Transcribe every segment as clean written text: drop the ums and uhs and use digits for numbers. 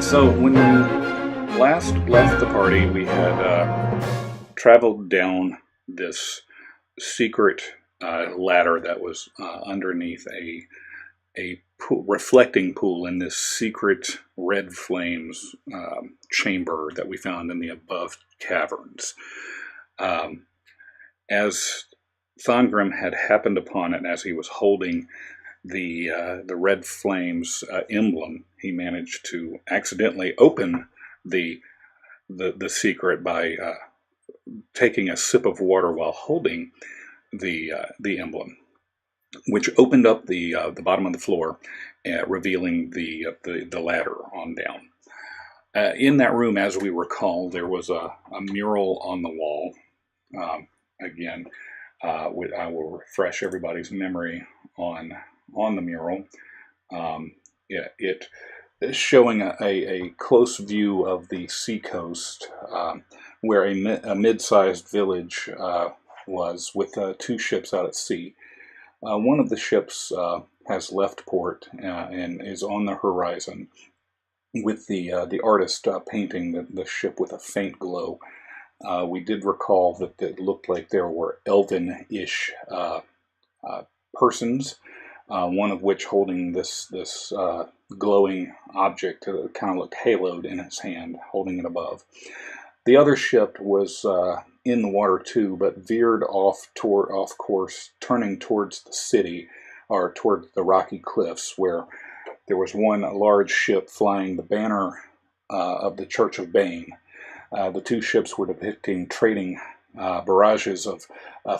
So when we last left the party, we had traveled down this secret ladder that was underneath a reflecting pool in this secret red flames chamber that we found in the above caverns. As Thongrim had happened upon it as he was holding the red flames emblem, he managed to accidentally open the secret by taking a sip of water while holding the emblem, which opened up the bottom of the floor, revealing the ladder on down. In that room, as we recall, there was a mural on the wall. Again, I will refresh everybody's memory on the mural. It is showing a close view of the seacoast, where a mid-sized village was, with two ships out at sea. One of the ships has left port and is on the horizon, with the artist painting the ship with a faint glow. We did recall that it looked like there were elven-ish persons, one of which holding this glowing object that kind of looked haloed in his hand, holding it above. The other ship was in the water too, but veered off course, turning towards the city, or toward the rocky cliffs, where there was one large ship flying the banner of the Church of Bane. The two ships were depicting trading barrages of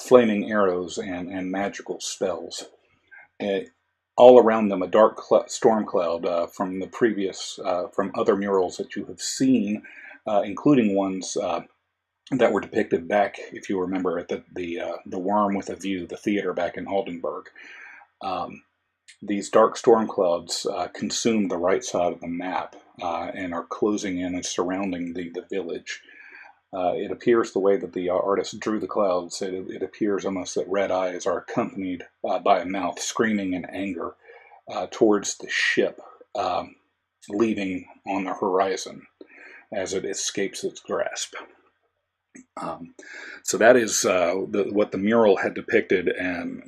flaming arrows and magical spells. All around them, a dark storm cloud from the previous, from other murals that you have seen, including ones that were depicted back, if you remember, at the Worm with a View, the theater back in Oldenburg. These dark storm clouds consume the right side of the map and are closing in and surrounding the village. It appears, the way that the artist drew the clouds, it appears almost that red eyes are accompanied by a mouth screaming in anger towards the ship, leaving on the horizon as it escapes its grasp. So that is what the mural had depicted, and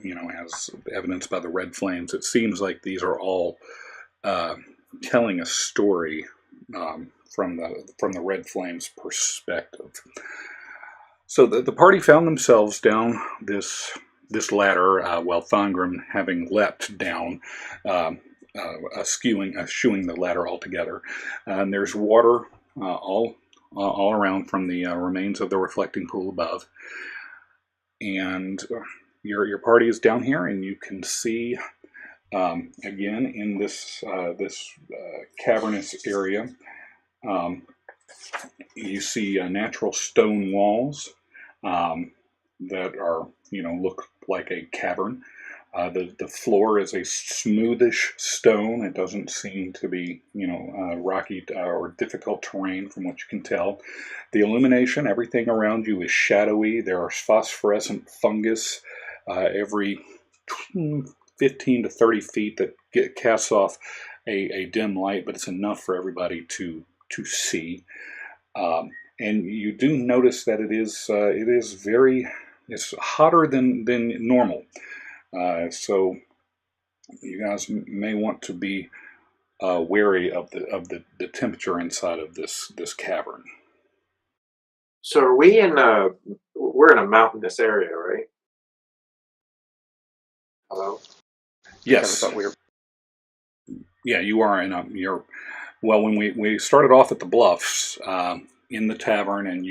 as evidenced by the red flames, it seems like these are all telling a story from the red flames perspective. So the party found themselves down this ladder, while Thongrim, having leapt down, eschewing the ladder altogether. And there's water all around from the remains of the reflecting pool above. And your party is down here, and you can see again in this cavernous area. You see natural stone walls that are look like a cavern. The floor is a smoothish stone. It doesn't seem to be, rocky or difficult terrain from what you can tell. The illumination, everything around you is shadowy. There are phosphorescent fungus every 15 to 30 feet that casts off a dim light, but it's enough for everybody to see. And you do notice that it's hotter than normal. So you guys may want to be wary of the temperature inside of this cavern. So are we're in a mountainous area, right? Hello? Yes. I thought we were. Yeah, you are well, when we started off at the bluffs, in the tavern, and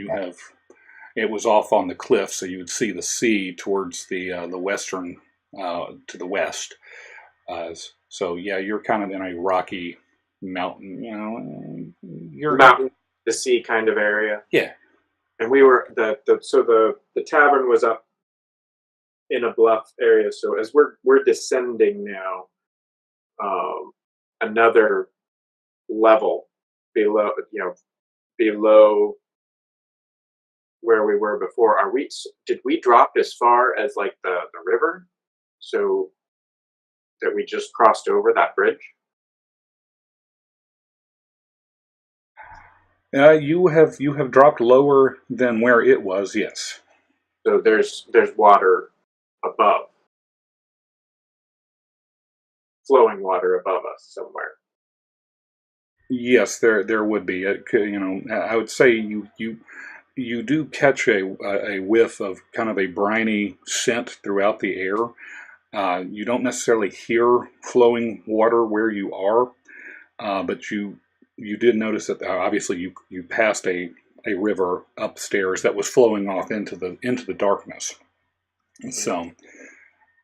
it was off on the cliff, so you would see the sea towards the western, to the west. So yeah, you're kind of in a rocky mountain, Mountain, the sea kind of area. Yeah. And we were the tavern was up in a bluff area. So as we're descending now, another level below, below where we were before. Did we drop as far as like the river, so that we just crossed over that bridge? You have dropped lower than where it was. Yes. So there's water above, flowing water above us somewhere. Yes, there would be. I would say you do catch a whiff of kind of a briny scent throughout the air. You don't necessarily hear flowing water where you are, but you did notice that obviously you passed a river upstairs that was flowing off into the darkness. So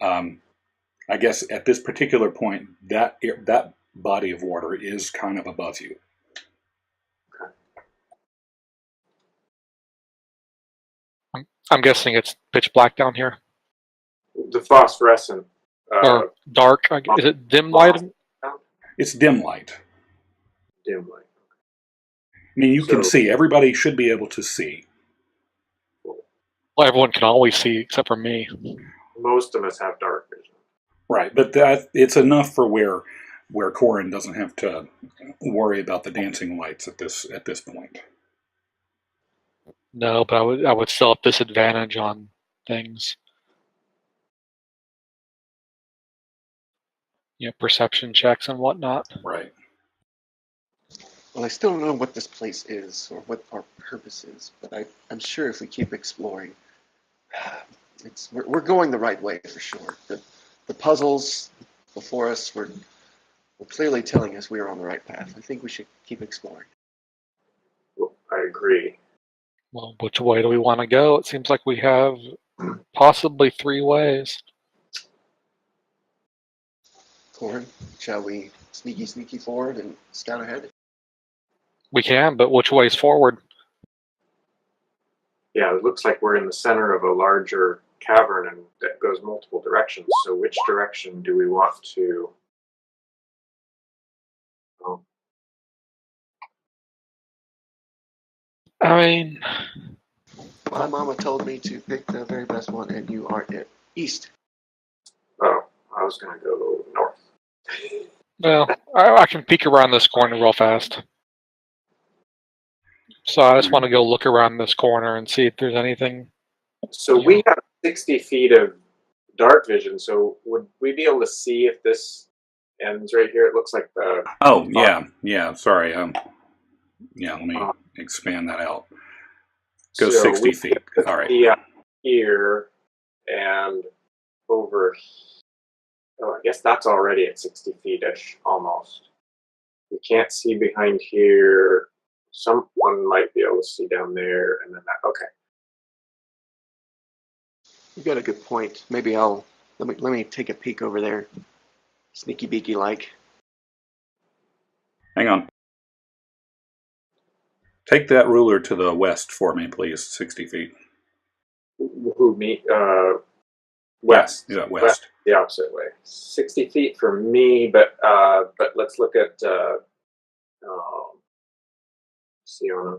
I guess at this particular point, that body of water is kind of above you. I'm guessing it's pitch black down here. The phosphorescent. Or dark. Is it dim light? It's dim light. Dim light. I mean, you can see. Everybody should be able to see. Well, everyone can always see except for me. Most of us have dark vision. Right, but it's enough for where Corin doesn't have to worry about the dancing lights at this point. No, but I would still have disadvantage on things. Perception checks and whatnot. Right. Well, I still don't know what this place is or what our purpose is, but I'm sure if we keep exploring, we're going the right way for sure. The puzzles before us were clearly telling us we were on the right path. I think we should keep exploring. Well, I agree. Well, which way do we want to go? It seems like we have possibly 3 ways. Corin, shall we sneaky forward and scout ahead? We can, but which way's forward? Yeah, it looks like we're in the center of a larger cavern and that goes multiple directions. So which direction do we want to go? I mean, My mama told me to pick the very best one, and you are it. East. Oh, I was going to go north. well, I can peek around this corner real fast. So I just want to go look around this corner and see if there's anything. So we have 60 feet of dark vision. So would we be able to see if this ends right here? It looks like the... Oh, yeah. Sorry. Yeah, let me expand that out. Go so 60 feet. All right. Yeah, here and over. Oh, I guess that's already at 60 feet-ish, almost. We can't see behind here. Someone might be able to see down there, and then that. Okay. You got a good point. Maybe let me take a peek over there. Sneaky beaky like. Hang on. Take that ruler to the west for me, please. 60 feet. Who me? West. Yeah, west. The opposite way. 60 feet for me, but let's look at Siona.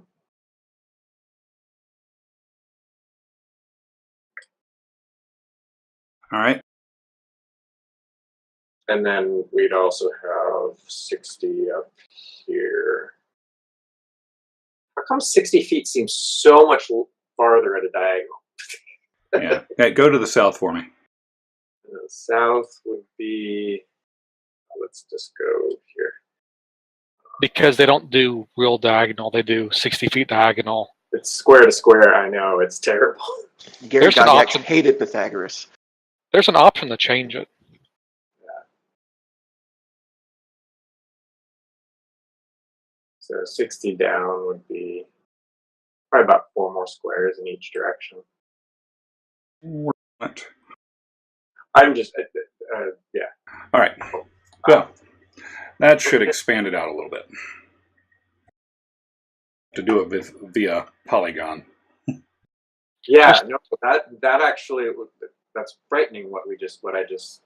All right. And then we'd also have 60 up here. How come 60 feet seems so much farther at a diagonal? Yeah. Hey, go to the south for me. The south would be, let's just go here. Because they don't do real diagonal, they do 60 feet diagonal. It's square to square, I know, it's terrible. Gary Gygax hated Pythagoras. There's an option to change it. Yeah. So 60 down would be probably about 4 more squares in each direction. What? I'm just, yeah. All right. Well, that should expand it out a little bit. To do it via polygon. Yeah, no, that actually, that's frightening what I just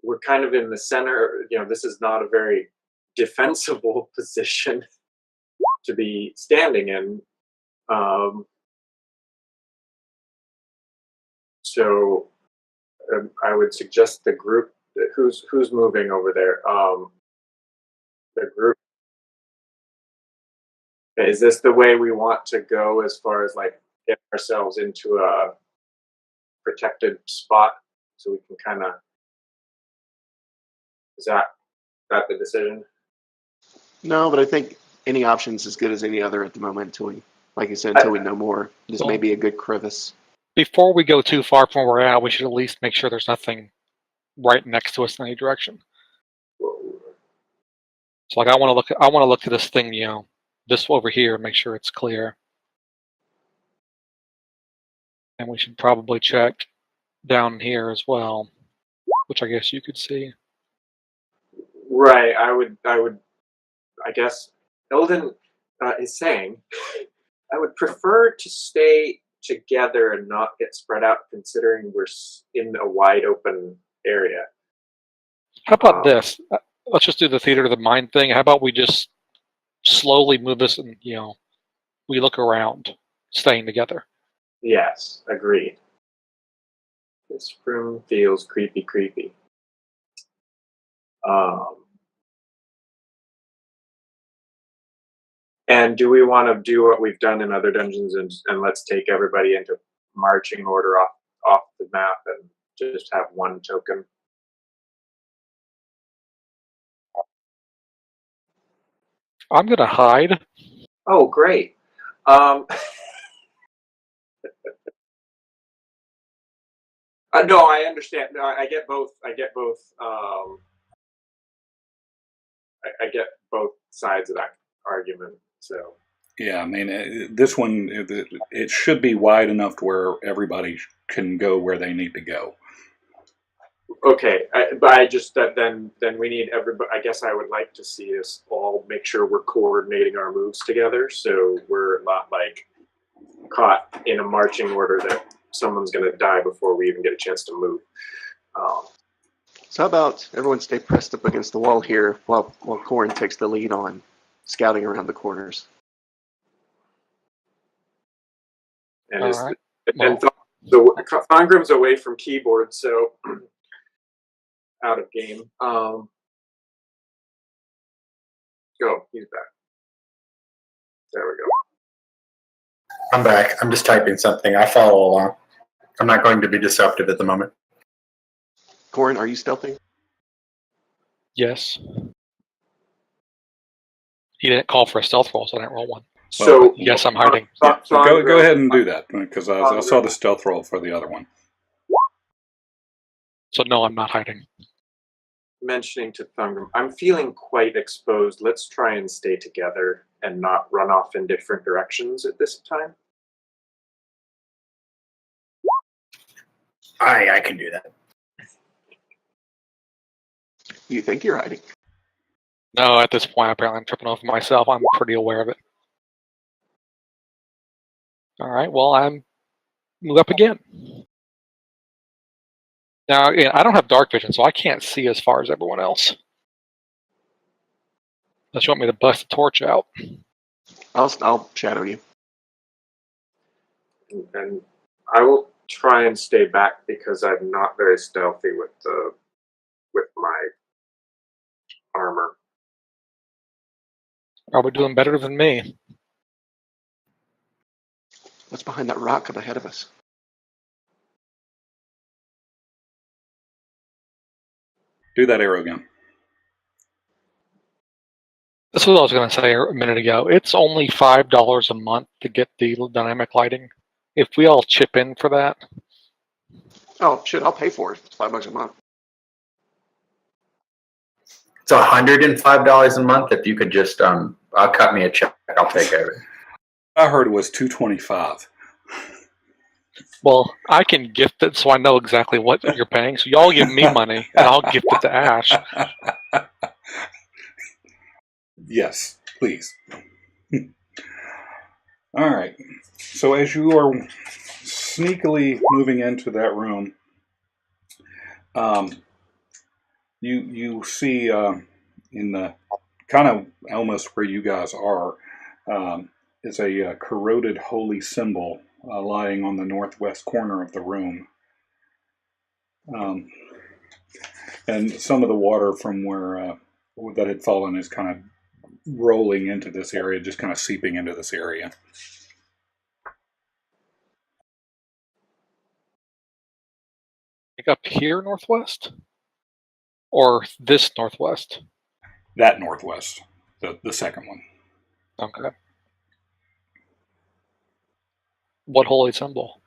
we're kind of in the center. This is not a very defensible position to be standing in. So I would suggest the group who's moving over there. the group. Is this the way we want to go as far as like get ourselves into a protected spot so we can kind of? Is that the decision? No, but I think any option's as good as any other at the moment until we, like you said, until we know more. This may be a good crevice. Before we go too far from where we're at, we should at least make sure there's nothing right next to us in any direction. So, like, I want to look to this thing, this over here, and make sure it's clear. And we should probably check down here as well, which I guess you could see. Right. I guess Eldon is saying I would prefer to stay together and not get spread out, considering we're in a wide open area. How about this? Let's just do the theater of the mind thing. How about we just slowly move this and, we look around, staying together. Yes, agreed. This room feels creepy. And do we want to do what we've done in other dungeons and let's take everybody into marching order off the map and just have one token? I'm going to hide. Oh, great. No, I understand. No, I get both. I get both. I get both sides of that argument. So. Yeah, I mean, this one, it should be wide enough to where everybody can go where they need to go. Okay, but I just then we need everybody. I guess I would like to see us all make sure we're coordinating our moves together, so we're not like caught in a marching order that someone's going to die before we even get a chance to move. So how about everyone stay pressed up against the wall here while Corin takes the lead on scouting around the corners. And All is right. and so Thongrim's away from keyboard, so out of game. Go, he's back. There we go. I'm back. I'm just typing something. I follow along. I'm not going to be disruptive at the moment. Corin, are you stealthing? Yes. He didn't call for a stealth roll, so I didn't roll one. So yes, I'm hiding. So go ahead and do that, because I saw the stealth roll for the other one. So no, I'm not hiding. Mentioning to Thungrim, I'm feeling quite exposed. Let's try and stay together and not run off in different directions at this time. I can do that. You think you're hiding? No, at this point, apparently I'm tripping over myself. I'm pretty aware of it. All right, well, I'm move up again. Now, again, I don't have dark vision, so I can't see as far as everyone else. Unless you want me to bust the torch out. I'll shadow you. And I will try and stay back because I'm not very stealthy with my armor. Probably doing better than me. What's behind that rock up ahead of us? Do that arrow again. This is what I was going to say a minute ago. It's only $5 a month to get the dynamic lighting. If we all chip in for that. Oh, shit, I'll pay for it. It's $5 a month. It's $105 a month. If you could just, I'll cut me a check. I'll take care of it. I heard it was $225. Well, I can gift it so I know exactly what you're paying. So y'all give me money, and I'll gift it to Ash. Yes, please. All right. So as you are sneakily moving into that room, you see in the kind of almost where you guys are is a corroded holy symbol lying on the northwest corner of the room. And some of the water from where that had fallen is kind of rolling into this area, just kind of seeping into this area. Like up here northwest? Or this northwest? That northwest, the second one. Okay. What holy symbol?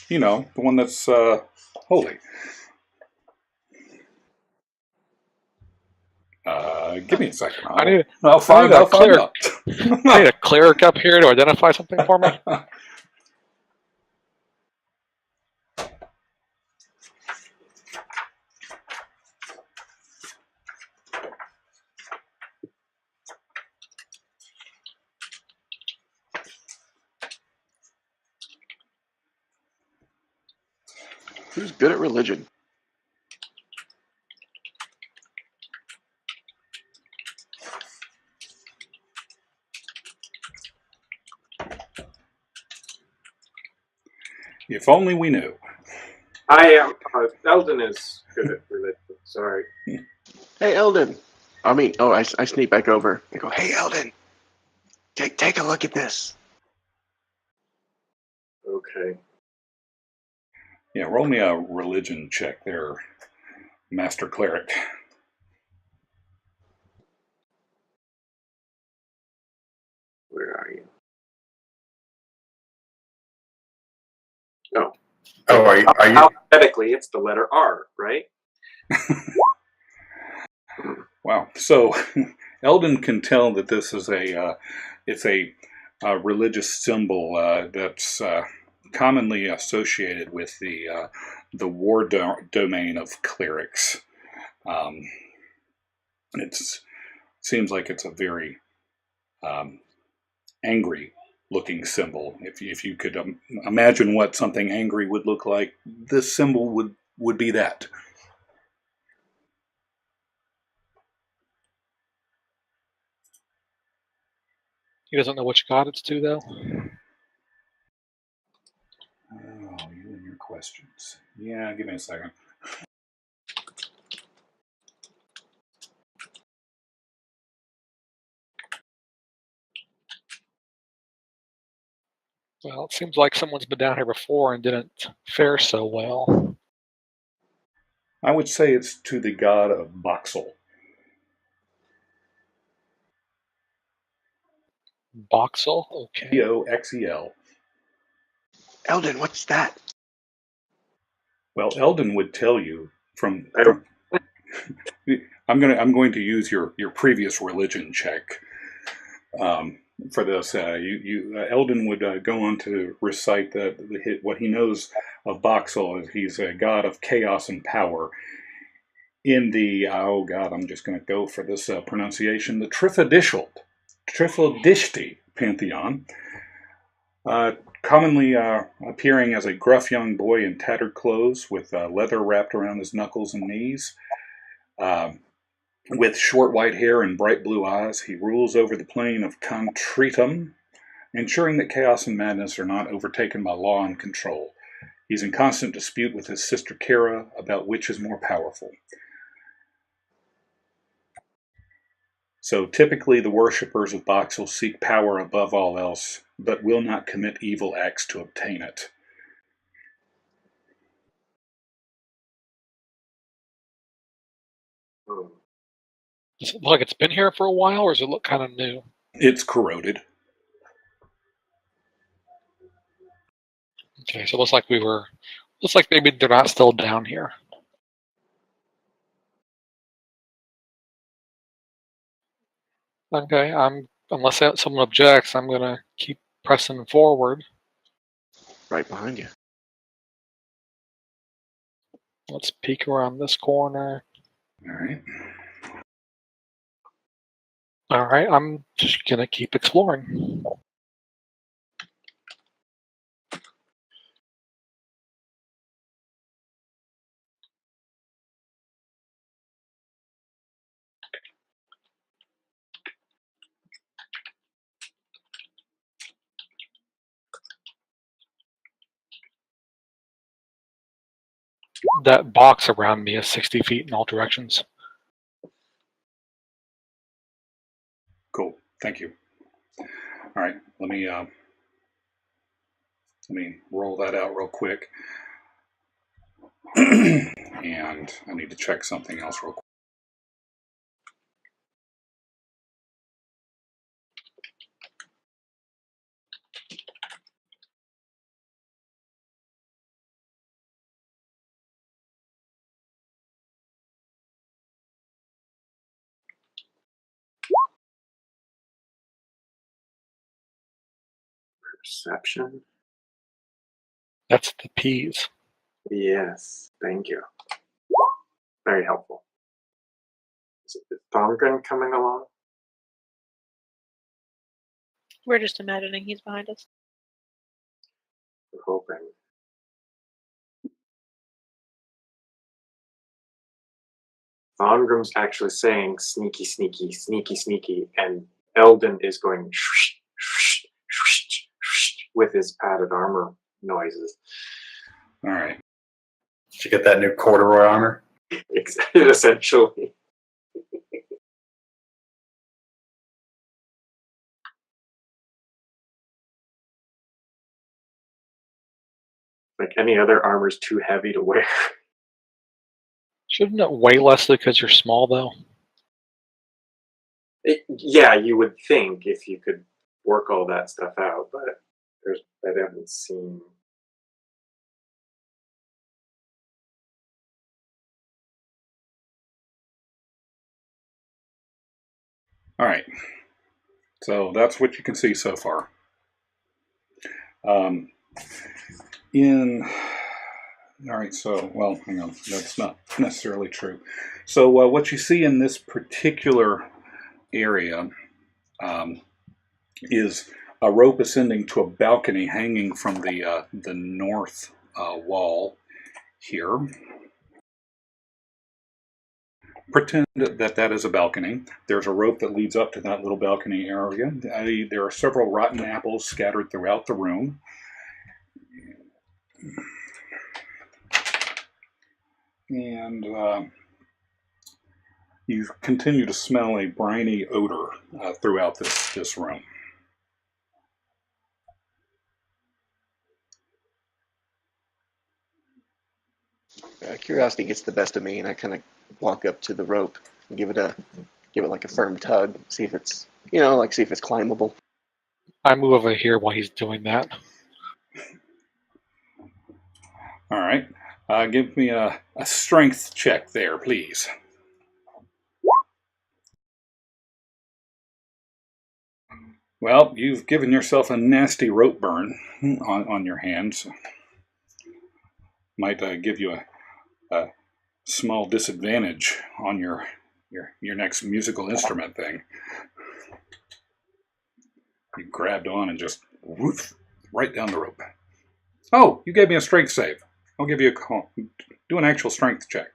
You know, the one that's holy. Give me a second. I'll find out. I need a cleric up here to identify something for me. Who's good at religion? If only we knew. I am. Eldon is good at religion. Sorry. Hey, Eldon. I sneak back over. I go, hey, Eldon. Take a look at this. Okay. Yeah, roll me a religion check there, Master Cleric. Where are you? No. Oh, are you? Alphabetically, it's the letter R, right? Wow. So, Eldon can tell that this is it's a religious symbol that's commonly associated with the war domain of clerics. It seems like it's a very angry looking symbol. If you could imagine what something angry would look like, this symbol would be that. He doesn't know which god it's to, though. Oh, you and your questions. Yeah, give me a second. Well, it seems like someone's been down here before and didn't fare so well. I would say it's to the god of Boxel. Boxel? Okay. Boxel. Eldon, what's that? Well, Eldon would tell you from. I don't. I'm going to use your previous religion check for this. Eldon would go on to recite what he knows of Boxel is he's a god of chaos and power. In the I'm just going to go for this pronunciation. The Trifodishti pantheon. Commonly appearing as a gruff young boy in tattered clothes with leather wrapped around his knuckles and knees. With short white hair and bright blue eyes, he rules over the plane of Contritum, ensuring that chaos and madness are not overtaken by law and control. He's in constant dispute with his sister Kara about which is more powerful. So typically the worshippers of Boxel seek power above all else, but will not commit evil acts to obtain it. Does it look like it's been here for a while, or does it look kind of new? It's corroded. Okay, so it looks like maybe they're not still down here. Okay, unless someone objects, I'm gonna keep pressing forward. Right behind you. Let's peek around this corner. All right. All right, I'm just gonna keep exploring. That box around me is 60 feet in all directions. Cool. Thank you. All right. Let me roll that out real quick. And I need to check something else real quick. Perception. That's the P's. Yes, thank you. Very helpful. Is Thorngren coming along? We're just imagining he's behind us. We're hoping. Thorngrim's actually saying sneaky, sneaky, sneaky, sneaky, and Eldon is going shh, shh, shh, shh, with his padded armor noises. All right. Did you get that new corduroy armor? Essentially. Like any other armor's too heavy to wear. Shouldn't it weigh less because you're small, though? Yeah, you would think if you could work all that stuff out, but I haven't seen. All right. So that's what you can see so far. All right, so, well, hang on, that's not necessarily true. So what you see in this particular area is a rope ascending to a balcony hanging from the north wall here. Pretend that is a balcony. There's a rope that leads up to that little balcony area. There are several rotten apples scattered throughout the room. And you continue to smell a briny odor throughout this room. Curiosity gets the best of me, and I kind of walk up to the rope and give it like a firm tug, see if it's see if it's climbable. I move over here while he's doing that. All right. Give me a strength check there, please. Well, you've given yourself a nasty rope burn on your hands. Might give you a small disadvantage on your next musical instrument thing. You grabbed on and just woof, right down the rope. Oh, you gave me a strength save. I'll give you a call. Do an actual strength check.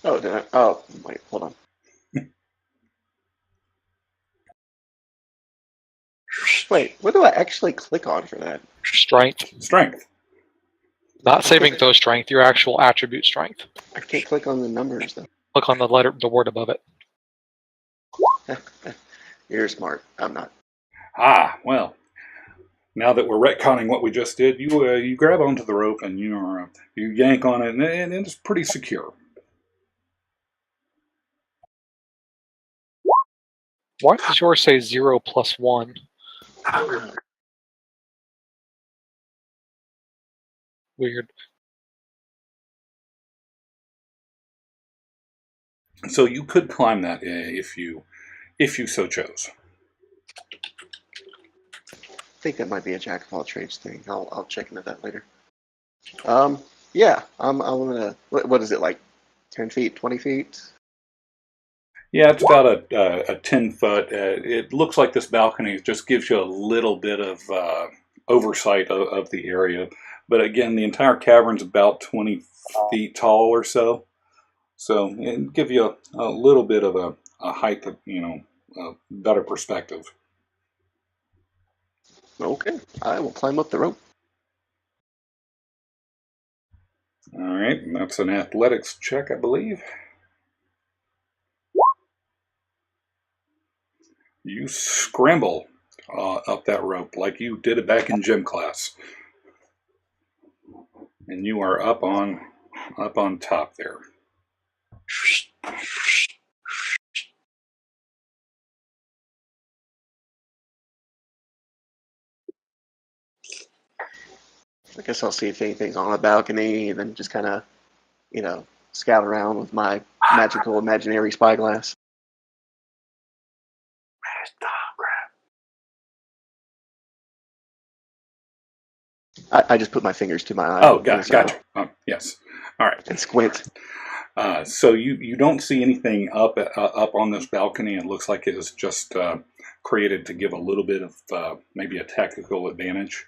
Oh, did I? Oh, wait, hold on. Wait, what do I actually click on for that? Strength. Strength. Not saving throw strength, your actual attribute strength. I can't click on the numbers, though. Click on the word above it. You're smart. I'm not. Ah, well. Now that we're retconning what we just did, you grab onto the rope and you yank on it, and it's pretty secure. Why does yours say 0 + 1? Weird. So you could climb that if you so chose. I think that might be a jack of all trades thing. I'll check into that later. Yeah, I'm gonna. What is it, like 10 feet, 20 feet? Yeah, it's about a 10-foot. It looks like this balcony just gives you a little bit of oversight of the area. But again, the entire cavern's about 20 feet tall or so. So it give you a little bit of a height that, a better perspective. Okay, I will climb up the rope. All right, that's an athletics check, I believe. You scramble up that rope like you did it back in gym class, and you are up on top there. I guess I'll see if anything's on the balcony, and then just kind of, scout around with my magical imaginary spyglass. I just put my fingers to my eyes. Oh, gotcha. Yes. All right. And squint. So you don't see anything up on this balcony. It looks like it was just created to give a little bit of maybe a tactical advantage.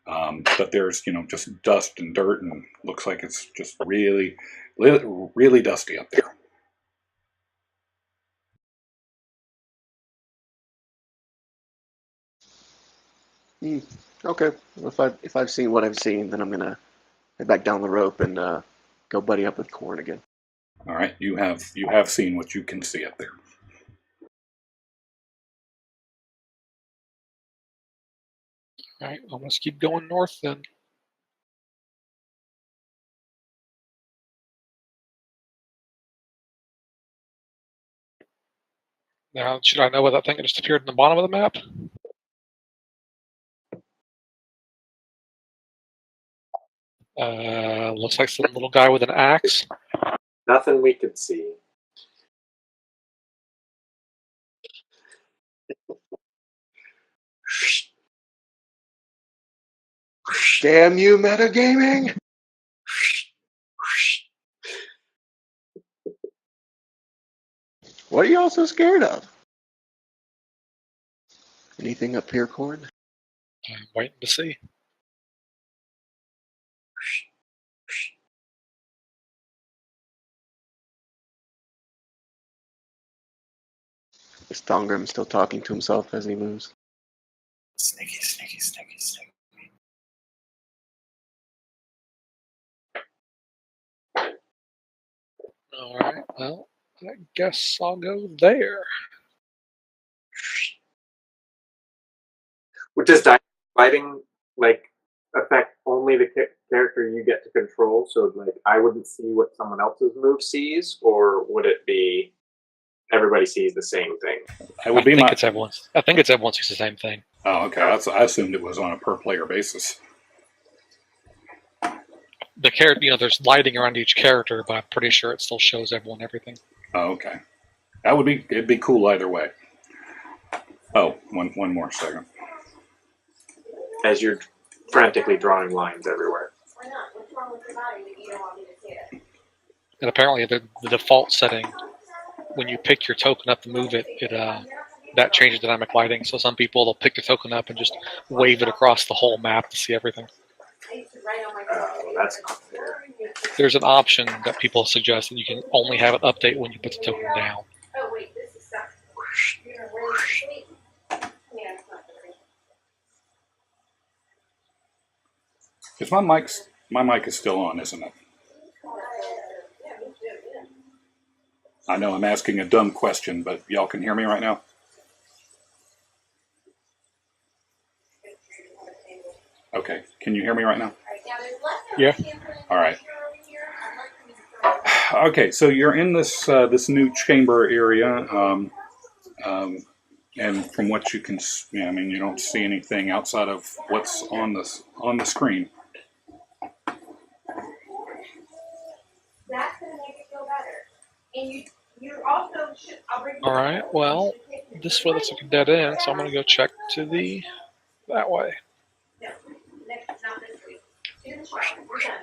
But there's just dust and dirt, and looks like it's just really, really dusty up there. Okay. If I've seen what I've seen, then I'm gonna head back down the rope and go buddy up with Corn again. All right, you have seen what you can see up there. All right, well, let's keep going north then. Now, should I know what that thing that just appeared in the bottom of the map? Looks like some little guy with an axe. Nothing we could see. Damn you, metagaming! What are y'all so scared of? Anything up here, Corn? I'm waiting to see. Is Thongrim still talking to himself as he moves? Sneaky, sneaky, sneaky, sneaky. All right, well, I guess I'll go there. Does lighting affect only the character you get to control? So I wouldn't see what someone else's move sees, or would it be everybody sees the same thing? I think it's everyone sees the same thing. Oh, okay. I assumed it was on a per player basis. The character, there's lighting around each character, but I'm pretty sure it still shows everyone everything. Oh, okay. It'd be cool either way. Oh, one more second. As you're frantically drawing lines everywhere. Why not? What's wrong with your body that you don't want me to see it? And apparently the default setting, when you pick your token up to move it, that changes dynamic lighting. So some people, they'll pick the token up and just wave it across the whole map to see everything. That's not fair. There's an option that people suggest that you can only have it update when you put the token down. Oh wait, this is stuff. You're really sweet. Yeah, it's not very. Is my mic is still on, isn't it? I know I'm asking a dumb question, but y'all can hear me right now? Okay, can you hear me right now? Yeah. All right. Okay, so you're in this this new chamber area, and from what you can, you don't see anything outside of what's on the screen. That's gonna make it feel better. And you also should. All right. Well, this way looks like a dead end, so I'm gonna go check to that way. No, not this week. Do the shower. We're done.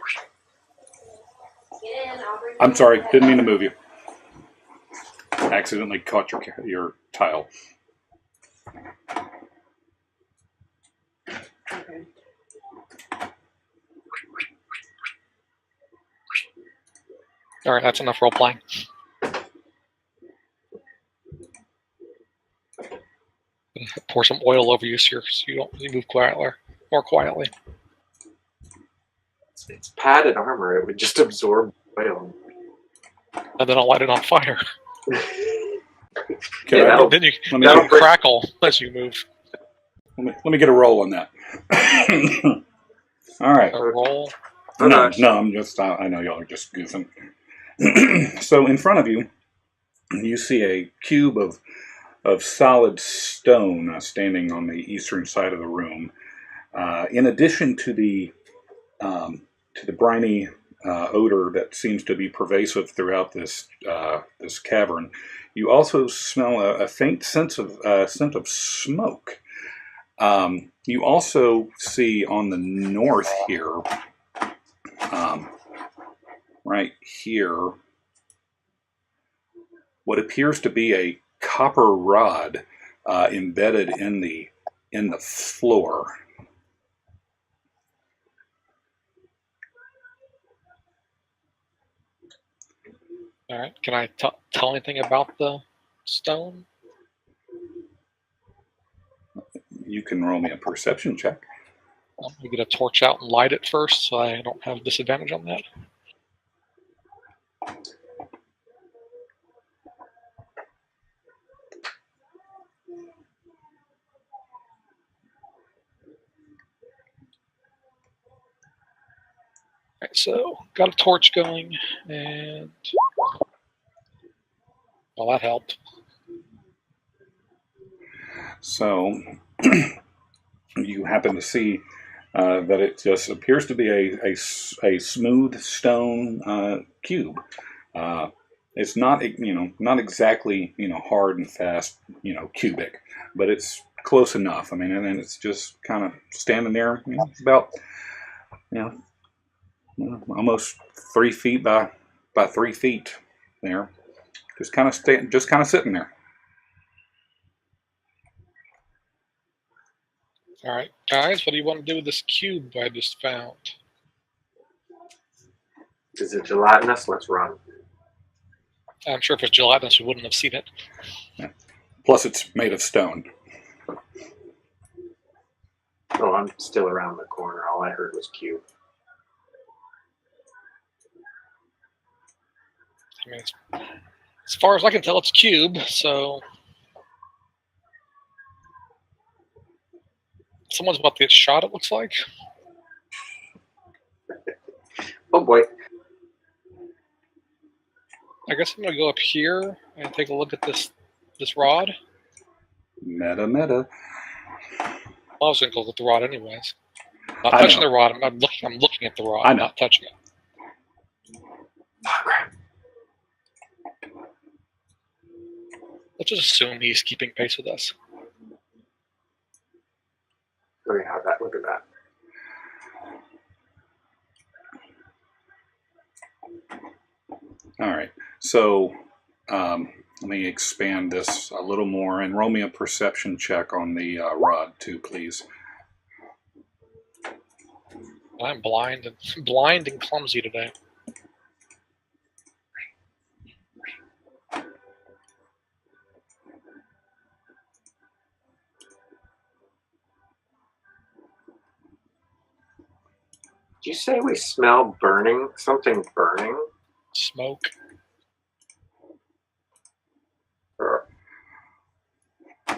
Get in. I'll bring. I'm sorry, didn't mean to move you. Accidentally caught your tile. Okay. All right, that's enough role playing. Pour some oil over you so you move more quietly. It's padded armor. It would just absorb oil. And then I'll light it on fire. Okay, Yeah, that'll- Then you let me that'll break- crackle as you move. let me get a roll on that. All right. A roll. Oh, No, gosh. I'm just. I know y'all are just goofing. So in front of you, you see a cube of solid stone standing on the eastern side of the room. In addition to the briny odor that seems to be pervasive throughout this cavern, you also smell a faint scent of smoke. You also see on the north here, right here, what appears to be a copper rod embedded in the floor. All right. Can I tell anything about the stone? You can roll me a perception check. I'm gonna get a torch out and light it first, so I don't have disadvantage on that. Alright, so got a torch going, and well, that helped. So you happen to see that it just appears to be a smooth stone cube. It's not not exactly hard and fast cubic, but it's close enough. I mean, and it's just kind of standing there. It's about almost 3 feet by 3 feet there, just kind of sitting there. All right, guys, what do you want to do with this cube I just found? Is it gelatinous? Let's run. I'm sure if it's gelatinous, we wouldn't have seen it. Plus, it's made of stone. Oh, I'm still around the corner. All I heard was cube. I mean, as far as I can tell, it's cube, so someone's about to get shot, it looks like. Oh boy. I guess I'm going to go up here and take a look at this rod. Meta. Well, I was going to go look at the rod anyways. Not I touching know. the rod. I'm looking at the rod. I I'm know. not touching it. Oh, crap. Let's just assume he's keeping pace with us. Look at that. Look at that. All right. So let me expand this a little more and roll me a perception check on the rod too, please. I'm blind and clumsy today. Did you say we smell burning? Something burning? Smoke. Or All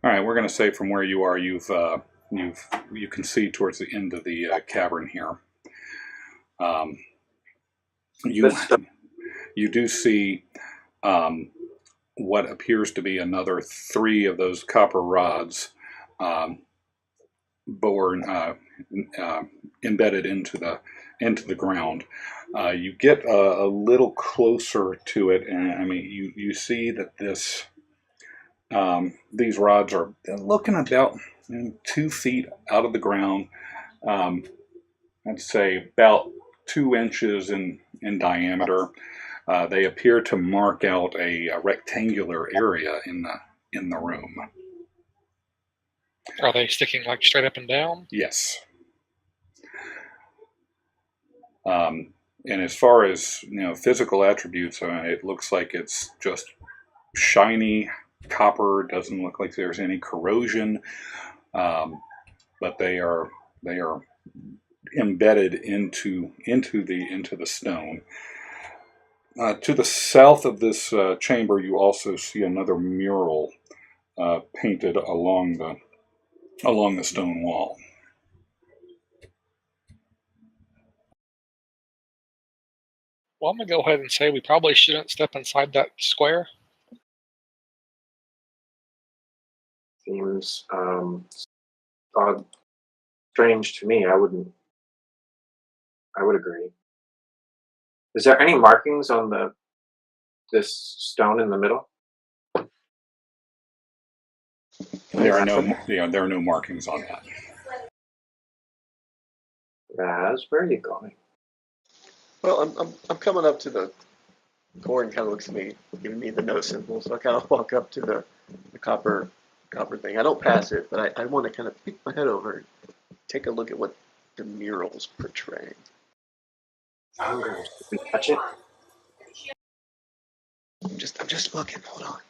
right. We're going to say from where you are, you can see towards the end of the cavern here. You do see what appears to be another 3 of those copper rods born embedded into the ground. You get a little closer to it, and I mean you see that these rods are looking about 2 feet out of the ground. I'd say about 2 inches in diameter. They appear to mark out a rectangular area in the room. Are they sticking like straight up and down? Yes. And as far as physical attributes, it looks like it's just shiny copper. Doesn't look like there's any corrosion, but they are embedded into the stone. To the south of this chamber, you also see another mural painted along the stone wall. Well, I'm going to go ahead and say we probably shouldn't step inside that square. Seems odd, strange to me. I would agree. Is there any markings on this stone in the middle? There are no markings on that. Raz, where are you going? Well, I'm coming up to the core and kind of looks at me, giving me the no symbol. So I kind of walk up to the copper thing. I don't pass it, but I want to kind of peek my head over and take a look at what the mural's portraying. I'm going to touch it. I'm just looking. Hold on.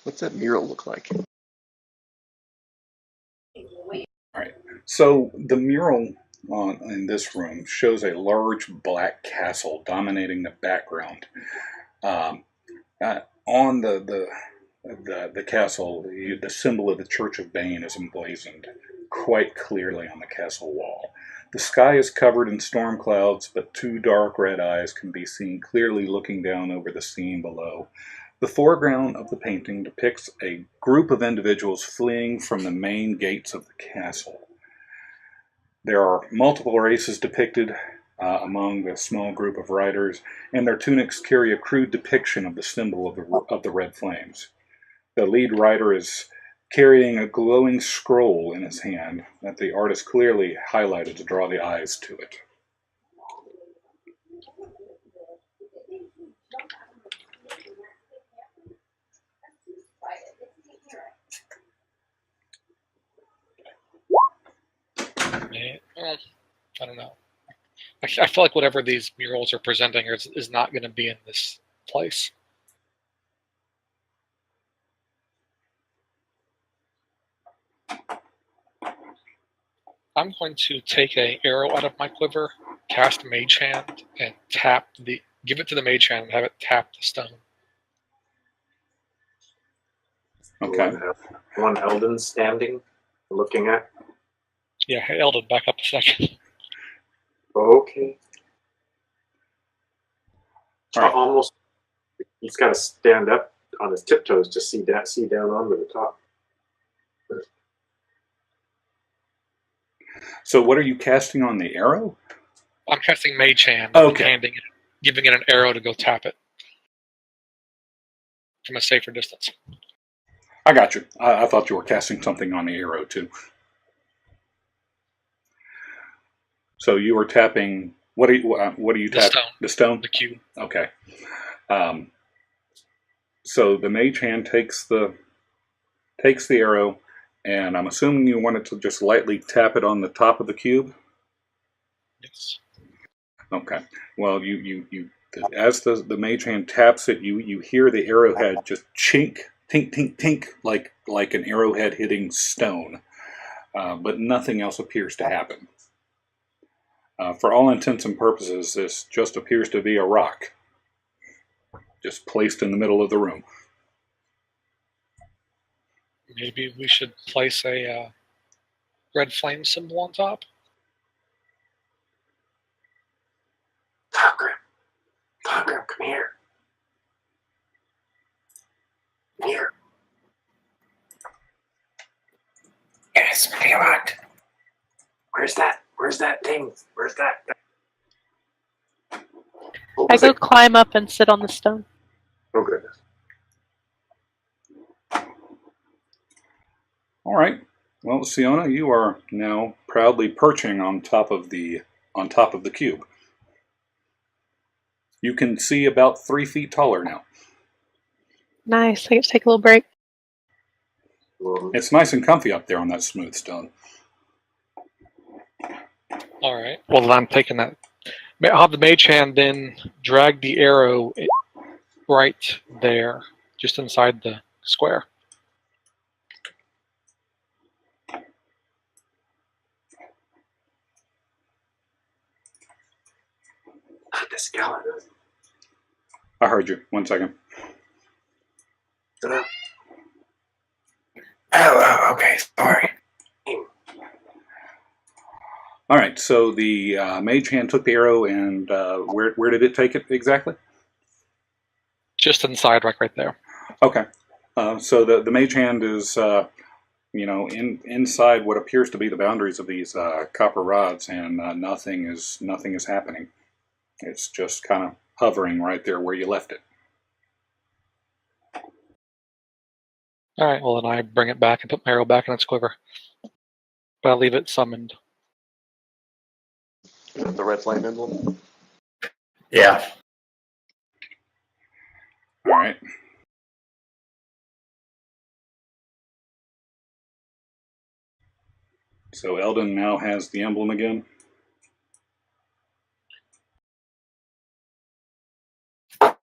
What's that mural look like? All right. So the mural in this room shows a large black castle dominating the background. On the castle, the symbol of the Church of Bane is emblazoned quite clearly on the castle wall. The sky is covered in storm clouds, but two dark red eyes can be seen clearly looking down over the scene below. The foreground of the painting depicts a group of individuals fleeing from the main gates of the castle. There are multiple races depicted among the small group of riders, and their tunics carry a crude depiction of the symbol of the red flames. The lead rider is carrying a glowing scroll in his hand that the artist clearly highlighted to draw the eyes to it. Well, I don't know. I feel like whatever these murals are presenting is not going to be in this place. I'm going to take an arrow out of my quiver, cast Mage Hand, and give it to the Mage Hand and have it tap the stone. Okay. One Eldon standing, looking at. Yeah, hey, Eldon, back up a second. Okay. All right. Almost. He's got to stand up on his tiptoes to see down onto the top. So what are you casting on the arrow? I'm casting Mage Hand, Okay. giving it an arrow to go tap it from a safer distance. I got you. I thought you were casting something on the arrow too. So you were tapping. What are you tapping? Stone. The stone. The cube. Okay. So the Mage Hand takes the arrow, and I'm assuming you wanted to just lightly tap it on the top of the cube. Yes. Okay. Well, you as the Mage Hand taps it, you hear the arrowhead just chink, tink, tink, tink, like an arrowhead hitting stone, but nothing else appears to happen. For all intents and purposes, this just appears to be a rock, just placed in the middle of the room. Maybe we should place a red flame symbol on top. Tongram, come here. Here. Yes, what do you want? Where's that thing? Where's that? I go climb up and sit on the stone. Oh, goodness. All right. Well, Siona, you are now proudly perching on top of the cube. You can see about 3 feet taller now. Nice. I get to take a little break. It's nice and comfy up there on that smooth stone. All right. Well, then I'm taking that. I'll have the Mage Hand then drag the arrow right there, just inside the square. the skeleton. I heard you. 1 second. Oh, okay. Sorry. All right. So the mage hand took the arrow, and where did it take it exactly? Just inside, right there. Okay. So the mage hand is inside what appears to be the boundaries of these copper rods, and nothing is happening. It's just kind of hovering right there where you left it. All right. Well, then I bring it back and put my arrow back in its quiver, but I leave it summoned. Is that the red flame emblem? Yeah. All right. So Eldon now has the emblem again.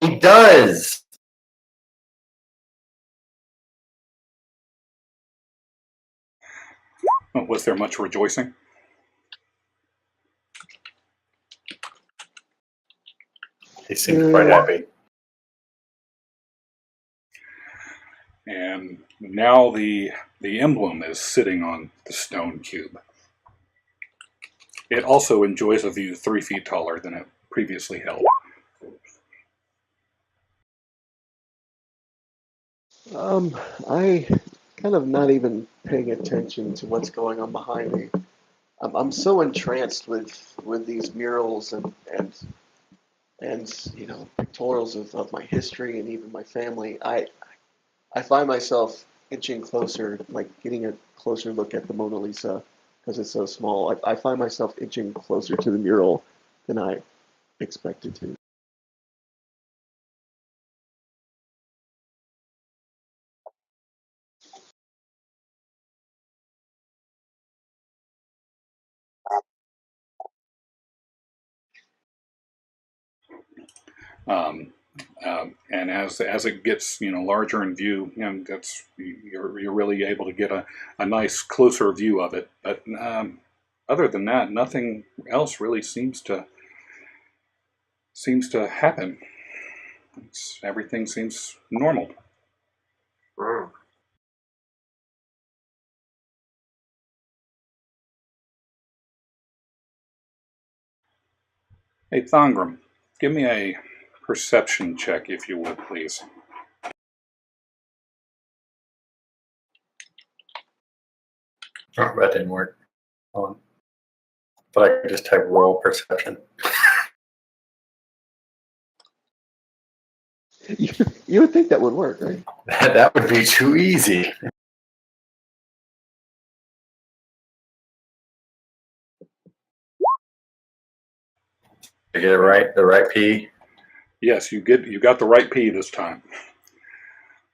He does. Oh, was there much rejoicing? He seemed quite happy. And now the emblem is sitting on the stone cube. It also enjoys a view 3 feet taller than it previously held. I kind of not even paying attention to what's going on behind me. I'm so entranced with these murals and pictorials of my history and even my family. I find myself inching closer, like getting a closer look at the Mona Lisa because it's so small. I find myself inching closer to the mural than I expected to. Um, and as it gets larger in view, that's you're really able to get a nice closer view of it. But other than that, nothing else really seems to happen. Everything seems normal. Mm. Hey, Thongrim, give me a perception check, if you would, please. Oh, that didn't work. Hold on. But I could just type roll perception. You would think that would work, right? That would be too easy. Did I get it right? The right P? Yes, you got the right P this time.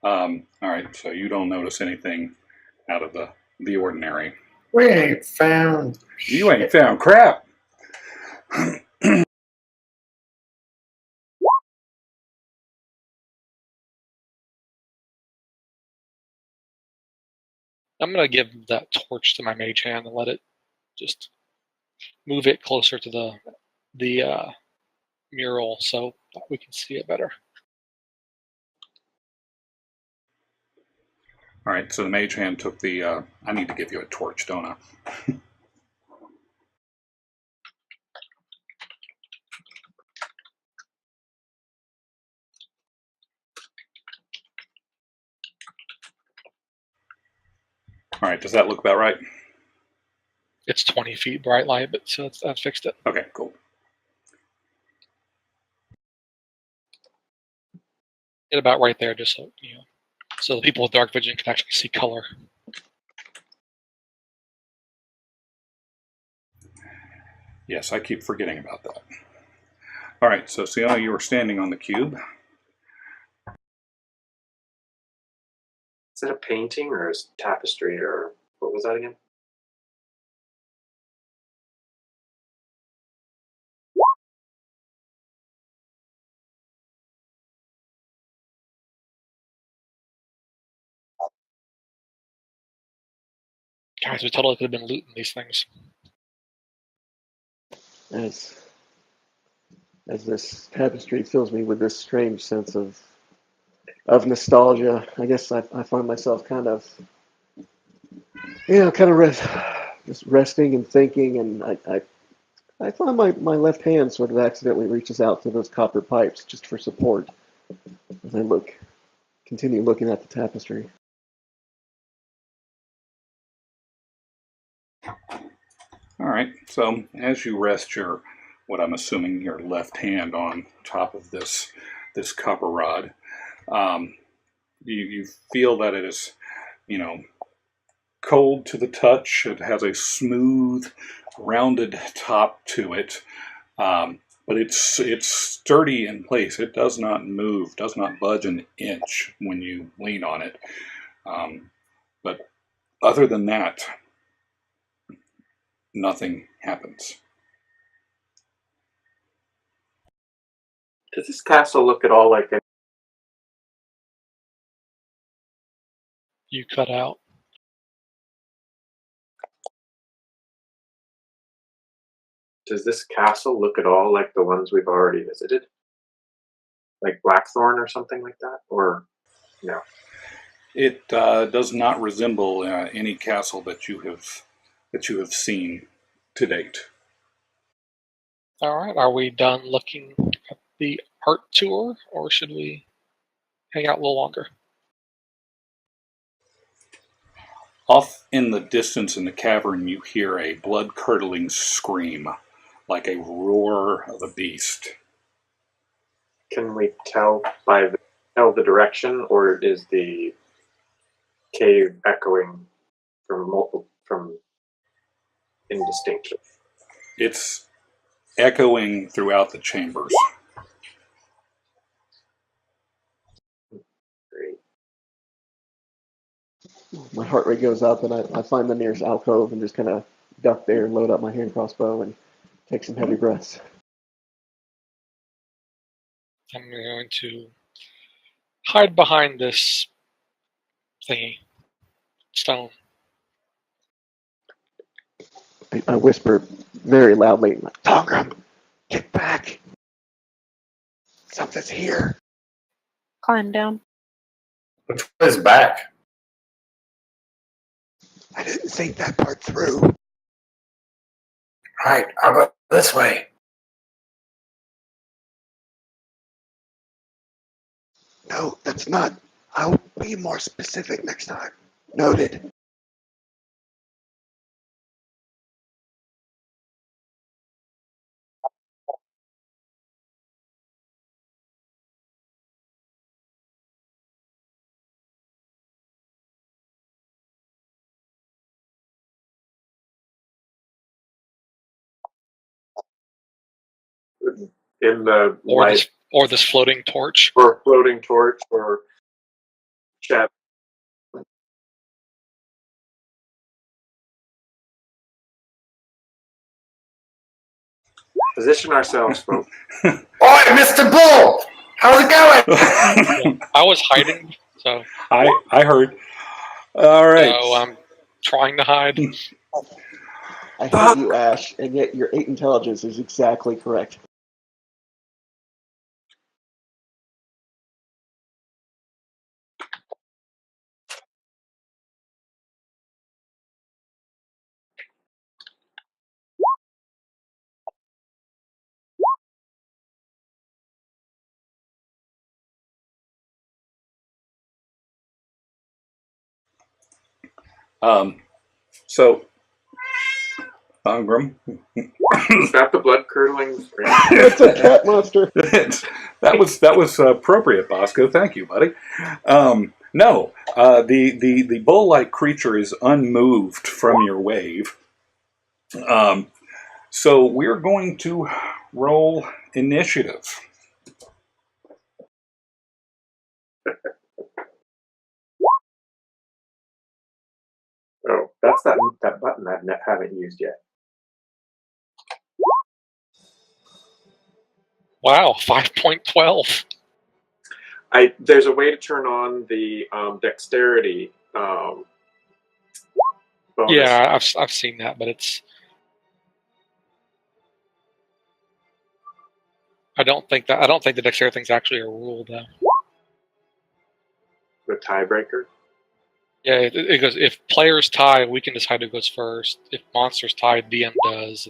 All right, so you don't notice anything out of the ordinary. We ain't found. You ain't found crap. I'm gonna give that torch to my mage hand and let it just move it closer to the mural so we can see it better. All right, so the mage hand took the. I need to give you a torch, don't I? All right, does that look about right? It's 20 feet bright light, but so I fixed it. Okay, cool. Get about right there, just so the people with dark vision can actually see color. Yes, I keep forgetting about that. All right, so Sienna, you were standing on the cube. Is that a painting or a tapestry or what was that again? Guys, we totally could have been looting these things. Nice. as this tapestry fills me with this strange sense of nostalgia. I guess I find myself kind of, just resting and thinking, and I find my left hand sort of accidentally reaches out to those copper pipes just for support as I continue looking at the tapestry. All right. So as you rest what I'm assuming your left hand on top of this copper rod, you feel that it is, cold to the touch. It has a smooth, rounded top to it, but it's sturdy in place. It does not move, does not budge an inch when you lean on it. But other than that, nothing happens. Does this castle look at all like a... You cut out. Does this castle look at all like the ones we've already visited? Like Blackthorn or something like that? Or no? It does not resemble any castle that you have seen to date. All right. Are we done looking at the art tour, or should we hang out a little longer? Off in the distance in the cavern, you hear a blood-curdling scream, like a roar of a beast. Can we tell the direction, or is the cave echoing from indistinctly? It's echoing throughout the chambers. Great. My heart rate goes up, and I find the nearest alcove and just kind of duck there and load up my hand crossbow and take some heavy breaths. I'm going to hide behind this thingy. Stone. I whisper very loudly, Tongram, get back. Something's here. Climb down. Which way is back? I didn't think that part through. Right, I'll go this way. No, that's not. I'll be more specific next time. Noted. In the Or light, this floating torch. or floating torch, or chat. Position ourselves, folks. Oi, Mr. Bull! How's it going? I was hiding, so I heard. All right. so I'm trying to hide. I hate you, Ash, and yet your 8 intelligence is exactly correct. So, Tongram. Is that the blood curdling scream? It's a cat monster. that was appropriate, Bosco. Thank you, buddy. No, the bull-like creature is unmoved from your wave. So we're going to roll initiative. Oh, that's that button I haven't used yet. Wow, 5.12. There's a way to turn on the dexterity bonus. Yeah, I've seen that, but it's I don't think the dexterity thing's actually a rule though. The tiebreaker. Yeah, it goes if players tie, we can decide who goes first. If monsters tie, DM does.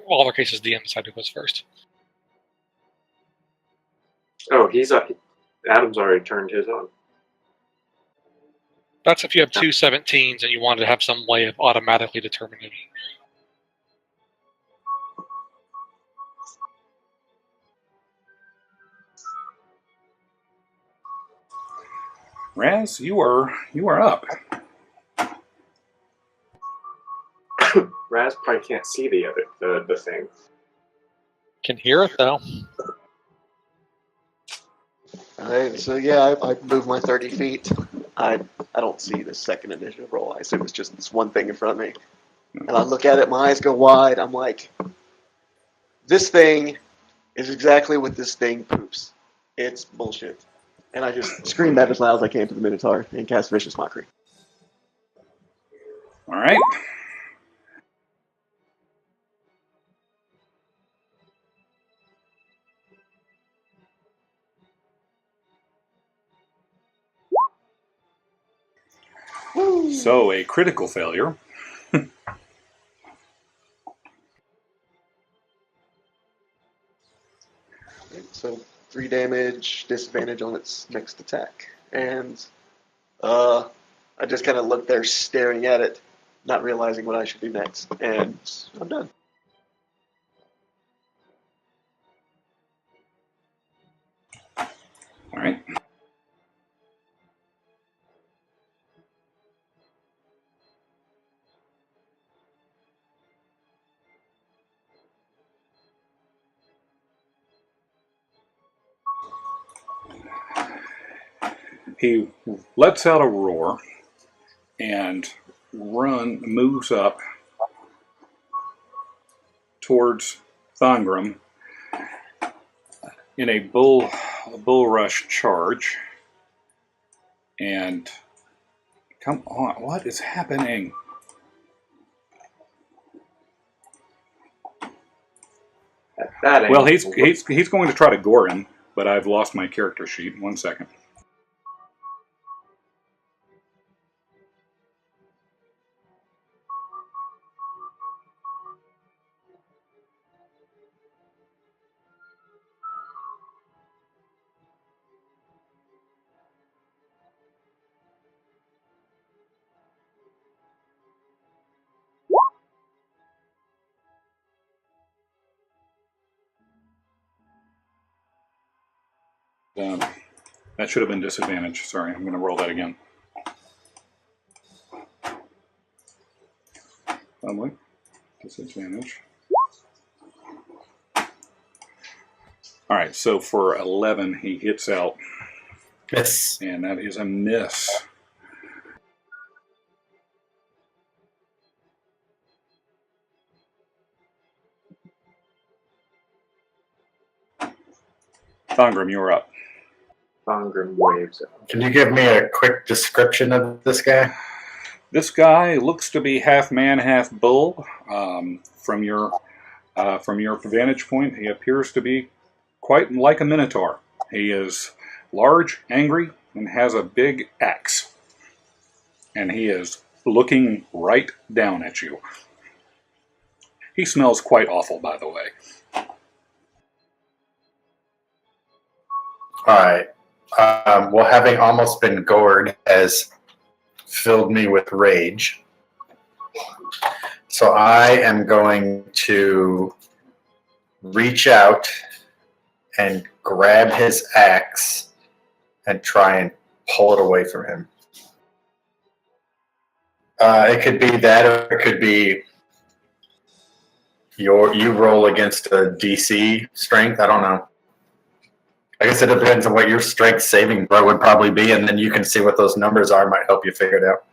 All other cases, DM decide who goes first. Oh, he's up. Adam's already turned his on. That's if you have two 17s and you wanted to have some way of automatically determining. Raz, you are up. Raz probably can't see the thing. Can hear it though. Alright, so yeah, I moved my 30 feet. I don't see the second initiative roll. I see it was just this one thing in front of me. And I look at it, my eyes go wide. I'm like, this thing is exactly what this thing poops. It's bullshit. And I just screamed that as loud as I can to the Minotaur and cast Vicious Mockery. All right. So a critical failure. So 3 damage, disadvantage on its next attack. And I just kind of look there staring at it, not realizing what I should do next. And I'm done. All right. He lets out a roar and moves up towards Thangram in a bull rush charge. And come on, what is happening? Well, he's going to try to gore him, but I've lost my character sheet. 1 second. That should have been disadvantage. Sorry, I'm going to roll that again. Lovely. Disadvantage. All right, so for 11, he hits out. Miss. And that is a miss. Thangram, you're up. Thangram waves. Can you give me a quick description of this guy? This guy looks to be half man, half bull. From your vantage point, he appears to be quite like a Minotaur. He is large, angry, and has a big axe. And he is looking right down at you. He smells quite awful, by the way. Alright. Well, having almost been gored has filled me with rage. So I am going to reach out and grab his axe and try and pull it away from him. It could be that, or it could be you roll against a DC strength. I don't know. I guess it depends on what your strength saving throw would probably be, and then you can see what those numbers are. Might help you figure it out.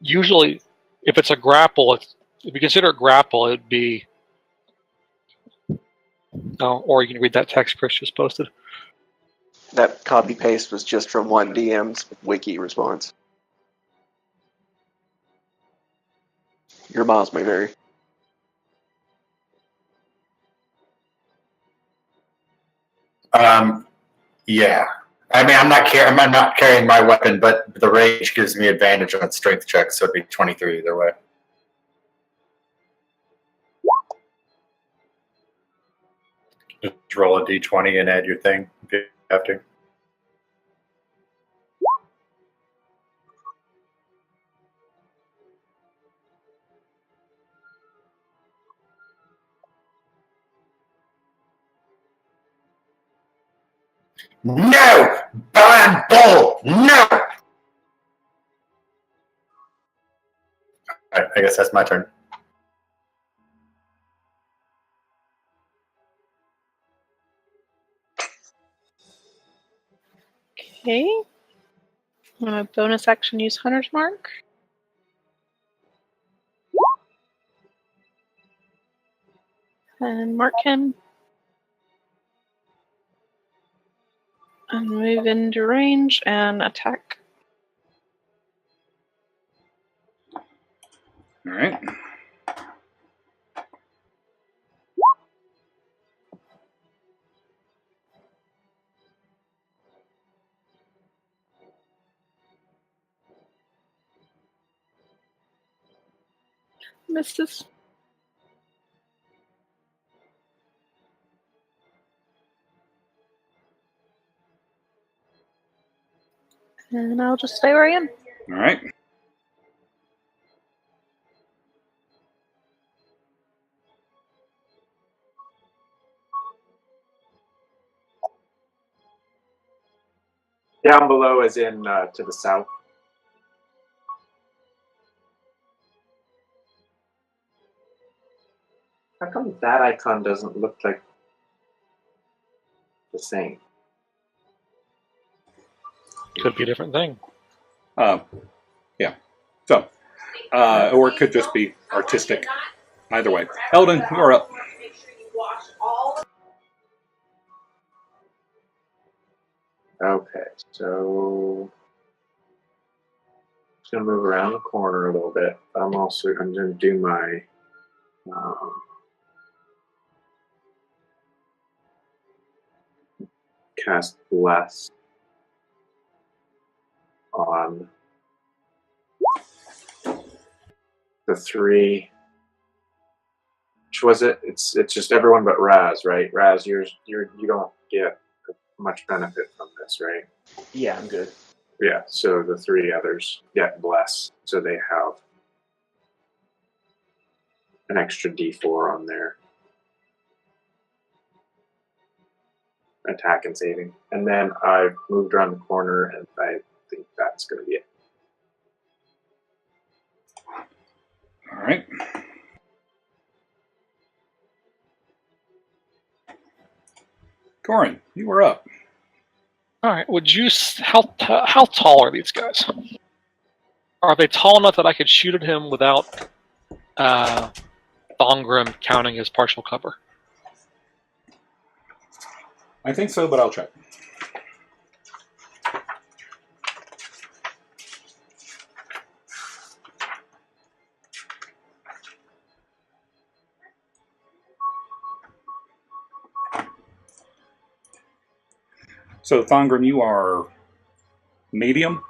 Usually, if it's a grapple, if you consider it grapple, it'd be. Oh, or you can read that text Chris just posted. That copy paste was just from one DM's wiki response. Your miles may vary. Yeah. I mean, I'm not carrying my weapon, but the rage gives me advantage on strength checks, so it'd be 23 either way. Just roll a d20 and add your thing if you have to. No! Blind bull! No! Alright, I guess that's my turn. Okay. I'm gonna bonus action use Hunter's Mark. And mark him. And move into range and attack. All right. Misses. And I'll just stay where I am. All right. Down below, as in to the south. How come that icon doesn't look like the same? Could be a different thing. Yeah. So, or it could just be artistic. Either way. Eldon, you're up. Okay, so just gonna move around the corner a little bit. I'm gonna do my cast bless on the three. Which was it? It's just everyone but Raz, right? Raz, you don't get much benefit from this, right? Yeah, I'm good. Yeah. So the three others get bless, so they have an extra D4 on their attack and saving. And then I've moved around the corner, and I think that's going to be it. All right. Corin, you were up. All right. Would you? How tall are these guys? Are they tall enough that I could shoot at him without Thongrim counting as partial cover? I think so, but I'll check. So, Thongrim, you are medium?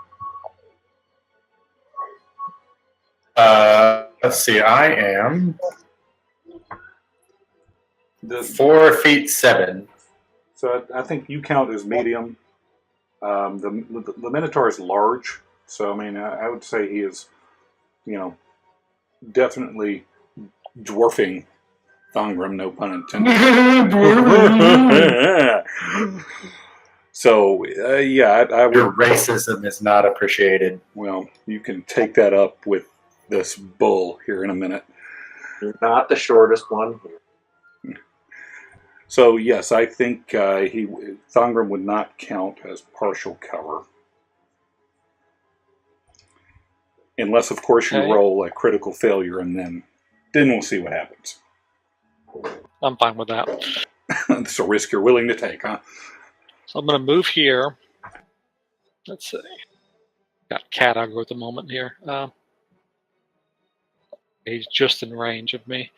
Let's see, I am The 4 feet 7. So I think you count as medium. The Minotaur is large, so I mean I would say he is, definitely dwarfing Thongrim, no pun intended. So yeah, I Your would. racism is not appreciated. Well, you can take that up with this bull here in a minute. You're not the shortest one here. So yes, I think Thongrim would not count as partial cover. Unless, of course, you Okay. roll a critical failure, and then we'll see what happens. I'm fine with that. It's a risk you're willing to take, huh? So I'm going to move here. Let's see. Got cat aggro at the moment here. He's just in range of me.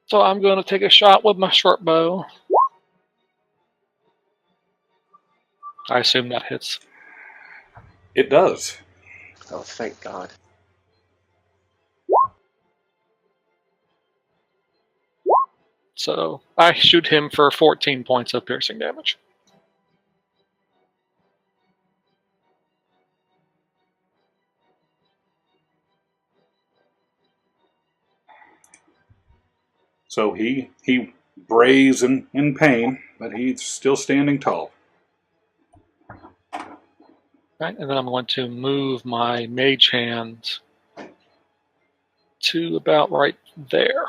So I'm going to take a shot with my short bow. I assume that hits. It does. Oh, thank God. So I shoot him for 14 points of piercing damage. So he brays in pain, but he's still standing tall. Right, and then I'm going to move my mage hand to about right there.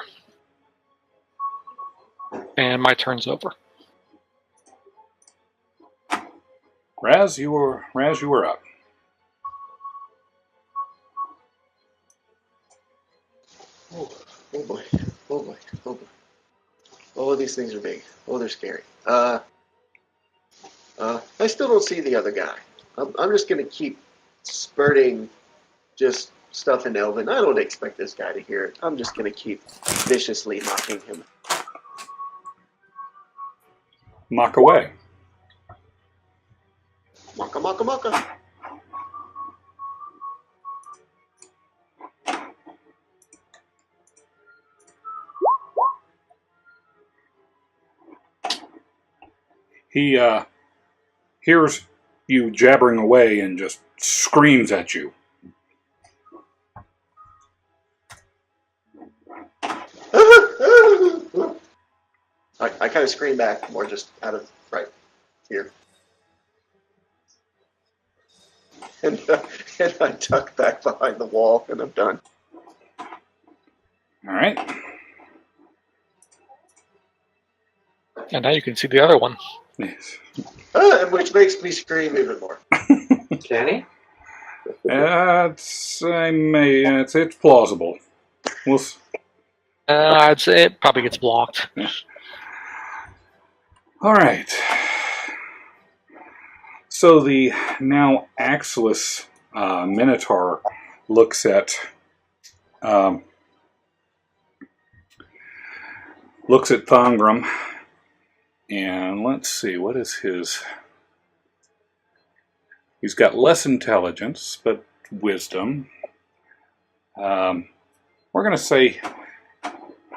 And my turn's over. Raz, you were up. Oh boy. Oh boy. Oh boy. Oh, these things are big. Oh, they're scary. I still don't see the other guy. I'm just gonna keep spurting just stuff in Elven. I don't expect this guy to hear it. I'm just gonna keep viciously mocking him. Mock away. Mocka, mocka, mocka. He hears you jabbering away and just screams at you. I kind of scream back more just out of right here. And I tuck back behind the wall and I'm done. All right. And now you can see the other one. Yes. Which makes me scream even more. Kenny? It's plausible. I'd say it probably gets blocked. Yeah. All right. So the now axeless Minotaur looks at Thongrum, and let's see, what is his? He's got less intelligence, but wisdom. We're going to say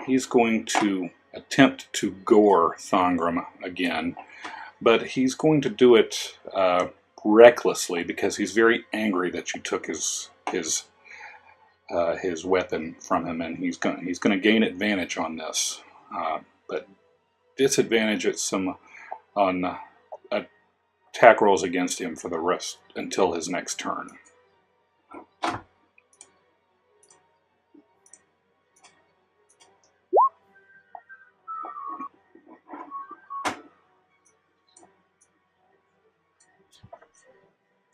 he's going to attempt to gore Thongrum again, but he's going to do it recklessly because he's very angry that you took his weapon from him, and he's going to gain advantage on this, but disadvantage at on attack rolls against him for the rest until his next turn.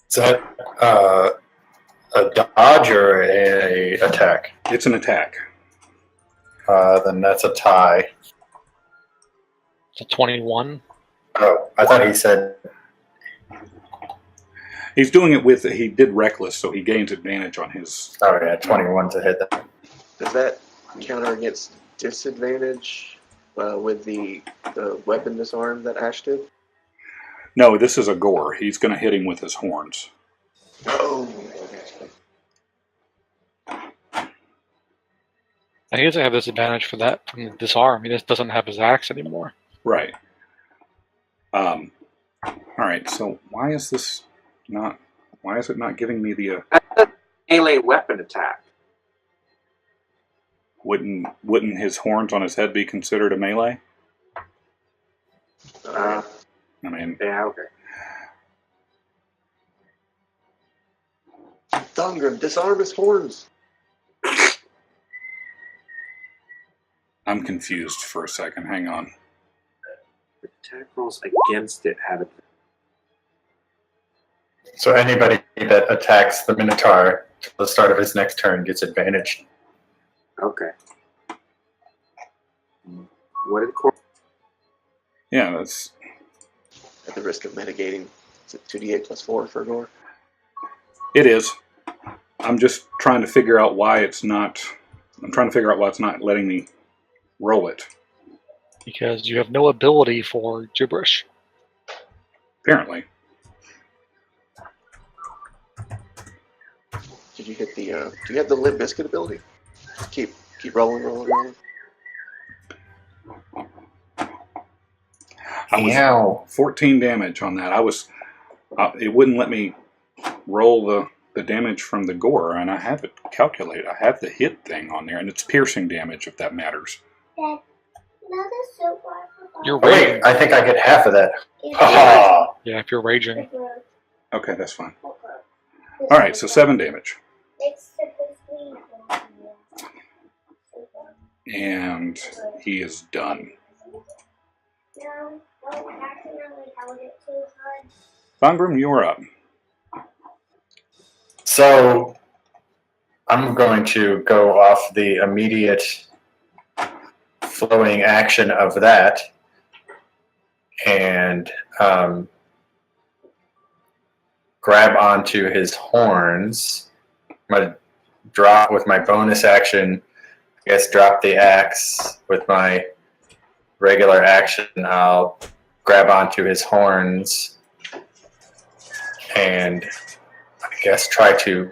Is that a dodge or a attack? It's an attack. Then that's a tie. It's a 21. Oh, I thought he said. He's doing it with, he did reckless, so he gains advantage on his. Oh yeah, 21 to hit that. Does that counter against disadvantage with the weapon disarm that Ash did? No, this is a gore. He's going to hit him with his horns. Oh. And he doesn't have disadvantage for that from the disarm. He just doesn't have his axe anymore. Right. All right. So why is it not giving me the? Melee weapon attack. Wouldn't his horns on his head be considered a melee? I mean, Yeah, okay. Thongrum, disarm his horns. I'm confused for a second. Hang on. Attack rolls against it have it. So anybody that attacks the Minotaur at the start of his next turn gets advantage. Okay. What did Cor? Yeah, that's. At the risk of mitigating, is it 2d8 plus 4 for gore? It is. I'm just trying to figure out why it's not I'm trying to figure out why it's not letting me roll it. Because you have no ability for gibberish. Apparently. Did you hit the? Do you have the Limp Bizkit ability? Keep rolling. I was Ow. 14 damage on that. It wouldn't let me roll the damage from the gore, and I have it calculated. I have the hit thing on there, and it's piercing damage if that matters. You're Oh, raging. wait, I think I get half of that. Ha Yeah, if you're raging. Okay, that's fine. All right, so 7 damage. And he is done. Thongrim, you're up. So I'm going to go off the immediate flowing action of that and grab onto his horns. I'm going to drop with my bonus action. I guess drop the axe with my regular action. I'll grab onto his horns and I guess try to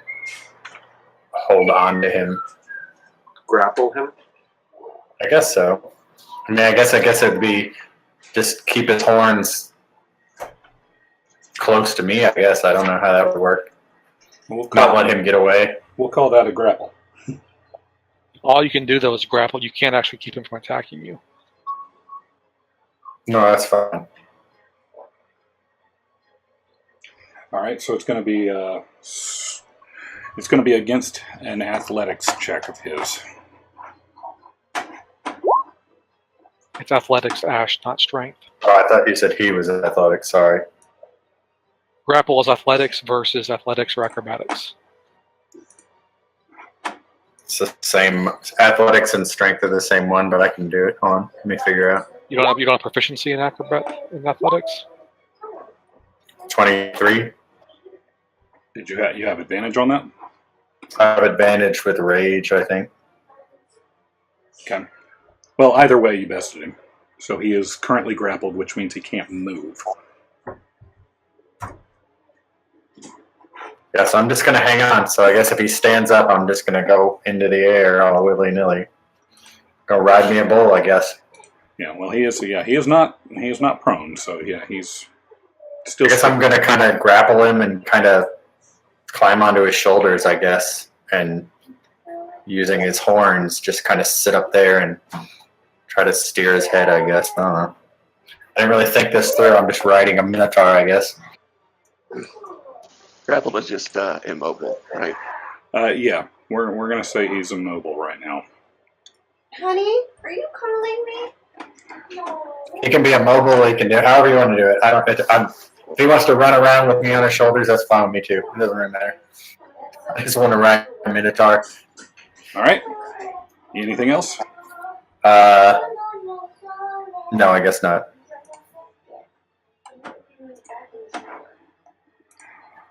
hold on to him. Grapple him? I guess so. I mean, I guess it would be just keep his horns close to me, I guess. I don't know how that would work. Not let him get away. We'll call that a grapple. All you can do, though, is grapple. You can't actually keep him from attacking you. No, that's fine. All right, so it's going to be against an athletics check of his. It's athletics, Ash, not strength. Oh, I thought you said he was athletic. Sorry. Grapple is athletics versus athletics or acrobatics. It's the same. Athletics and strength are the same one, but I can do it. Hold on, let me figure out. You don't have proficiency in athletics? 23. Did you have advantage on that? I have advantage with rage, I think. Okay. Well, either way, you bested him. So he is currently grappled, which means he can't move. Yeah, so I'm just going to hang on. So I guess if he stands up, I'm just going to go into the air all willy-nilly. Go ride me a bull, I guess. Yeah, well, he is not prone, so yeah, he's still... I guess I'm going to kind of grapple him and kind of climb onto his shoulders, I guess, and using his horns, just kind of sit up there and try to steer his head, I guess. I don't know. I didn't really think this through. I'm just riding a Minotaur, I guess. Grapple is just immobile, right? Yeah, we're going to say he's immobile right now. Honey, are you cuddling me? No. He can be immobile. He can do however you want to do it. If he wants to run around with me on his shoulders, that's fine with me too. It doesn't really matter. I just want to ride a Minotaur. All right. Anything else? No, I guess not.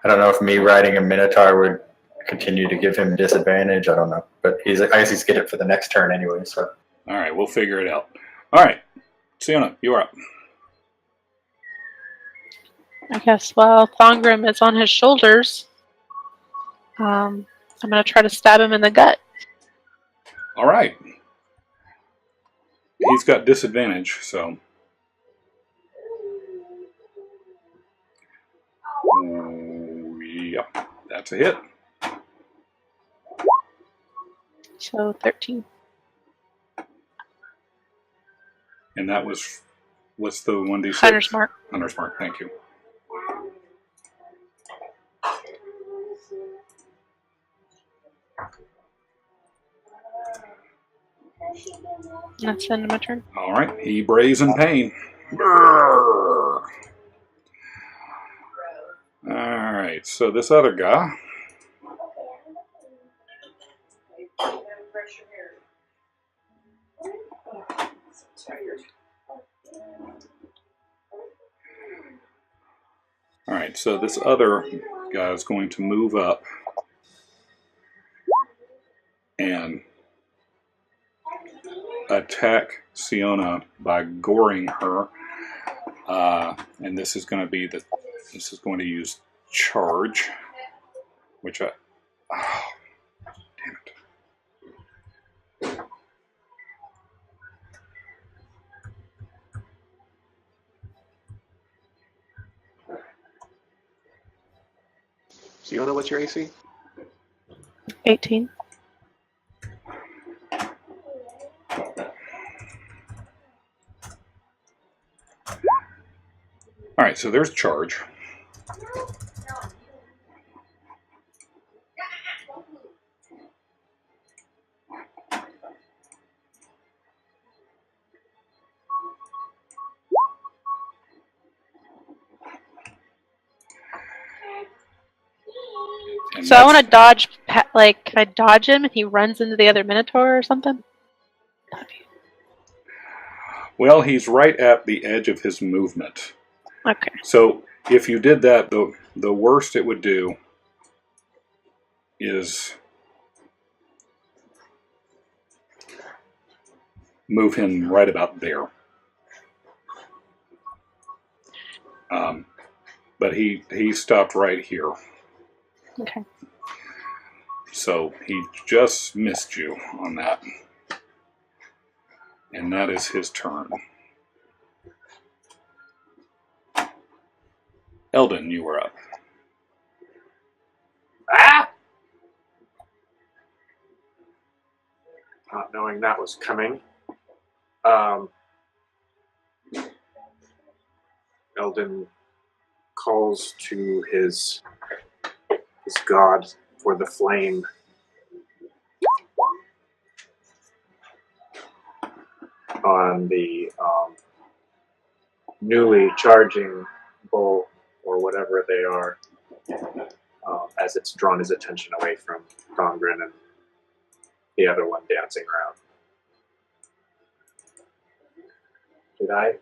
I don't know if me riding a Minotaur would continue to give him disadvantage. I don't know, but I guess he's get it for the next turn anyway. So. All right, we'll figure it out. All right, Sienna, you're up. I guess while Thongrim is on his shoulders, I'm going to try to stab him in the gut. All right. He's got disadvantage, so. Yep, that's a hit. So 13. And that was, what's the 1d6? Hunter's mark. Hunter's mark, thank you. That's the end of my turn. All right, he brays in pain. Brrr. All right, so this other guy. All right, so this other guy is going to move up and attack Siona by goring her, and this is going to be this is going to use charge, which I damn it. Siona, what's your AC? 18. All right, so there's charge. And So I want to dodge, like, can I dodge him and he runs into the other Minotaur or something? Well, he's right at the edge of his movement. Okay. So if you did that, the worst it would do is move him right about there. But he stopped right here. Okay. So he just missed you on that. And that is his turn. Eldon, you were up. Ah! Not knowing that was coming. Eldon calls to his god for the flame. On the newly charging bull, or whatever they are, as it's drawn his attention away from Dongren and the other one dancing around. Did I?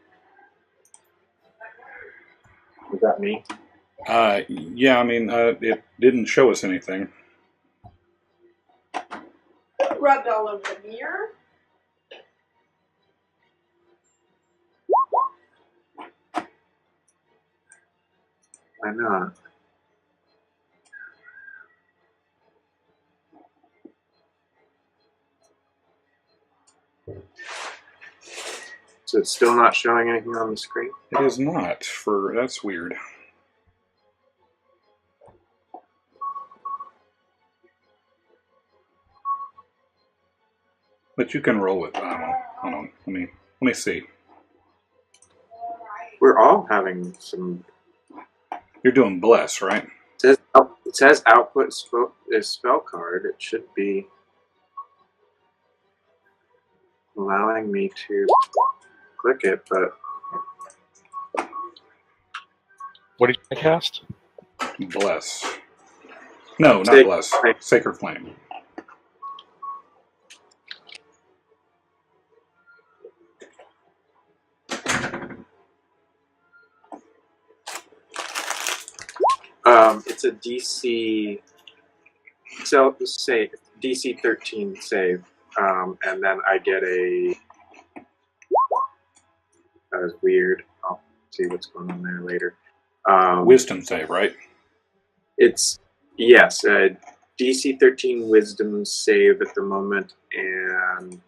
Was that me? Yeah, I mean, it didn't show us anything. Rubbed all over the mirror. Why not? So it's still not showing anything on the screen? It is not. That's weird. But you can roll with. I don't know. Hold on. Let me see. We're all having some. You're doing bless, right? It says output is spell card. It should be allowing me to click it, but What did you cast? Bless. No, not Sacred bless. Flame. Sacred Flame. it's a DC. So say DC 13 save, and then I get a. That is weird. I'll see what's going on there later. Wisdom save, right? It's yes, DC 13 Wisdom save at the moment, and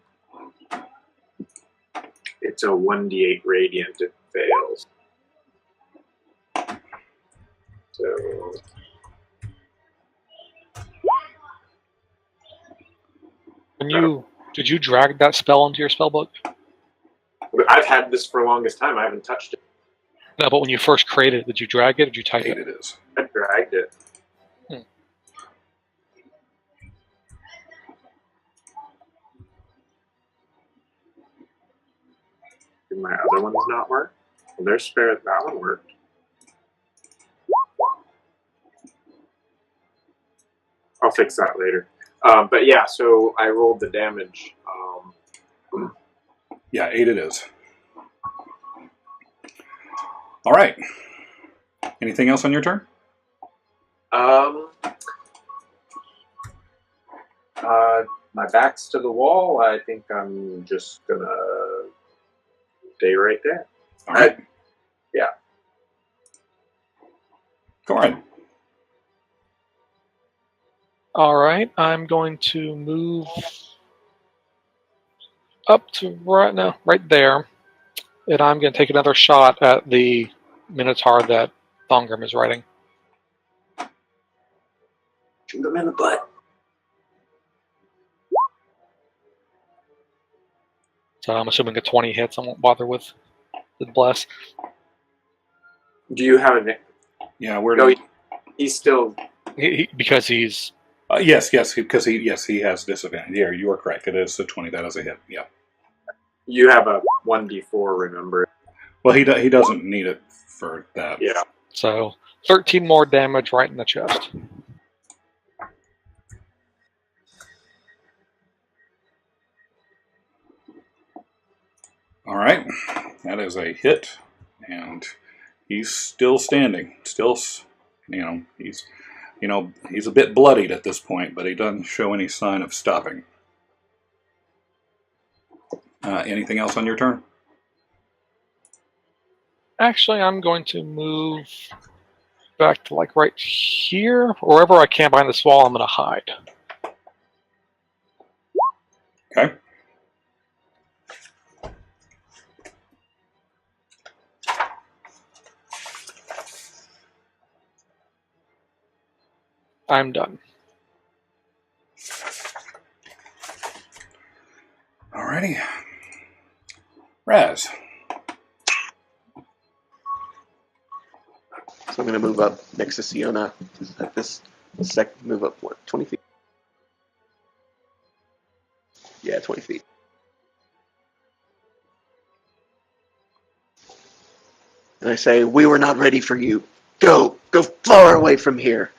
it's a 1d8 radiant if it fails. So Did you drag that spell into your spell book? I've had this for the longest time. I haven't touched it. No, but when you first created it, did you drag it or did you type 8 it? it is. I dragged it. Did my other ones not work? Well, there's spare. That one worked. I'll fix that later. But yeah, so I rolled the damage. Yeah, 8 it is. All right. Anything else on your turn? My back's to the wall. I think I'm just gonna stay right there. All right. Yeah. Corin. All right, I'm going to move up to right there, and I'm going to take another shot at the Minotaur that Thongrim is riding. Shoot him in the butt. So I'm assuming a 20 hits. I won't bother with bless. Do you have a? Yeah, where No, do he's still. Because he's yes, because he has disadvantage. Yeah, you are correct. It is a 20. That is a hit. Yeah. You have a 1d4. Remember? Well, he doesn't need it for that. Yeah. so 13 more damage right in the chest. All right, that is a hit, and he's still standing. Still, he's a bit bloodied at this point, but he doesn't show any sign of stopping. Anything else on your turn? Actually, I'm going to move back to like right here, or wherever I can behind this wall. I'm going to hide. Okay. I'm done. Alrighty. Raz. So I'm going to move up next to Siona. At this second move up, what, 20 feet? Yeah, 20 feet. And I say, we were not ready for you. Go far away from here.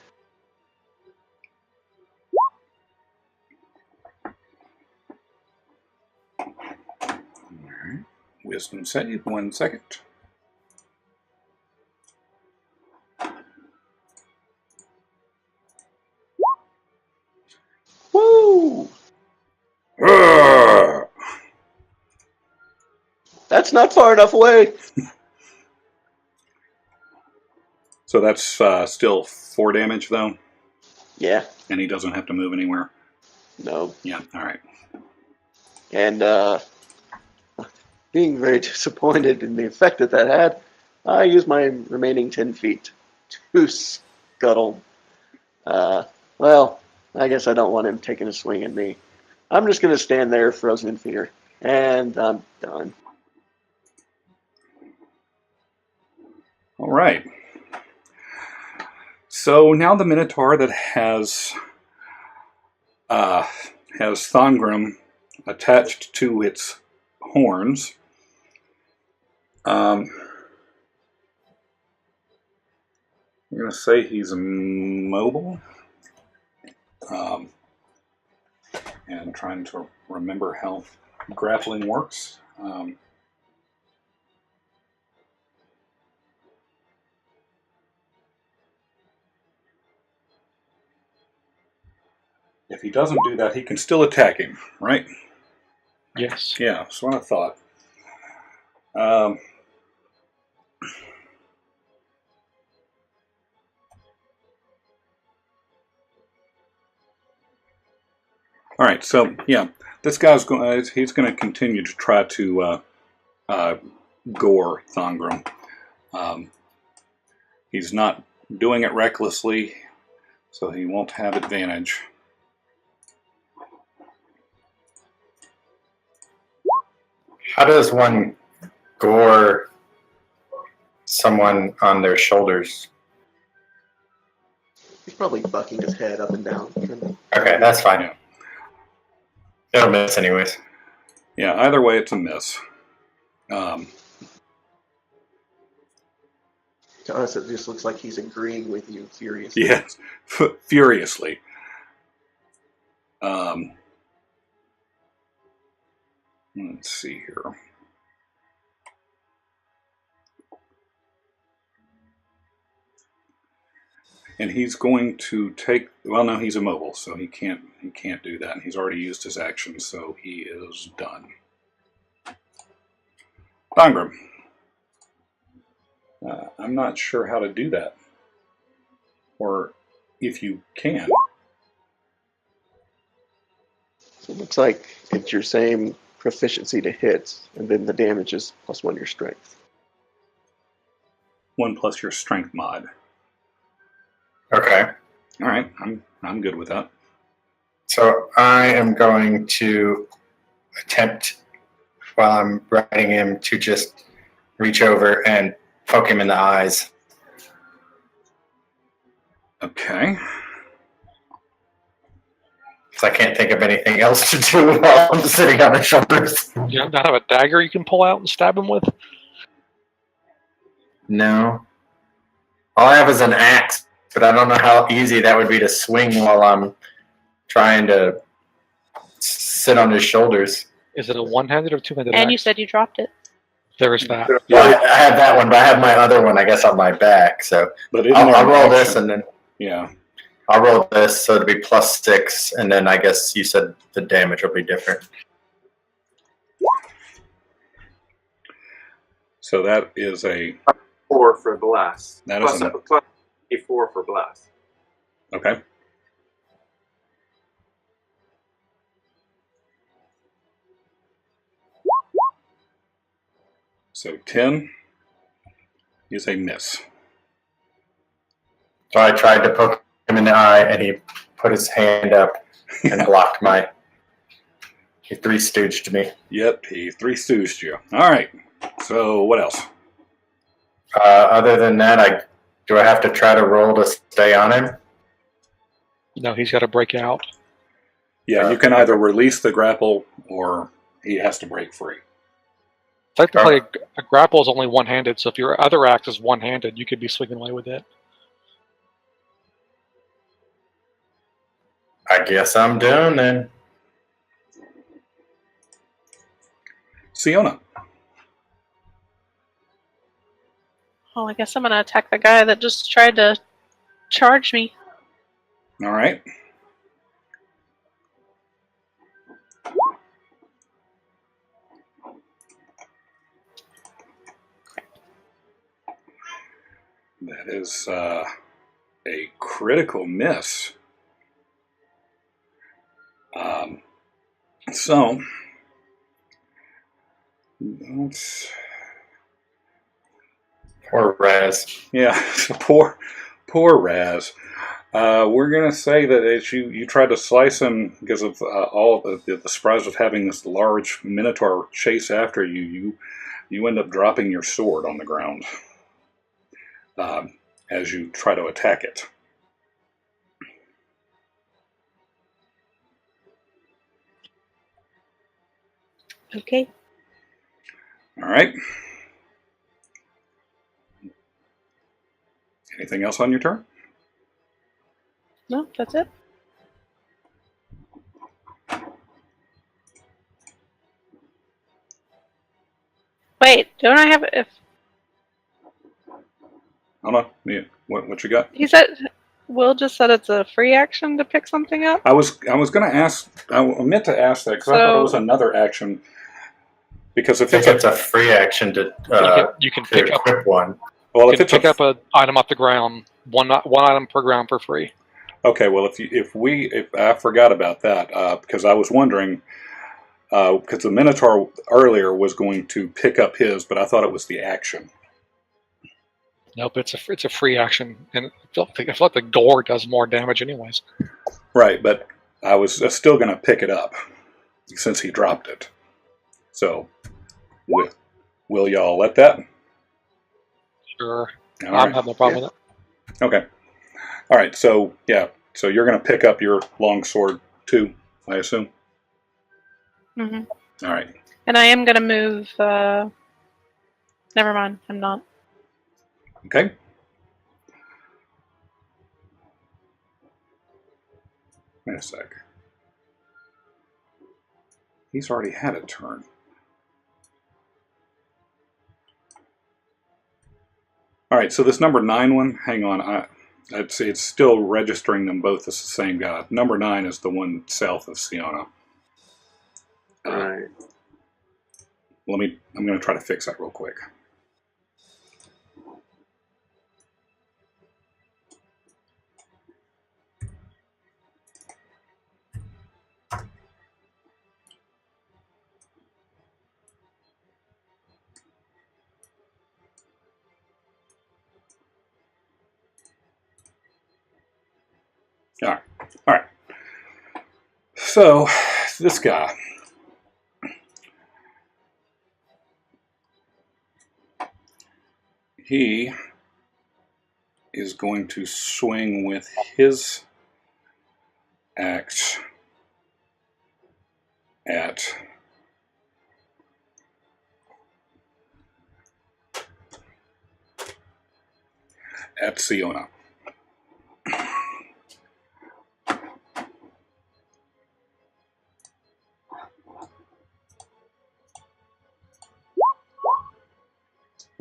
Alright. Wisdom save, 1 second. Woo! Urgh! That's not far enough away. So that's still 4 damage, though? Yeah, And he doesn't have to move anywhere? no. Yeah, alright. And being very disappointed in the effect that had, I used my remaining 10 feet to scuttle. Well, I guess I don't want him taking a swing at me. I'm just going to stand there frozen in fear. And I'm done. Alright. So now the Minotaur that has Thongrim attached to its horns. I'm going to say he's mobile. And trying to remember how grappling works. If he doesn't do that, he can still attack him, right? Yes. Yeah, that's what I thought. All right, so yeah, this guy's going. He's going to continue to try to gore Thongrim. He's not doing it recklessly, so he won't have advantage. How does one gore someone on their shoulders? He's probably bucking his head up and down. Okay, that's fine. Yeah. It'll miss anyways. Yeah, either way, it's a miss. To us, it just looks like he's agreeing with you furiously. Yes, furiously. Let's see here. And he's going to take. Well, no, he's immobile, so he can't do that. And he's already used his action, so he is done. Dongram. I'm not sure how to do that, or if you can. So it looks like it's your same proficiency to hits, and then the damage is +1 your strength. 1 plus your strength mod. Okay. All right, I'm good with that. So I am going to attempt, while I'm riding him, to just reach over and poke him in the eyes. Okay. Because I can't think of anything else to do while I'm sitting on his shoulders. You don't have a dagger you can pull out and stab him with? No. All I have is an axe, but I don't know how easy that would be to swing while I'm trying to sit on his shoulders. Is it a one-handed or two-handed And axe? you said you dropped it. There is that. Well, I have that one, but I have my other one, I guess, on my back. So But isn't I'll there an roll this, action? and then Yeah. I'll roll this, so it'll be +6, and then I guess you said the damage will be different. So that is a 4 for blast. That Plus is a- plus a 4 for blast. okay. So 10 is a miss. So I tried to poke him in the eye, and he put his hand up and blocked my. He three-stooged me. Yep, he 3-stooged you. All right. So what else? Other than that, do I have to try to roll to stay on him? No, he's got to break out. Yeah, you can either release the grapple or he has to break free. Technically, a grapple is only one-handed, so if your other axe is one-handed, you could be swinging away with it. I guess I'm done then. Siona. Oh, I guess I'm gonna attack the guy that just tried to charge me. All right. That is a critical miss. So let's. Poor Raz. Yeah, poor Raz. We're gonna say that as you tried to slice him because of all of the surprise of having this large Minotaur chase after you, you end up dropping your sword on the ground as you try to attack it. Okay. All right. Anything else on your turn? No, that's it. Wait, don't I have if Oh no. Yeah. What you got? he said Will just said it's a free action to pick something up? I was gonna ask. I meant to ask that because I thought it was So- another action. Because I if think it's it's a free action to You can pick up equip one. well, you if can it's pick up an item off the ground, one item per ground for free. okay, well, if I forgot about that because I was wondering because the Minotaur earlier was going to pick up his, but I thought it was the action. Nope, it's a free action, and I feel like the gore does more damage anyways. Right, but I was still going to pick it up since he dropped it. So, will y'all let that? Sure, All I'm right. having no problem with it. Okay. All right. So yeah. So you're going to pick up your long sword too, I assume. Mm-hmm. All right. And I am gonna move. Never mind, I'm not. Okay. Wait a sec. He's already had a turn. All right. So this number 9 one. Hang on. It's still registering them both as the same guy. Number 9 is the one south of Siona. Right. I'm going to try to fix that real quick. All right. So, this guy. He is going to swing with his axe at Siona.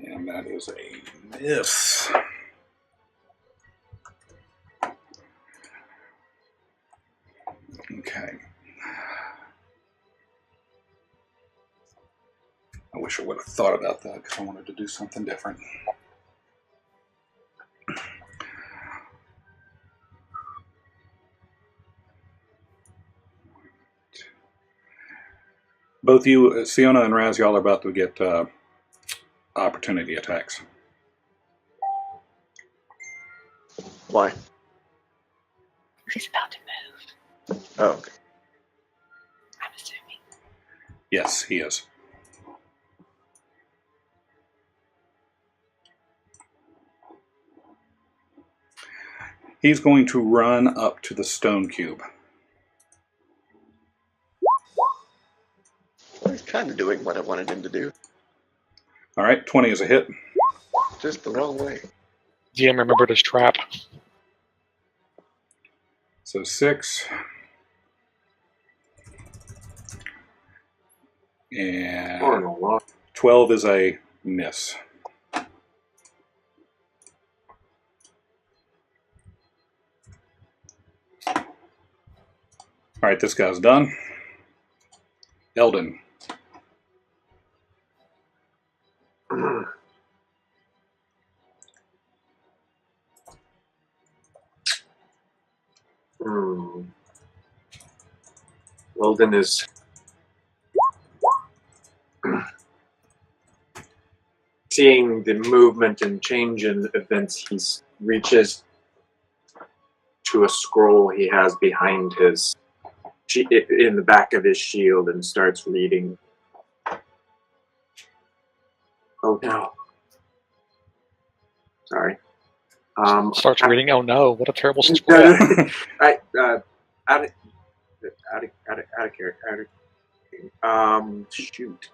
And that is a miss. Okay. I wish I would have thought about that because I wanted to do something different. Both you, Siona and Raz, y'all are about to get opportunity attacks. Why? He's about to move. Oh, okay. I'm assuming. Yes, he is. He's going to run up to the stone cube. Well, he's kind of doing what I wanted him to do, All right, 20 is a hit. just the wrong way. DM remembered his trap. So 6. And Or no law. 12 is a miss. All right, this guy's done. Eldon. Weldon is seeing the movement and change in events. He reaches to a scroll he has behind his in the back of his shield and starts reading. Oh no! Sorry. Starts reading. Oh no! What a terrible scroll. Out of character. Shoot.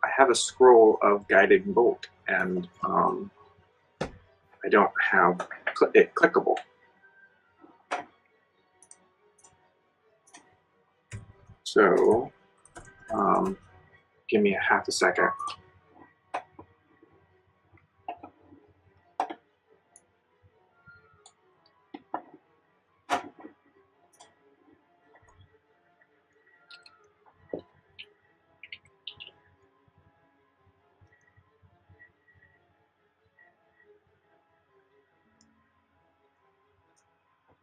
I have a scroll of guiding bolt, and I don't have it clickable. So, give me a half a second.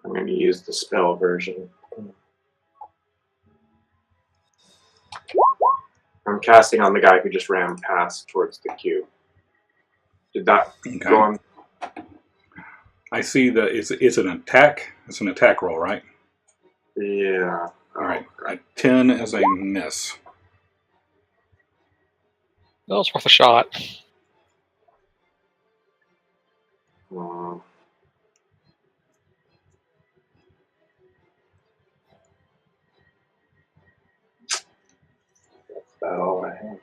I'm going to use the spell version. I'm casting on the guy who just ran past towards the cube. Did that go on? I see that it's an attack. It's an attack roll, right? Yeah. All right. 10 is a miss. That was worth a shot. That's about all I have.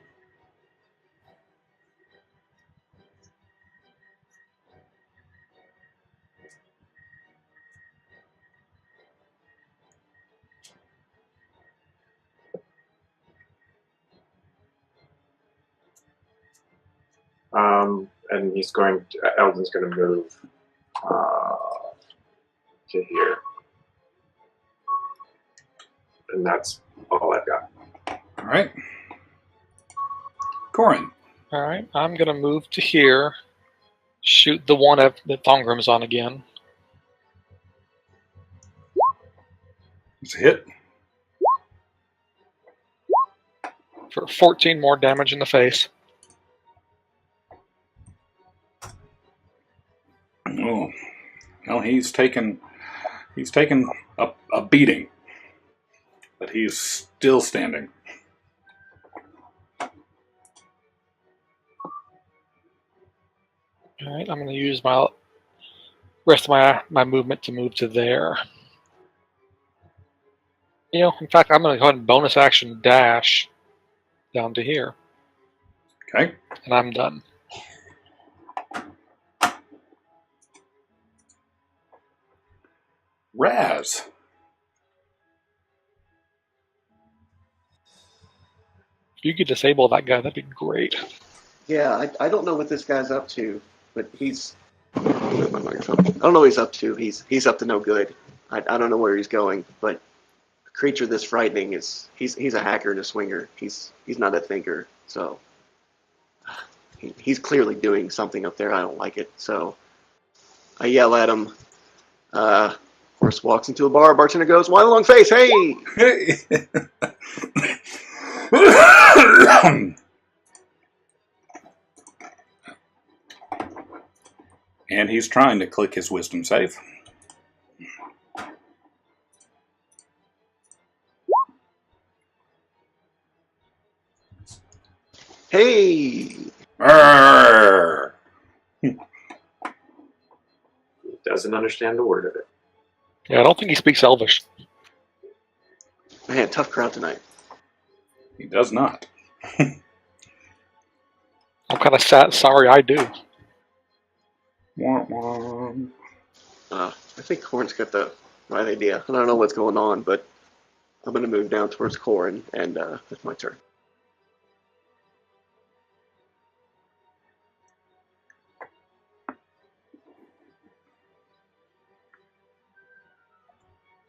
And he's going to, Eldon's going to move to here. And that's all I've got. All right. Corin. All right, I'm gonna move to here. Shoot the one that Thongrim's on again. It's a hit. For 14 more damage in the face. Oh, well, he's taken a beating, but he's still standing. All right, I'm going to use my rest of my movement to move to there. You know, in fact, I'm going to go ahead and bonus action dash down to here. Okay. And I'm done. Raz. If you could disable that guy, that'd be great. Yeah, I don't know what this guy's up to, but he's. I don't know what he's up to. He's up to no good. I don't know where he's going, but a creature this frightening he's a hacker and a swinger. He's not a thinker, so he's clearly doing something up there. I don't like it, so I yell at him. Horse walks into a bar. Bartender goes, "Wine along face, hey!" And he's trying to click his wisdom save. Hey! Arrgh. He doesn't understand a word of it. Yeah, I don't think he speaks Elvish. Man, tough crowd tonight. He does not. I'm kind of sorry I do. Wah, wah. I think Corn's got the right idea. I don't know what's going on, but I'm going to move down towards Corn, and that's my turn.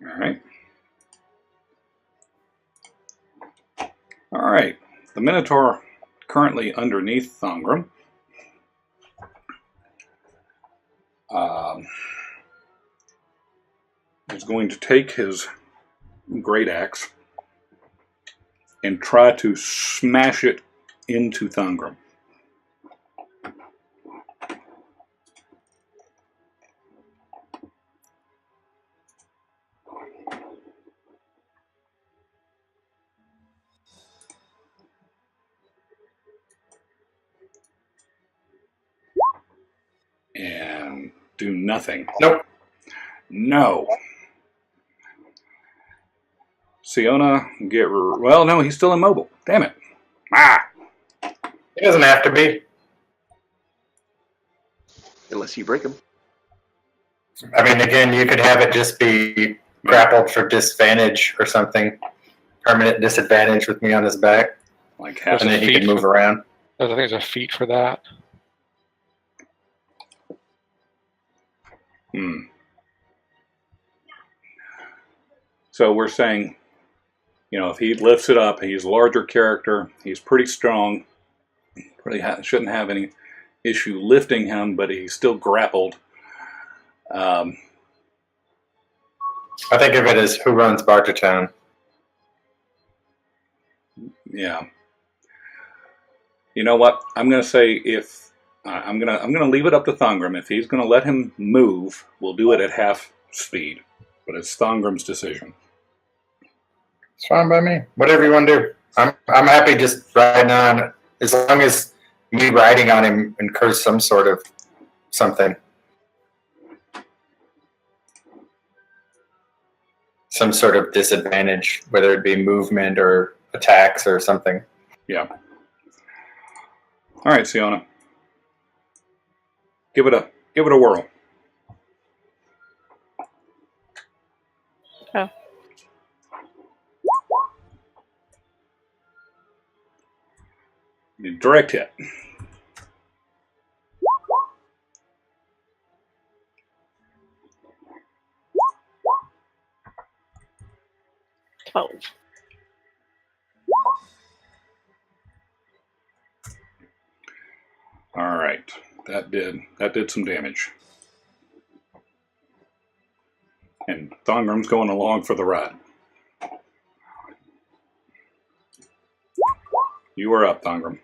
All right. All right. The Minotaur, currently underneath Thongrim, is going to take his great axe and try to smash it into Thongrim. And do nothing. Nope. No. Siona, well, no, he's still immobile. Damn it. Ah! It doesn't have to be. Unless you break him. I mean, again, you could have it just be grappled for disadvantage or something. Permanent disadvantage with me on his back. Like half And then he feat can move around. I think there's a feat for that. So we're saying, if he lifts it up, he's a larger character, he's pretty strong, really shouldn't have any issue lifting him, but he's still grappled. I think of it as who runs Bartertown. Yeah. You know what? I'm going to say I'm going to leave it up to Thongrim. If he's going to let him move, we'll do it at half speed. But it's Thongrim's decision. It's fine by me. Whatever you want to do. I'm happy just riding on, as long as me riding on him incurs some sort of something. Some sort of disadvantage, whether it be movement or attacks or something. Yeah. All right, Siona. Give it a whirl. Oh. Direct hit. All right, that did some damage. And Thongram's going along for the ride. You are up, Thongram.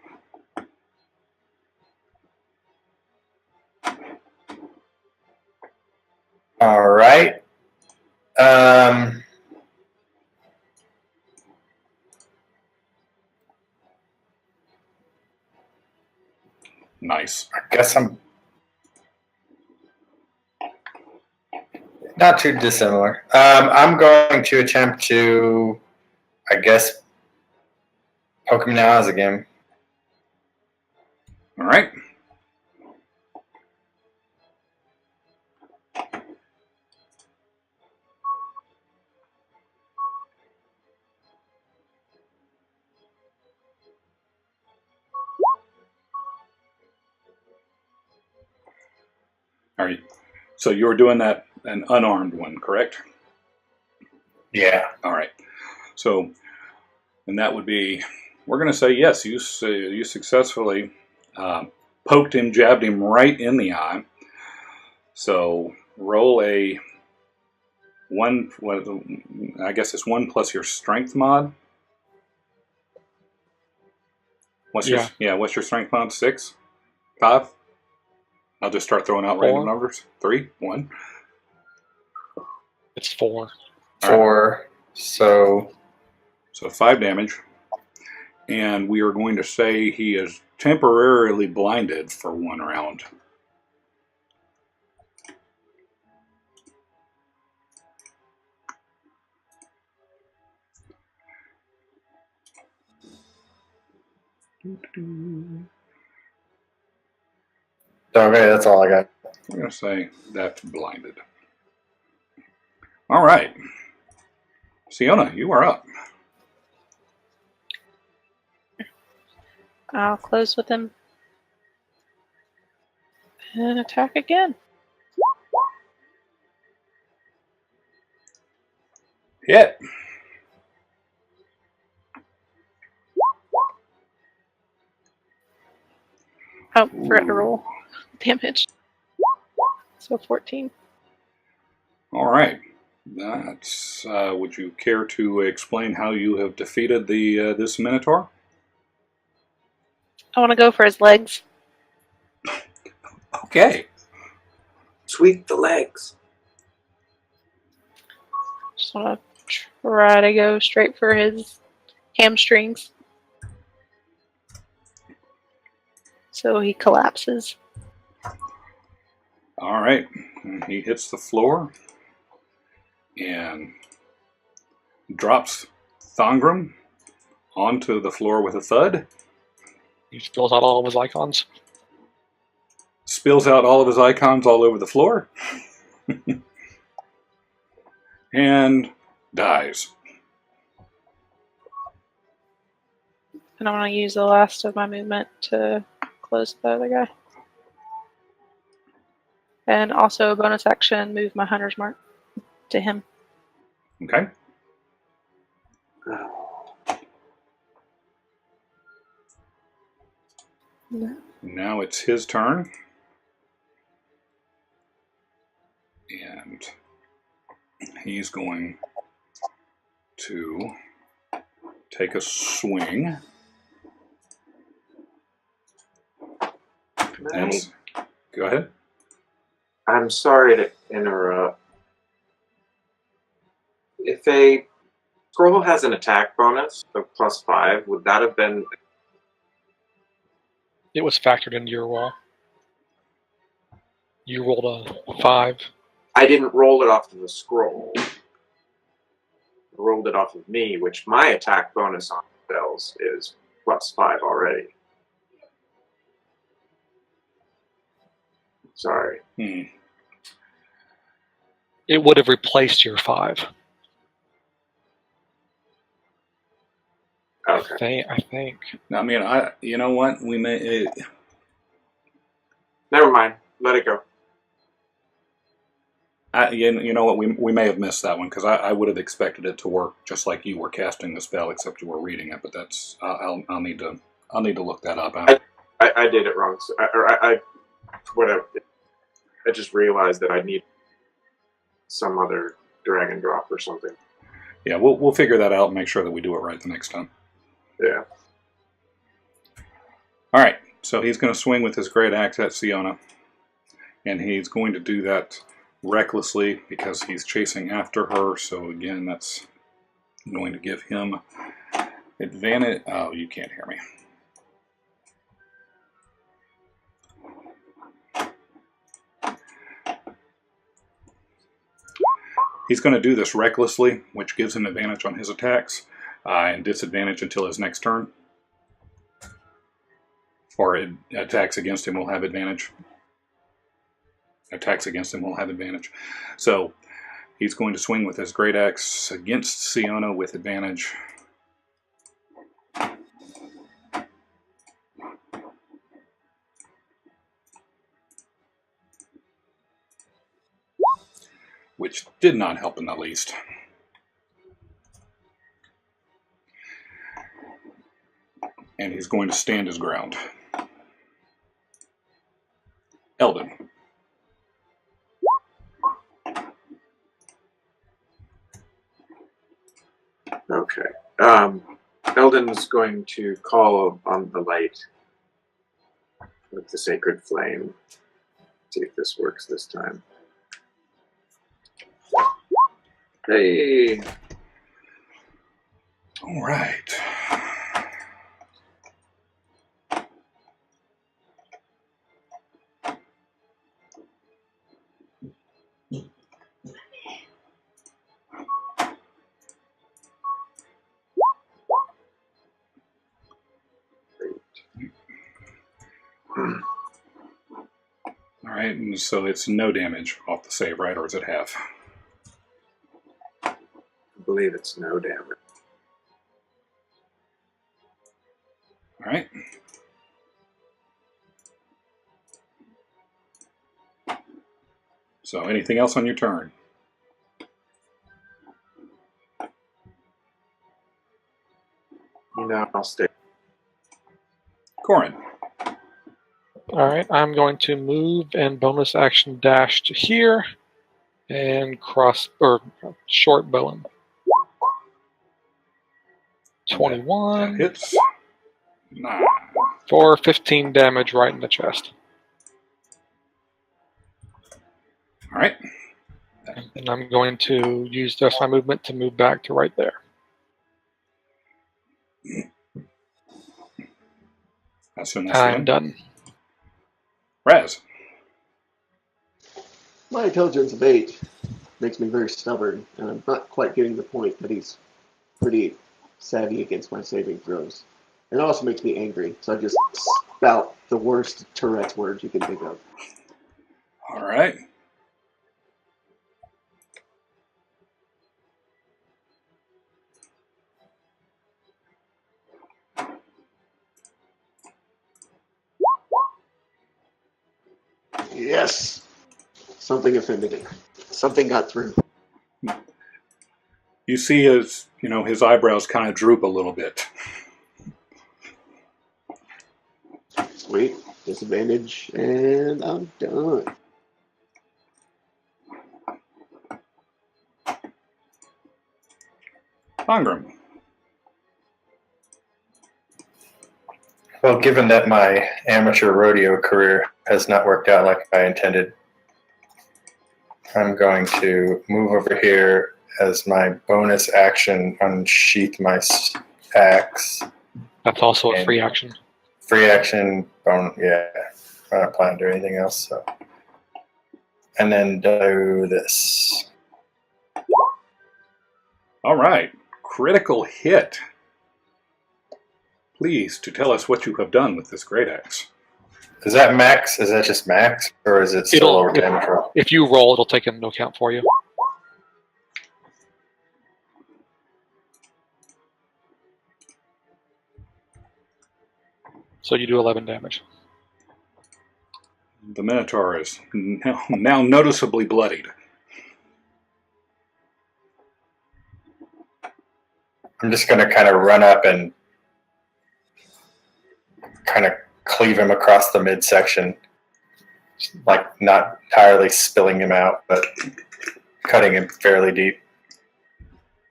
All right. Nice. I guess I'm not too dissimilar. I'm going to attempt to, I guess, poke him in the eyes again. All right. All right. So you were doing that an unarmed one, correct? Yeah. All right. So, and that would be, we're going to say yes. You successfully poked him, jabbed him right in the eye. So roll a 1. I guess it's 1 plus your strength mod. What's your strength mod? 6, 5. I'll just start throwing out 4. random numbers. 3, 1. It's 4. 4. Right. So 5 damage. And we are going to say he is temporarily blinded for 1 round. okay, that's all I got. We're going to say that's blinded. All right. Siona, you are up. I'll close with him. And attack again. Hit. Oh, forgot to roll damage. So 14. All right. That's. Would you care to explain how you have defeated the this Minotaur? I want to go for his legs. Okay. Sweep the legs. Just want to try to go straight for his hamstrings. So he collapses. All right. And he hits the floor and drops Thongram onto the floor with a thud. He spills out all of his icons. Spills out all of his icons all over the floor. And dies. And I'm going to use the last of my movement to close the other guy. And also, bonus action, move my hunter's mark to him. Okay. Now it's his turn. And he's going to take a swing. And go ahead. I'm sorry to interrupt. If a scroll has an attack bonus of +5, would that have been... It was factored into your roll. You rolled a 5. I didn't roll it off of the scroll. I rolled it off of me, which my attack bonus on spells is +5 already. Sorry. It would have replaced your 5. Okay. I think. I mean, you know what? We may. Never mind. Let it go. You know what? We may have missed that one because I would have expected it to work just like you were casting the spell, except you were reading it. But that's I'll need to look that up. I did it wrong. So I just realized that I need some other drag and drop or something. Yeah, we'll figure that out and make sure that we do it right the next time. Yeah. All right, so he's going to swing with his great axe at Siona, and he's going to do that recklessly because he's chasing after her. So again, that's going to give him advantage. Oh, you can't hear me. He's going to do this recklessly, which gives him advantage on his attacks, and disadvantage until his next turn. Or attacks against him will have advantage. Attacks against him will have advantage. So he's going to swing with his great axe against Siona with advantage. Which did not help in the least. And he's going to stand his ground. Eldon. Okay. Eldon's going to call on the light with the sacred flame. See if this works this time. Hey. All right. All right, and so it's no damage off the save, right? Or is it half? I believe it's no damage. All right. So anything else on your turn? No, I'll stay. Corin. All right, I'm going to move and bonus action dash to here and cross or short bow him. 21 That hits. Nah. for 15 damage right in the chest. All right. And I'm going to use the rest of my movement to move back to right there. I assume that's I'm done. Raz. My intelligence of 8 makes me very stubborn, and I'm not quite getting the point that he's pretty savvy against my saving throws. It also makes me angry, so I just spout the worst Tourette's words you can think of. All right. Yes! Something offended him. Something got through. You see his eyebrows kind of droop a little bit. Sweet. Disadvantage, and I'm done. Ingram. Well, given that my amateur rodeo career has not worked out like I intended, I'm going to move over here as my bonus action, unsheath my axe. That's also a free action. Free action, yeah. I'm not planning to do anything else. So, and then do this. All right. Critical hit. Please to tell us what you have done with this great axe. Is that max? Is that just max, or is it still lower damage roll? If you roll, it'll take it into account for you. So you do 11 damage. The Minotaur is now noticeably bloodied. I'm just going to kind of run up and kind of cleave him across the midsection, like not entirely spilling him out, but cutting him fairly deep,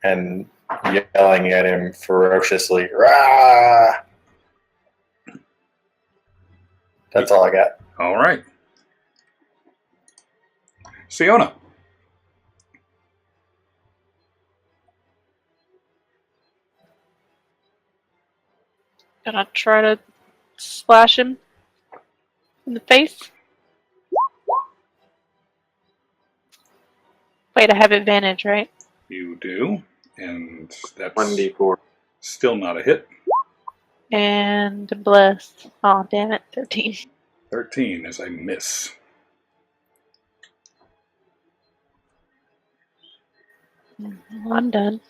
and yelling at him ferociously. Rah! That's all I got. All right. Siona. Gonna try to slash him in the face. Wait, I have advantage, right? You do. And that's 1d4. still not a hit. And bless. Oh, damn it. 13. 13 is a miss. I'm done.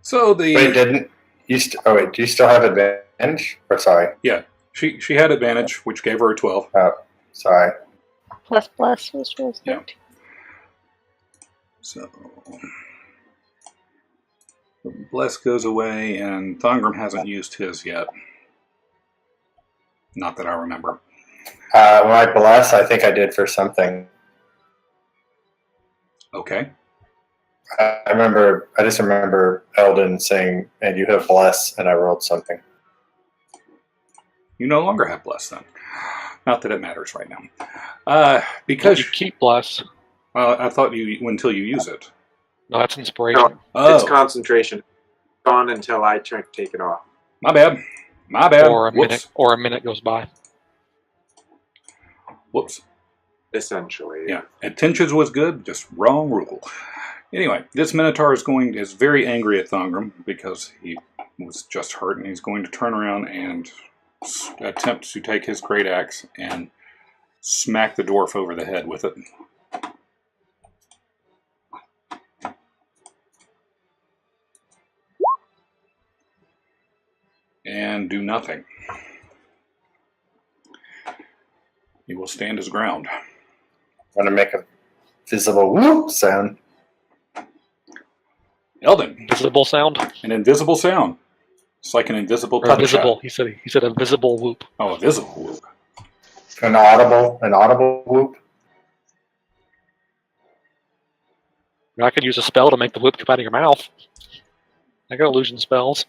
So the Wait, didn't you? Wait, do you still have advantage? Or sorry, yeah, she had advantage, which gave her a 12. sorry. Plus bless was 13. Yeah. So bless goes away, and Thongrim hasn't used his yet. Not that I remember. My bless, I think I did for something. Okay. I just remember Eldon saying, "And you have bless," and I rolled something. You no longer have bless then. Not that it matters right now. Because you keep bless. I thought you until you use it. No, that's inspiration. No, Oh, it's concentration. Gone until I try to take it off. my bad. My bad. Or a Whoops. minute goes by. Whoops. Essentially. Yeah. Intentions was good, just wrong rule. Anyway, this Minotaur is very angry at Thongrim because he was just hurt, and he's going to turn around and attempt to take his great axe and smack the dwarf over the head with it. And do nothing. He will stand his ground. Want to make a visible whoop sound? Eldon, Visible sound? an invisible sound. It's like an invisible Or touch visible. shot. He said a visible whoop. Oh, a visible whoop. An audible whoop. I could use a spell to make the whoop come out of your mouth. I got illusion spells.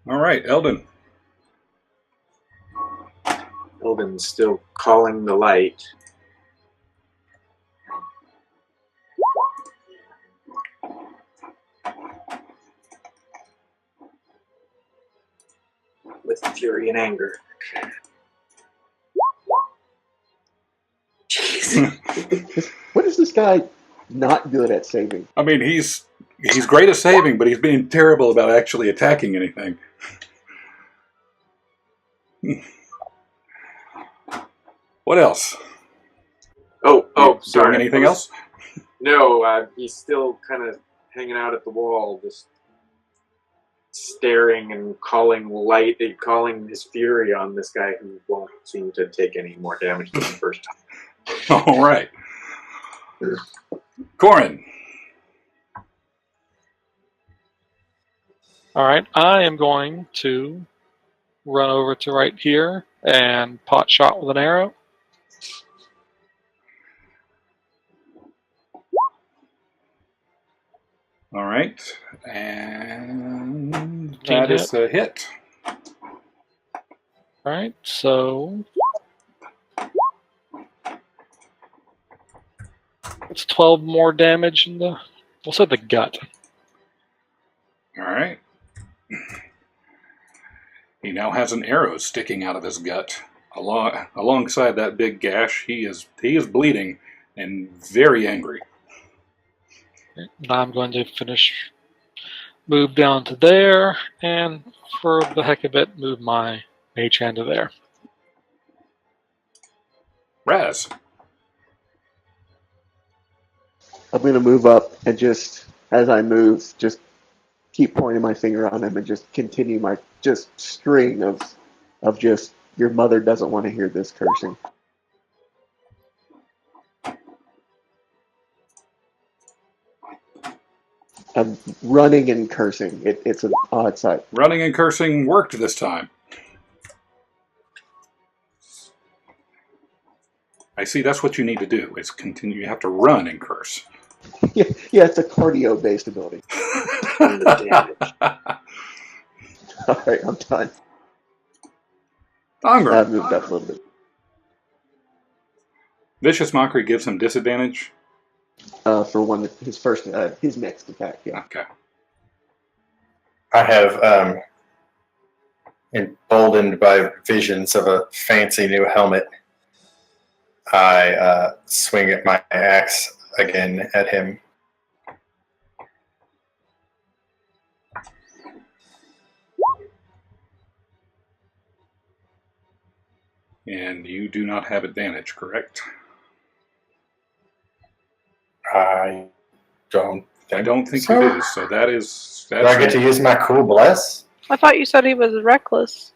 All right, Eldon. Eldon's still calling the light. With fury and anger. Jeez. What is this guy not good at saving? I mean, he's great at saving, but he's being terrible about actually attacking anything. What else? Oh, sorry. Doing anything else? No, he's still kind of hanging out at the wall, just staring and calling his fury on this guy who won't seem to take any more damage than the first time. All right. Corin. All right, I am going to run over to right here and pot shot with an arrow. All right. And Team that is a hit. All right, so it's 12 more damage in the, we'll say the gut. All right. He now has an arrow sticking out of his gut. Alongside that big gash, he is bleeding and very angry. Now I'm going to move down to there, and for the heck of it, move my mage hand to there. Raz. I'm going to move up and just, as I move, just keep pointing my finger on him and just continue my just string of just, your mother doesn't want to hear this cursing. I'm running and cursing. It's an odd sight. Running and cursing worked this time. I see that's what you need to do, is continue. You have to run and curse. Yeah, it's a cardio-based ability. Damage. All right, I'm done. Thongrim. I've moved up a little bit. Vicious Mockery gives him disadvantage. For his next attack. Yeah. Okay. I have emboldened by visions of a fancy new helmet. I swing at my axe again at him. And you do not have advantage, correct? I don't think you do. So that's. Do I get to use my cool bless? I thought you said he was reckless.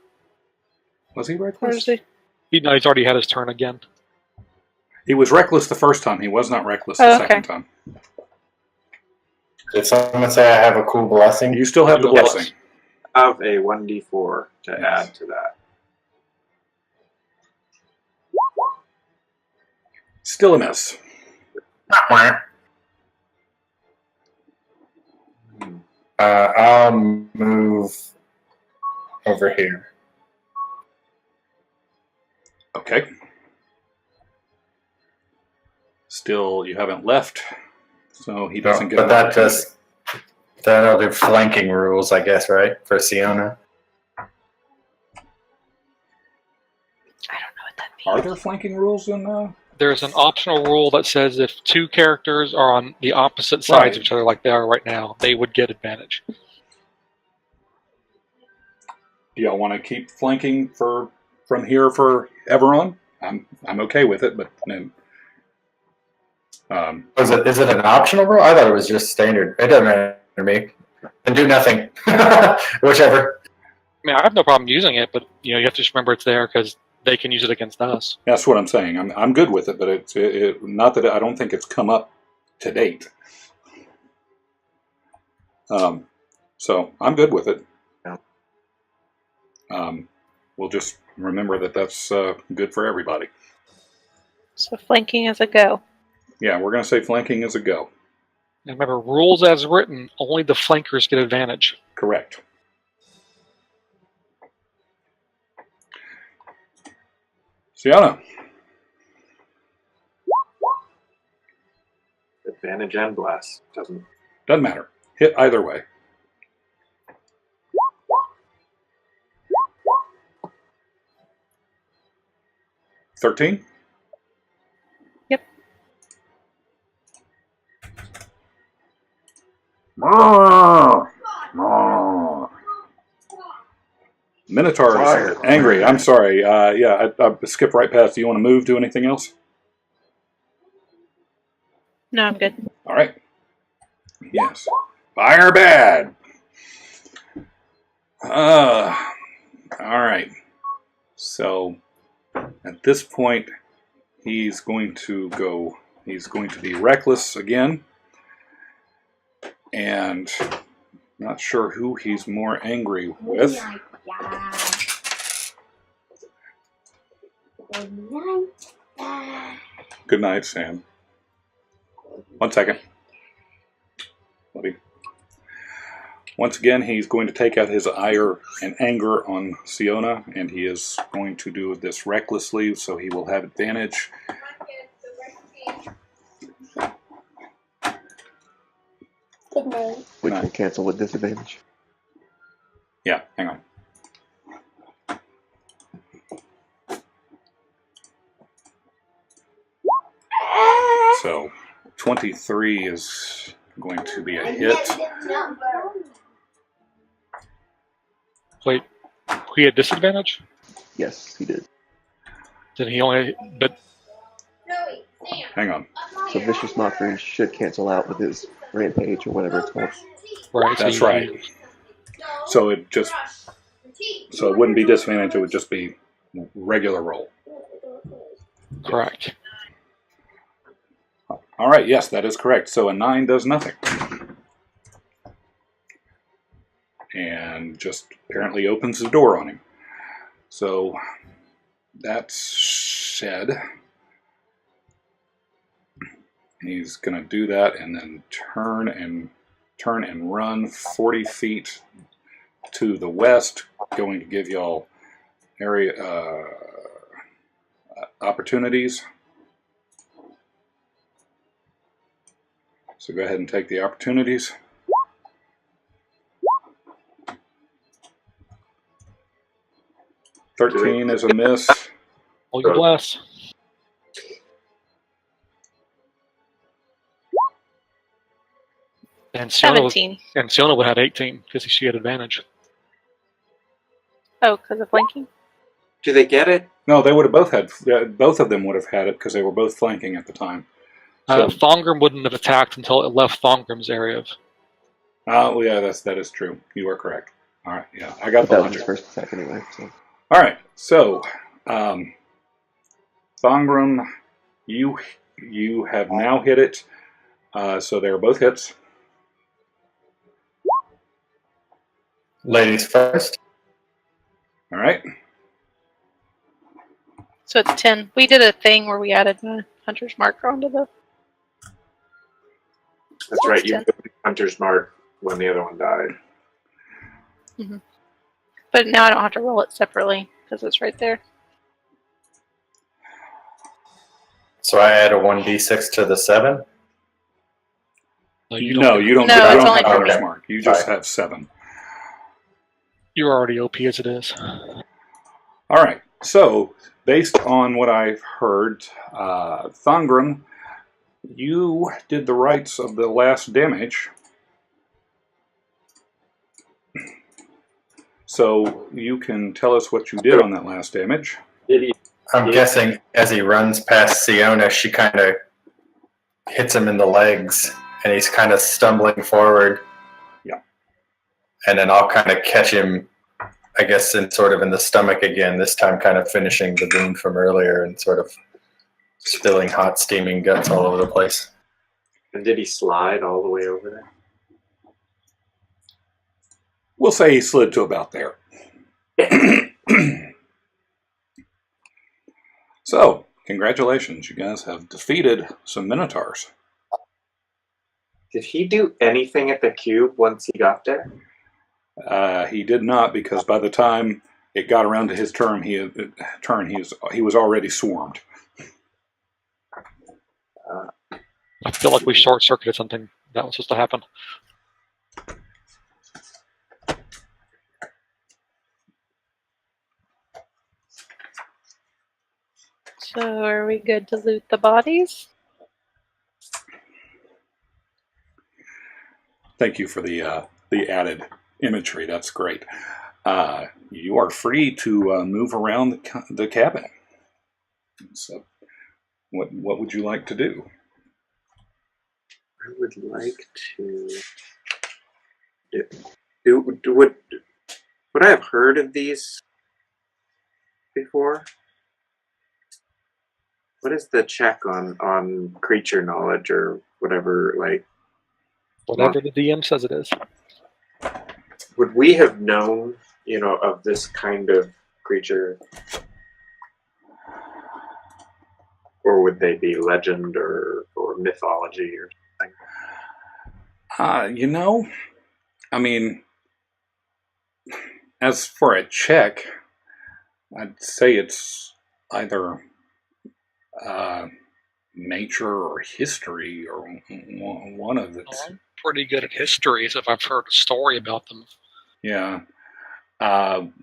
Was he Or reckless? is he? He's already had his turn again. He was reckless the first time. He was not reckless the Oh, okay. second time. Did someone say I have a cool blessing? You still have the Yes. blessing. Have a 1d4 to add to that. Still a miss. I'll move over here. Okay. Still, you haven't left, so he doesn't get. But that just that'll do flanking rules, I guess, right? For Siona. I don't know what that means. Are there flanking rules in? There's an optional rule that says if two characters are on the opposite sides Right. of each other, like they are right now, they would get advantage. Do y'all want to keep flanking from here forever on? I'm okay with it, but Is it an optional rule? I thought it was just standard. It doesn't matter to me. And do nothing. Whichever. I mean, I have no problem using it, but you have to just remember it's there because they can use it against us. that's what I'm saying. I'm good with it, but it's not that I don't think it's come up to date. So I'm good with it. Yeah. We'll just remember that that's good for everybody. So flanking is a go. Yeah, we're going to say flanking is a go. And remember, rules as written, only the flankers get advantage. Correct. Sienna. Advantage and bless. Doesn't Matter. Hit either way. $13? Yep. Minotaur is angry. I'm sorry. Yeah, I skipped right past. Do you want to move? Do anything else? No, I'm good. All right. Yes. Fire bad. All right. So at this point, he's going to be reckless again. And not sure who he's more angry with. Good night, Sam. 1 second. Once again, he's going to take out his ire and anger on Siona, and he is going to do this recklessly, so he will have advantage. Good night. Which will cancel with disadvantage. Yeah, hang on. So 23 is going to be a hit. Wait, he had disadvantage? Yes, he did. Then he only... But Hang on. So Vicious Mockery should cancel out with his Rampage or whatever it's called. right, That's so right. So it wouldn't be disadvantage, it would just be regular roll. Correct. All right, yes, that is correct. So a 9 does nothing. and just apparently opens the door on him. So that's said. He's going to do that and then turn and run 40 feet to the west, going to give y'all area opportunities. So go ahead and take the opportunities. $13 is a miss. Oh, you bless. And Siona 17. would have had 18 because she had advantage. Oh, because of flanking? Do they get it? No, they would have both had. Both of them would have had it because they were both flanking at the time. So, Thongrim wouldn't have attacked until it left Thongrim's area. well, yeah, that is true. You are correct. All right, yeah, I got the That was logic. his first attack anyway. So. All right, so Thongrim, you have now hit it. So they are both hits. Ladies first. All right. So it's 10. We did a thing where we added the hunter's marker onto the... That's right. You 10. moved Hunter's Mark when the other one died. Mm-hmm. But now I don't have to roll it separately because it's right there. So I add a 1d6 to the 7. No, you don't. You don't No, have it's only Hunter's okay. Mark. You just Sorry. have 7. You're already OP as it is. All right. So based on what I've heard, Thongrim, you did the rights of the last damage. So you can tell us what you did on that last damage. I'm guessing as he runs past Siona, she kind of hits him in the legs, and he's kind of stumbling forward. Yeah. And then I'll kind of catch him, I guess, in the stomach again, this time kind of finishing the wound from earlier and sort of spilling hot, steaming guts all over the place. And did he slide all the way over there? We'll say he slid to about there. So, congratulations. You guys have defeated some Minotaurs. Did he do anything at the cube once he got there? He did not, because by the time it got around to his turn, he was already swarmed. I feel like we short-circuited something that was supposed to happen. So are we good to loot the bodies? Thank you for the added imagery. That's great. You are free to move around the cabin. So, what would you like to do? I would like to. Would I have heard of these before? What is the check on creature knowledge or whatever? Like, Whatever the DM says it is. would we have known, of this kind of creature, or would they be legend or mythology or something? I mean, as for a check, I'd say it's either nature or history or one of the. I'm pretty good at histories if I've heard a story about them. Yeah.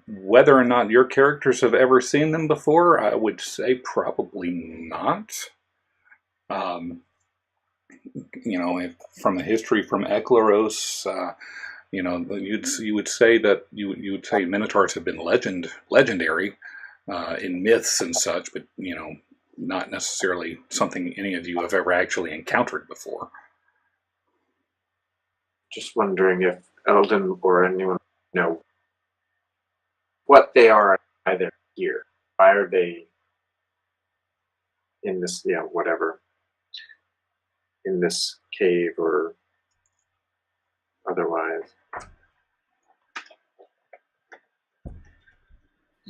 Whether or not your characters have ever seen them before, I would say probably not. If from the history from Ecleros, you would say that you would say Minotaurs have been legendary in myths and such, but not necessarily something any of you have ever actually encountered before. Just wondering if Eldon or anyone know what they are, why they're here. Why are they in this, whatever, in this cave or otherwise?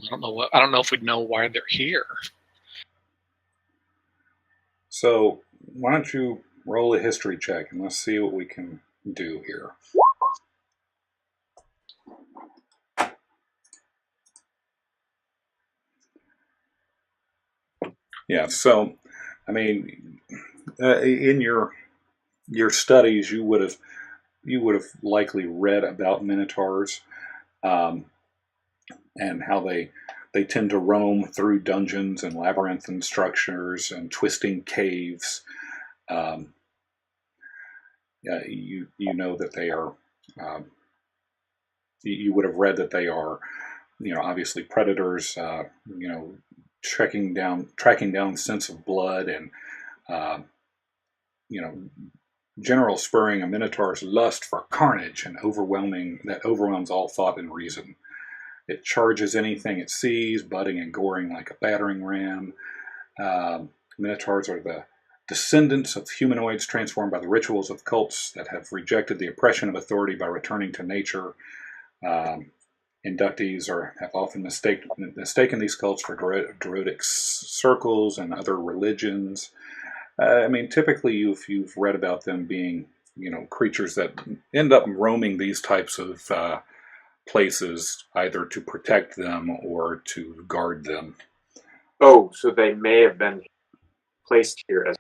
I don't know if we'd know why they're here. So why don't you roll a history check and let's see what we can do here. Yeah, so I mean, in your studies, you would have likely read about minotaurs, and how they tend to roam through dungeons and labyrinthine structures and twisting caves. Um, you know that they are. You would have read that they are, obviously predators. Tracking down scents of blood and you know general spurring a minotaur's lust for carnage and overwhelms all thought and reason. It charges anything it sees, butting and goring like a battering ram. Minotaurs are the descendants of humanoids transformed by the rituals of cults that have rejected the oppression of authority by returning to nature. Inductees have often mistaken these cults for druidic circles and other religions. I mean, typically you've read about them being, creatures that end up roaming these types of places either to protect them or to guard them. Oh, so they may have been placed here as.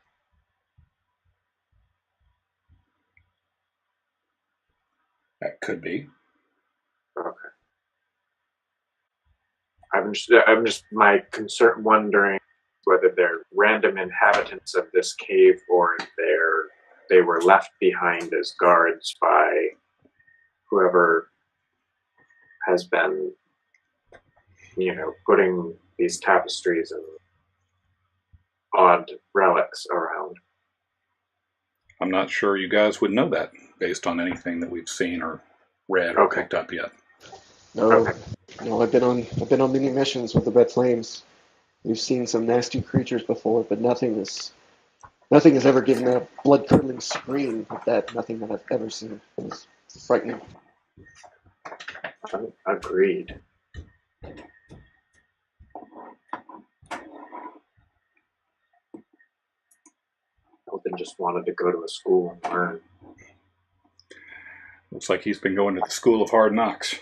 That could be. Okay. I'm just my concern, wondering whether they're random inhabitants of this cave or if they were left behind as guards by whoever has been, putting these tapestries and odd relics around. I'm not sure you guys would know that based on anything that we've seen or read or picked up yet. No, I've been on many missions with the Red Flames. We've seen some nasty creatures before, but nothing has ever given a blood-curdling scream like that. Nothing that I've ever seen. It's frightening. Agreed. Elvin just wanted to go to a school and learn. Looks like he's been going to the School of Hard Knocks.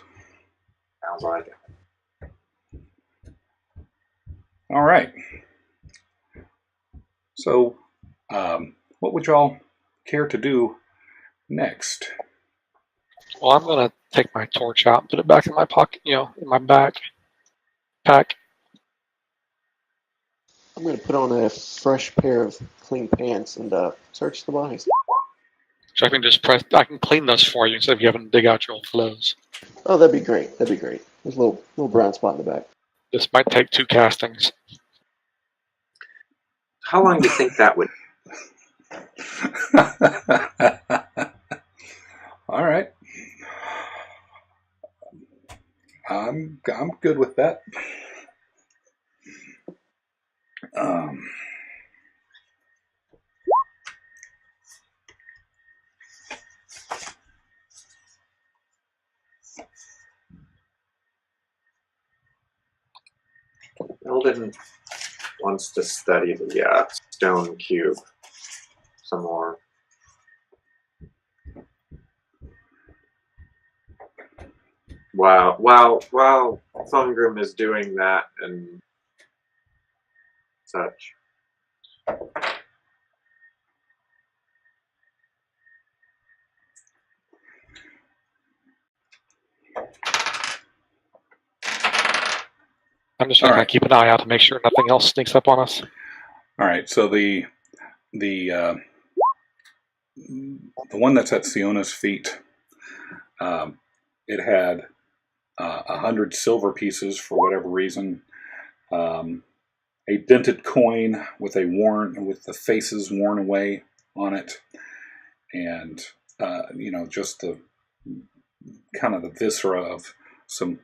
Sounds like it. All right. So, what would y'all care to do next? Well, I'm gonna take my torch out and put it back in my pocket, in my backpack. I'm going to put on a fresh pair of clean pants and search the bodies. So I can clean those for you instead of you having to dig out your old clothes. Oh, that'd be great. There's a little brown spot in the back. This might take 2 castings. How long do you think that would? All right. I'm good with that. Eldon wants to study the stone cube some more. While Thungrim is doing that and such. I'm just going to keep an eye out to make sure nothing else sneaks up on us. All right. So the one that's at Siona's feet, it had 100 silver pieces for whatever reason. A dented coin with the faces worn away on it, and just the kind of the viscera of some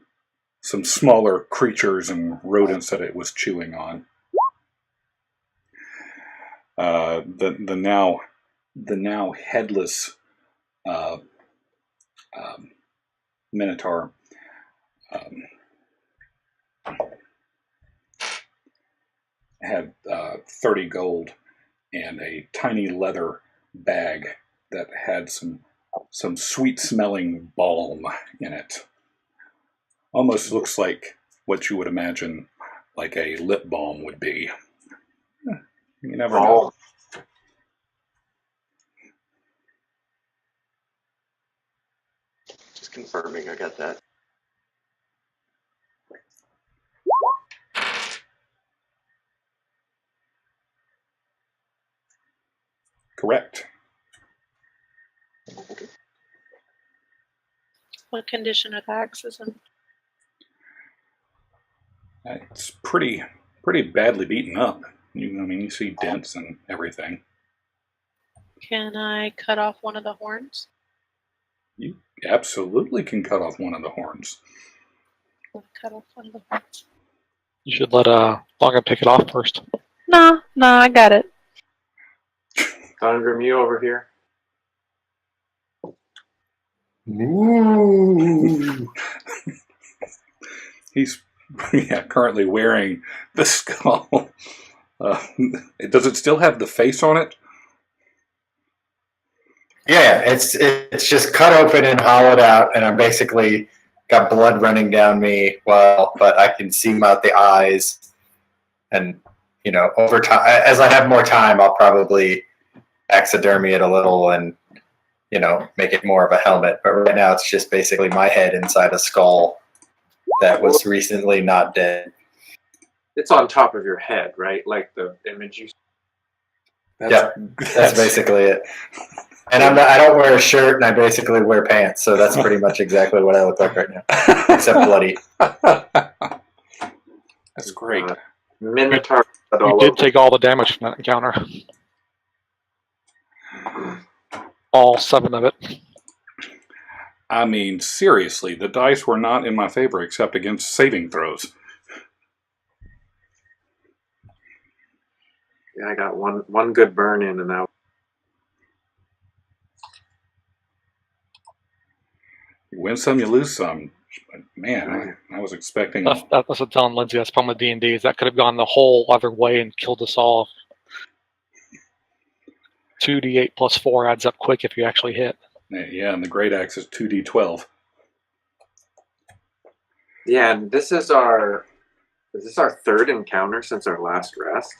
smaller creatures and rodents that it was chewing on. The now headless Minotaur had 30 gold and a tiny leather bag that had some sweet-smelling balm in it. Almost looks like what you would imagine like a lip balm would be. You never know. Just confirming, I got that. Correct. What condition are the axes in? It's pretty badly beaten up. You see dents and everything. Can I cut off one of the horns? You absolutely can cut off one of the horns. Cut off one of the horns. You should let Thongrim pick it off first. No, I got it. Thongrim, you over here? Ooh. He's currently wearing the skull. Does it still have the face on it? Yeah, it's just cut open and hollowed out, and I'm basically got blood running down me. But I can see out the eyes, and over time, as I have more time, I'll probably taxidermy it a little and make it more of a helmet. But right now, it's just basically my head inside a skull that was recently not dead. It's on top of your head, right? Like the image you. That's basically it. And I don't wear a shirt, and I basically wear pants, so that's pretty much exactly what I look like right now, except bloody. That's great. Minotaur. You did take all the damage from that encounter. All 7 of it. I mean, seriously, the dice were not in my favor except against saving throws. Yeah, I got one good burn in, and that. You win some, you lose some. But man, I was expecting. That's what I'm telling Lindsay. That's the problem with D&D is that could have gone the whole other way and killed us all. 2d8 plus 4 adds up quick if you actually hit. Yeah, and the great axe is 2d12. Yeah, and is this our 3rd encounter since our last rest?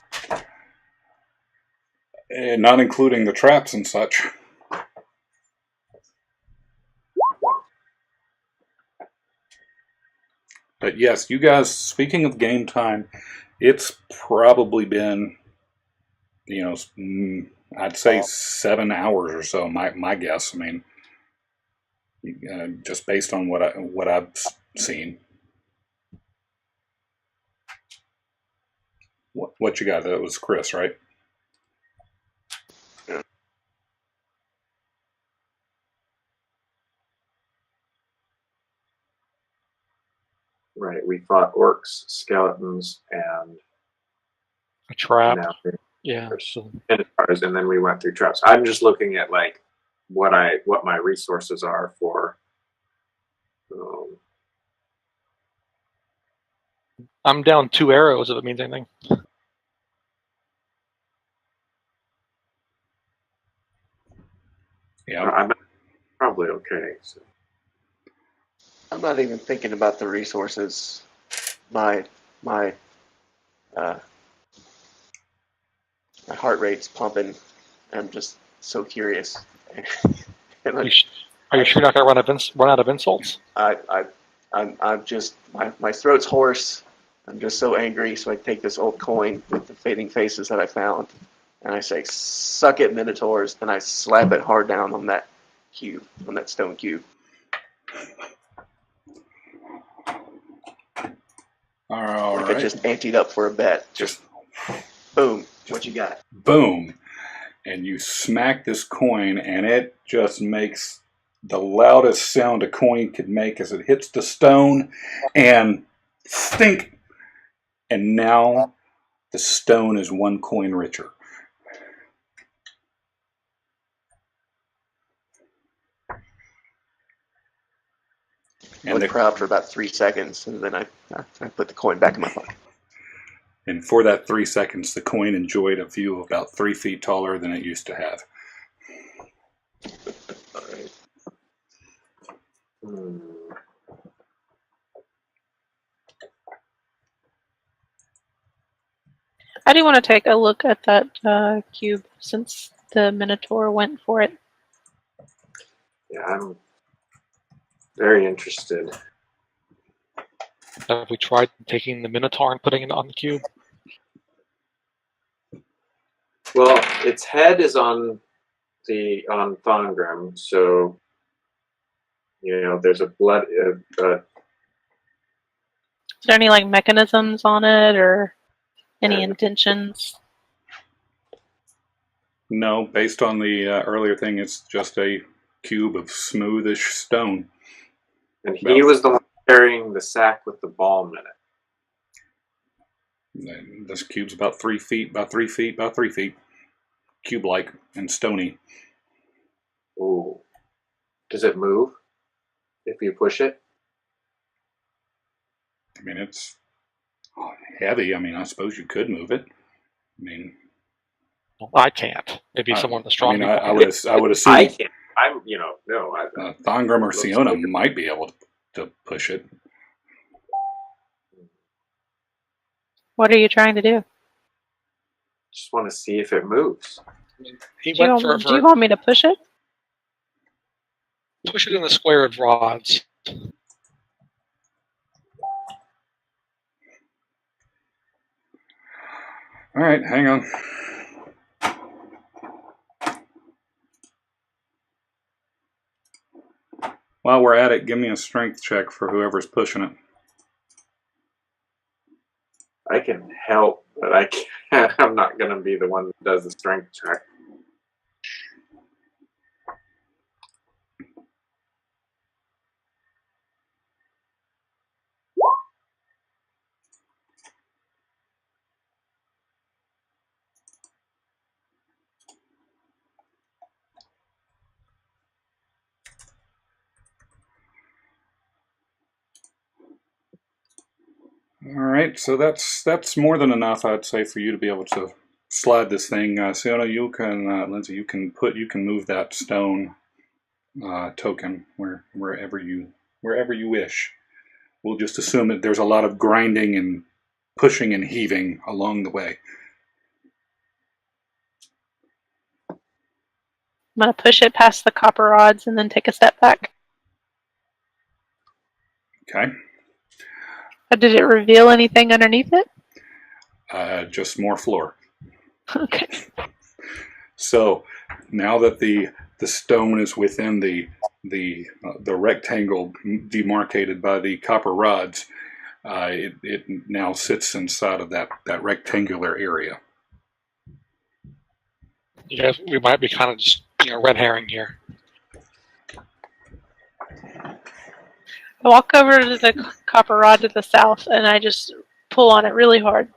And not including the traps and such. But yes, you guys, speaking of game time, it's probably been, I'd say 7 hours or so, my guess. I mean, just based on what I've seen. What you got? That was Chris, right? Yeah. Right, we fought orcs, skeletons, and A trap. now Yeah. So minotaurs, and then we went through traps. I'm just looking at like what my resources are for. I'm down 2 arrows if it means anything. Yeah. I'm probably okay. So. I'm not even thinking about the resources. My heart rate's pumping. I'm just so curious. And Are you sure you're not going to run out of insults? I'm just my throat's hoarse. I'm just so angry. So I take this old coin with the fading faces that I found, and I say, "Suck it, Minotaurs!" And I slap it hard down on that cube, on that stone cube. All like right. I just anteed up for a bet. Just boom. What you got? Boom. And you smack this coin, and it just makes the loudest sound a coin could make as it hits the stone, and stink. And now the stone is 1 coin richer. I look proud for about 3 seconds, and then I put the coin back in my pocket. And for that 3 seconds, the coin enjoyed a view of about 3 feet taller than it used to have. All right. I do want to take a look at that cube since the Minotaur went for it. Yeah, I'm very interested. Have we tried taking the Minotaur and putting it on the cube? Well, its head is on Thongrim, so there's a blood. Is there any like mechanisms on it or any intentions? No, based on the earlier thing, it's just a cube of smoothish stone. And he was the one carrying the sack with the balm in it. This cube's about 3 feet by 3 feet by 3 feet. Cube-like and stony. Ooh. Does it move if you push it? I mean, it's heavy. I mean, I suppose you could move it. I mean, I can't. Maybe someone with a strong. I would assume. I can't. I'm, no. Thongrim or Siona might be able to push it. What are you trying to do? Just want to see if it moves. Do you want me to push it? Push it in the square of rods. All right, hang on. While we're at it, give me a strength check for whoever's pushing it. I can help, but I can't. I'm not going to be the one that does the strength check. All right, so that's more than enough, I'd say, for you to be able to slide this thing. Siona, you can, Lindsay, you can move that stone token wherever you wish. We'll just assume that there's a lot of grinding and pushing and heaving along the way. I'm going to push it past the copper rods and then take a step back. Okay. Did it reveal anything underneath it? Just more floor. Okay. So now that the stone is within the rectangle demarcated by the copper rods, it now sits inside of that rectangular area. Yes, we might be kind of just red herring here. I walk over to the copper rod to the south and I just pull on it really hard.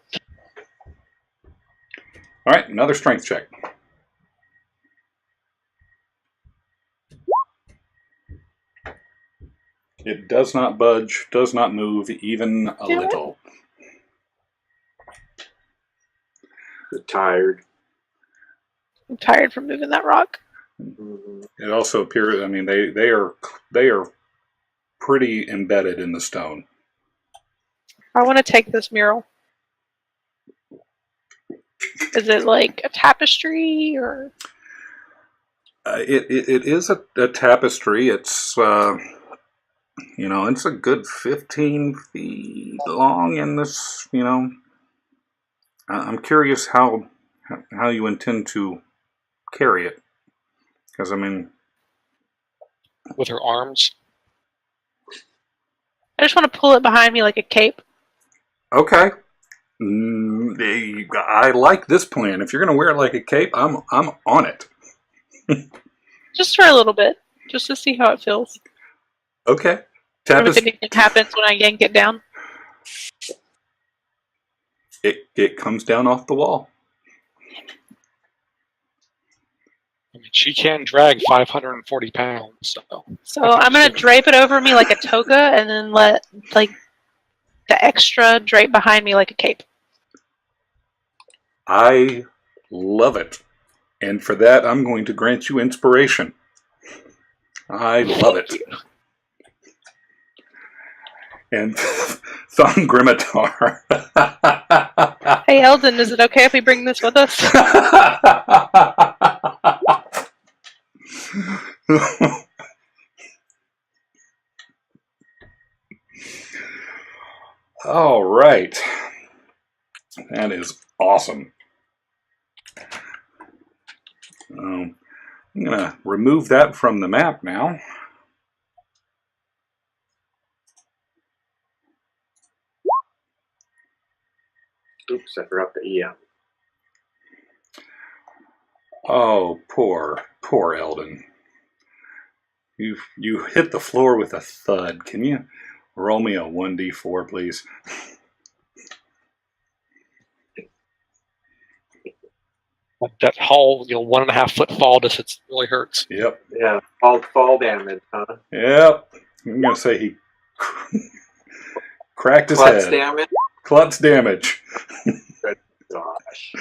All right, another strength check. It does not budge, does not move even a little. You're tired. I'm tired from moving that rock. Mm-hmm. It also appears, I mean, they are pretty embedded in the stone. I want to take this mural. Is it like a tapestry or? It is a tapestry. It's it's a good 15 feet long, and this I'm curious how you intend to carry it, because I mean, with her arms. I just want to pull it behind me like a cape. Okay. I like this plan. If you're going to wear it like a cape, I'm on it. Just for a little bit, just to see how it feels. Okay. If anything happens when I yank it down. It comes down off the wall. I mean, she can drag 540 pounds. So I'm going to drape it over me like a toga and then let, like, the extra drape behind me like a cape. I love it. And for that, I'm going to grant you inspiration. I love it. And Thongrimatar. Hey, Eldon, is it okay if we bring this with us? All right. That is awesome. I'm going to remove that from the map now. Oops, I forgot the EM. Oh, poor Eldon. You hit the floor with a thud. Can you roll me a 1d4, please? That whole 1.5 foot fall distance really hurts. Yep. Yeah, all fall damage, huh? Yep. I'm going to say he cracked his Klutz head. damage? Klutz damage. Good gosh.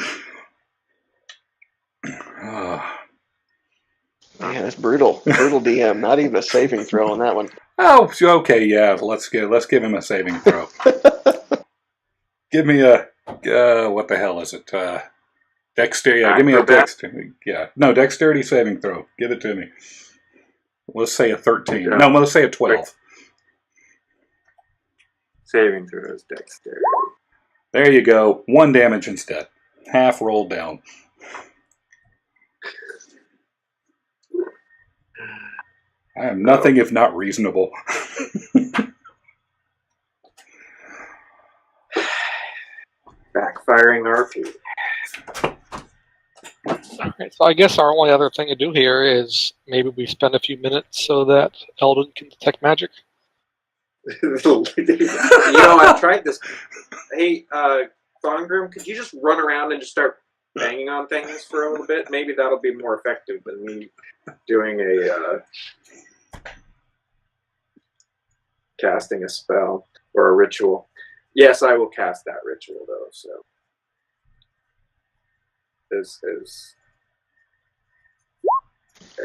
Yeah, that's brutal. Brutal DM. Not even a saving throw on that one. Oh, okay, yeah. Let's give him a saving throw. Give me a what the hell is it? Dexterity. Yeah, give me a dexterity. Yeah, no, dexterity saving throw. Give it to me. Let's say a 13. Yeah. No, let's say a 12. Saving throws, dexterity. There you go. 1 damage instead. Half rolled down. I am nothing if not reasonable. Backfiring RP. Alright, so I guess our only other thing to do here is maybe we spend a few minutes so that Eldon can detect magic. I've tried this. Hey, Thongrim, could you just run around and just start banging on things for a little bit? Maybe that'll be more effective than me doing a casting a spell or a ritual. Yes, I will cast that ritual though. So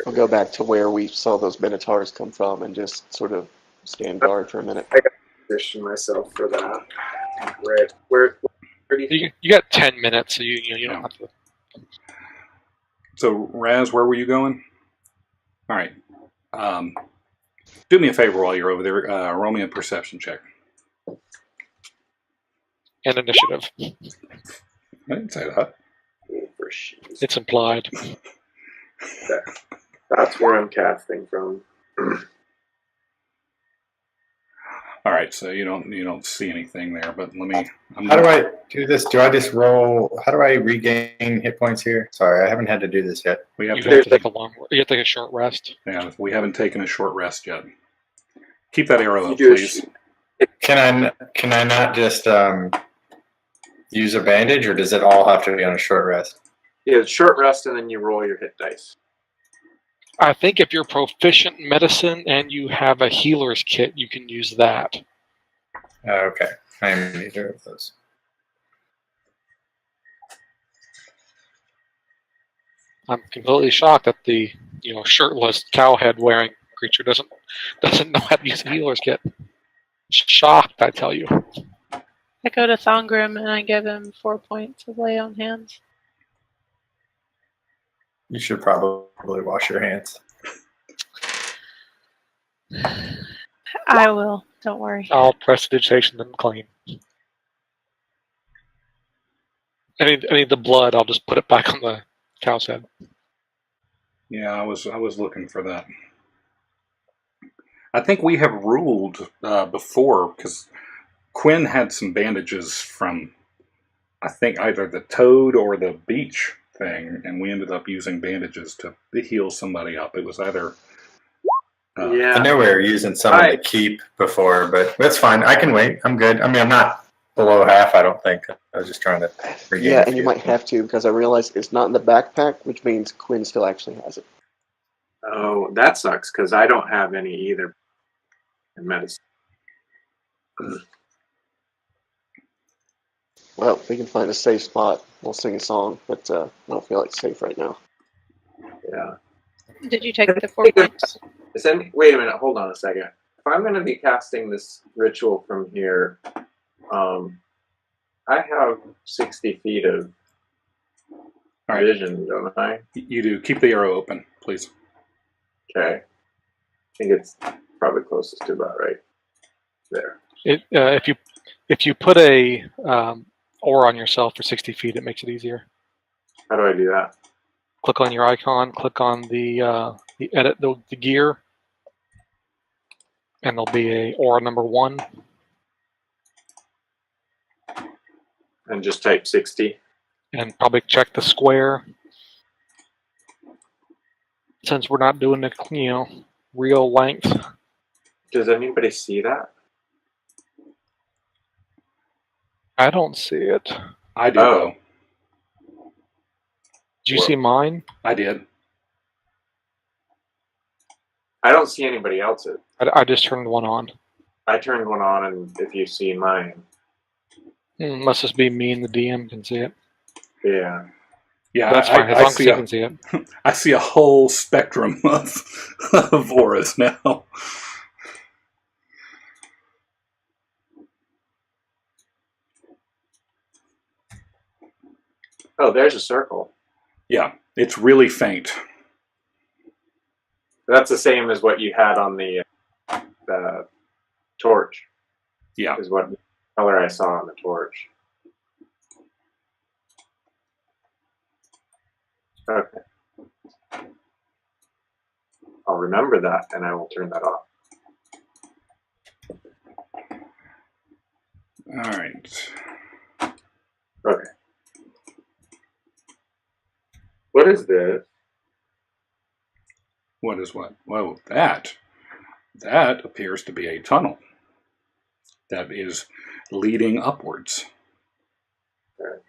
We'll go back to where we saw those Minotaurs come from and just sort of stand guard for a minute. I got to position myself for that. Right. Where do you think? You got 10 minutes, so you don't have to. So, Raz, where were you going? All right. Do me a favor while you're over there. Roll me a perception check. And initiative. I didn't say that. It's implied. That's where I'm casting from. All right, so you don't see anything there, but let me. How do I do this? Do I just roll? How do I regain hit points here? Sorry, I haven't had to do this yet. We have You to. have to take a short rest. Yeah, we haven't taken a short rest yet. Keep that arrow up, You do please. Can I not just use a bandage, or does it all have to be on a short rest? Yeah, short rest, and then you roll your hit dice. I think if you're proficient in medicine and you have a healer's kit, you can use that. Okay, I am neither of those. I'm completely shocked that the shirtless cowhead wearing creature doesn't know how to use a healer's kit. Shocked, I tell you. I go to Thongrim and I give him 4 points of lay on hands. You should probably wash your hands. I will. Don't worry. I'll prestidigitation them clean. I need the blood. I'll just put it back on the cow's head. Yeah, I was looking for that. I think we have ruled before, because Quinn had some bandages from, I think, either the toad or the beach thing, and we ended up using bandages to heal somebody up. It was either... Yeah. I know we were using some of the keep before, but that's fine. I can wait. I'm good. I mean, I'm not below half, I don't think. I was just trying to regain Yeah, a and you few. might have to because I realized it's not in the backpack, which means Quinn still actually has it. Oh, that sucks because I don't have any either in medicine. Well, if we can find a safe spot, we'll sing a song, but I don't feel like it's safe right now. Yeah. Did you take the 4 points? Wait a minute. Hold on a second. If I'm going to be casting this ritual from here, I have 60 feet of vision, don't I? You do. Keep the arrow open, please. Okay. I think it's probably closest to about right there. If you put a aura on yourself for 60 feet, it makes it easier. How do I do that? Click on your icon. Click on the edit the gear, and there'll be a aura number 1. And just type 60. And probably check the square. Since we're not doing the real length. Does anybody see that? I don't see it. I do, though. Did you see mine? I did. I don't see anybody else's. I just turned one on. I turned one on, and if you see mine. Must just be me and the DM can see it. Yeah. Yeah, that's fine. As long as you can see it. I see a whole spectrum of auras now. Oh, there's a circle. Yeah, it's really faint. That's the same as what you had on the torch. Yeah. Is what color I saw on the torch. Okay. I'll remember that, and I will turn that off. All right. Okay. What is this? What is what? Well, that appears to be a tunnel that is leading upwards. Okay.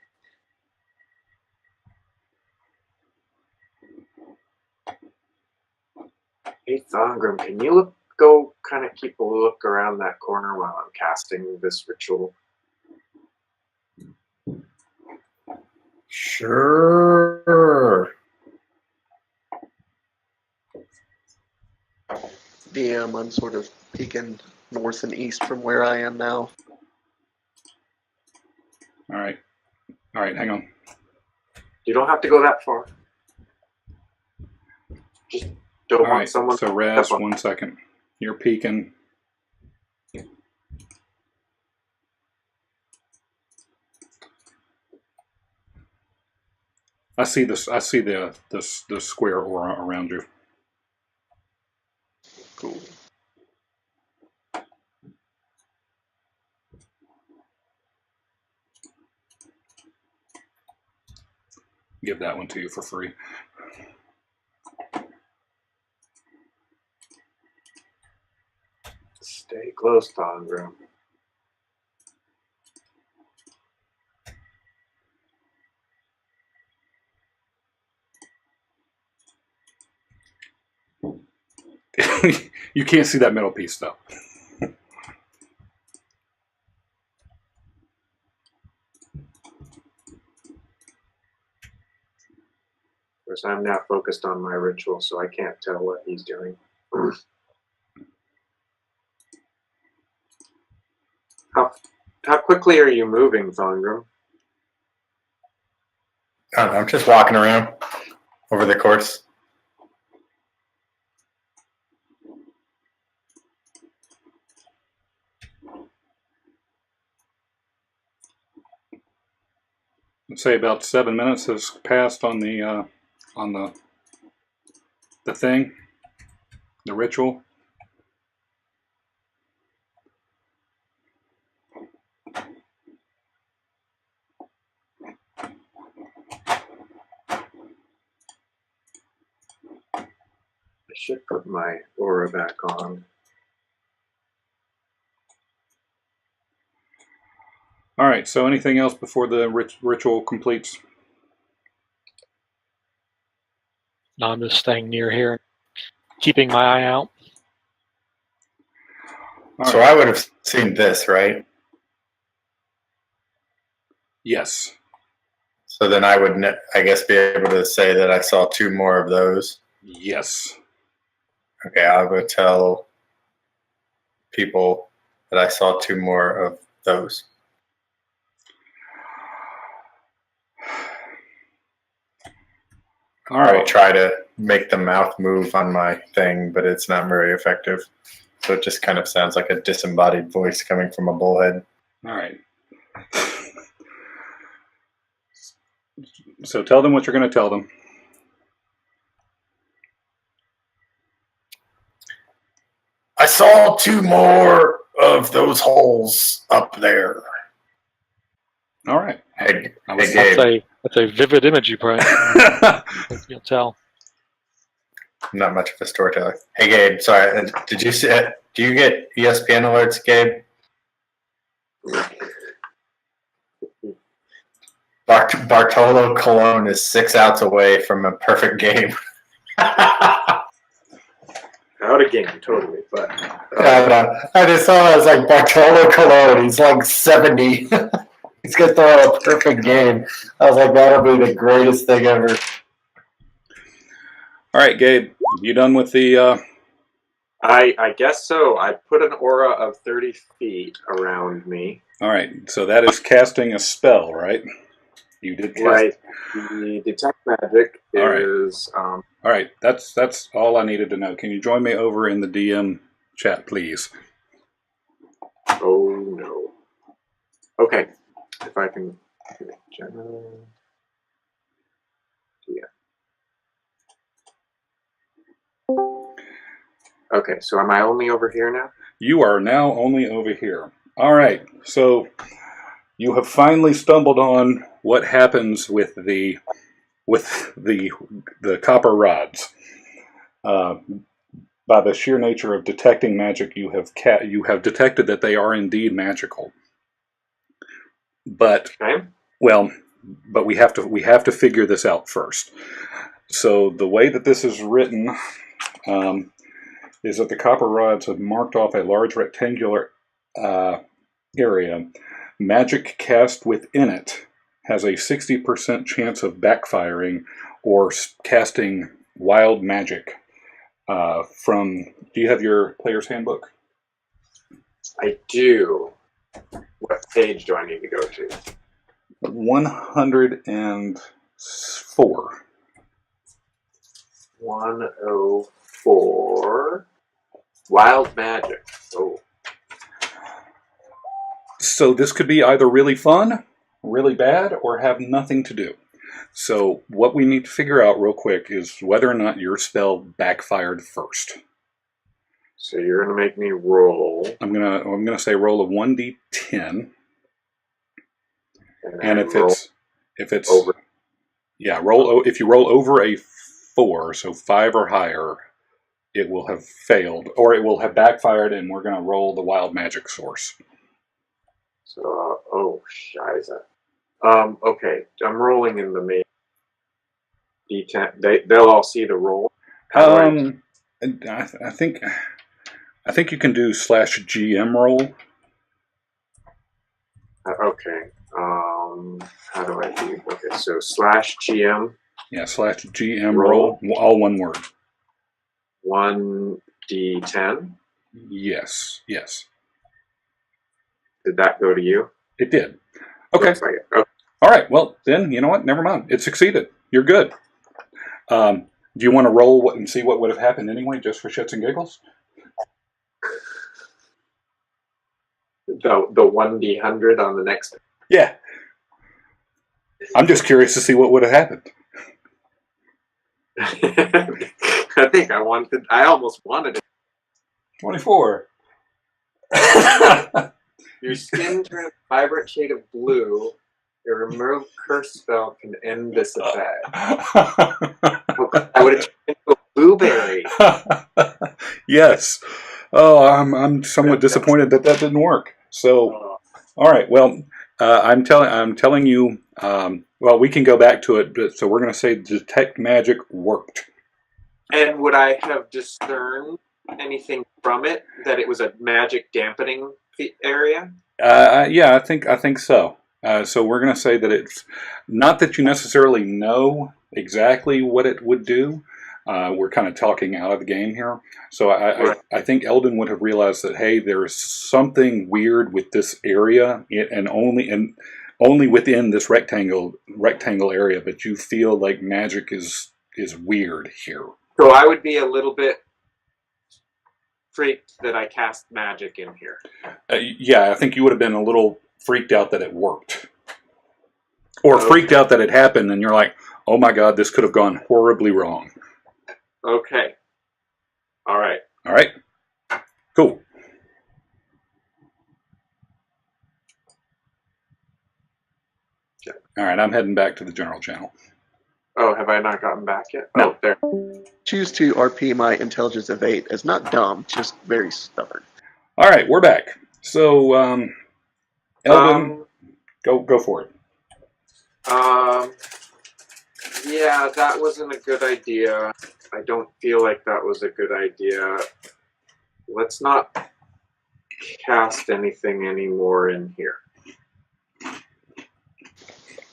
Hey, Thongrim, can you go kind of keep a look around that corner while I'm casting this ritual? Sure. DM, I'm sort of peeking north and east from where I am now. All right, hang on. You don't have to go that far. Just don't All want right, someone. so Raz, 1 second. You're peeking. I see this. I see the square aura around you. Cool. Give that one to you for free. Stay close, Thongrim. You can't see that middle piece, though. Of course, I'm now focused on my ritual, so I can't tell what he's doing. How quickly are you moving, Thongrim? I'm just walking around over the course. I'd say about 7 minutes has passed on the thing, the ritual. I should put my aura back on. All right. So, anything else before the ritual completes? No, I'm just staying near here, keeping my eye out. So I would have seen this, right? Yes. So So then I would, I guess, be able to say that I saw 2 more of those. Yes. Okay, I'll go tell people that I saw 2 more of those. All I will right. try to make the mouth move on my thing, but it's not very effective. So it just kind of sounds like a disembodied voice coming from a bullhead. All right. So tell them what you're going to tell them. I saw 2 more of those holes up there. All right. Hey, I was- Gabe. That's a vivid image you bring. You'll tell. I'm not much of a storyteller. Hey, Gabe. Sorry. Did you see it? Do you get ESPN alerts, Gabe? Bartolo Colon is 6 outs away from a perfect game. Out of game, totally. But I just saw it as like Bartolo Colon. He's like 70. He's gonna throw a perfect game. I was like, that'll be the greatest thing ever. All right, Gabe. You done with the? I guess so. I put an aura of 30 feet around me. All right. So that is casting a spell, right? You did cast. Right. The detect magic All right. is. All right. That's all I needed to know. Can you join me over in the DM chat, please? Oh no. Okay. If I can. General. Yeah. Okay. So am I only over here now? You are now only over here. All right. So you have finally stumbled on what happens with the copper rods. By the sheer nature of detecting magic, you have detected that they are indeed magical. But Okay. but we have to figure this out first. So the way that this is written is that the copper rods have marked off a large rectangular area. Magic cast within it has a 60% chance of backfiring or casting wild magic. Do you have your player's handbook? I do. What page do I need to go to? 104. 104. Wild magic. Oh. So this could be either really fun, really bad, or have nothing to do. So what we need to figure out real quick is whether or not your spell backfired first. So you're gonna make me roll. I'm gonna say roll a 1d10, and if it's over. Yeah, if you roll over a 4, so 5 or higher, it will have failed, or it will have backfired, and we're going to roll the wild magic source. So, shiza. Okay, I'm rolling in the main D10. They'll all see the roll. I think you can do /GM roll. Okay. How do I do? Okay, so /GM. Yeah, /GM roll, all one word. 1d10. Yes. Did that go to you? It did. Okay. Looks like it. Okay. All right. Well, then you know what? Never mind. It succeeded. You're good. Do you want to roll and see what would have happened anyway, just for shits and giggles? The 1d100 on the next. Yeah. I'm just curious to see what would have happened. I almost wanted it. 24. Your skin turns a vibrant shade of blue. Your remove curse spell can end this effect. I would have turned into a blueberry. Yes. Oh, I'm somewhat disappointed that didn't work. So, all right. Well, I'm telling you. Well, we can go back to it. But, so we're going to say detect magic worked. And would I have discerned anything from it that it was a magic dampening area? Yeah, I think so. So we're going to say that it's not that you necessarily know exactly what it would do. We're kind of talking out of the game here. So I think Eldon would have realized that, hey, there's something weird with this area, and only within this rectangle area, but you feel like magic is weird here. So I would be a little bit freaked that I cast magic in here. Yeah, I think you would have been a little freaked out that it worked. Or freaked out that it happened, and you're like, oh my god, this could have gone horribly wrong. Okay. All right. All right. Cool. Okay. All right, I'm heading back to the general channel. Oh, have I not gotten back yet? No. Oh, there. Choose to RP my intelligence of 8 as not dumb, just very stubborn. All right, we're back. So, Eldon, go for it. Yeah, that wasn't a good idea. I don't feel like that was a good idea. Let's not cast anything anymore in here.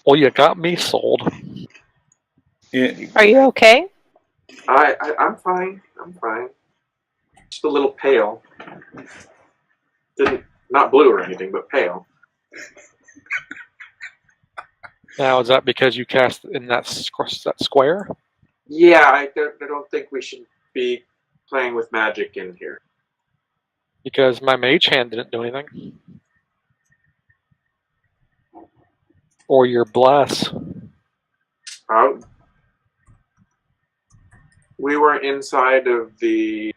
Well, you got me sold. Are you okay? I'm fine. I'm fine. Just a little pale. Not blue or anything, but pale. Now, is that because you cast in that square? Yeah, I don't think we should be playing with magic in here. Because my mage hand didn't do anything. Or your bless. We were inside of the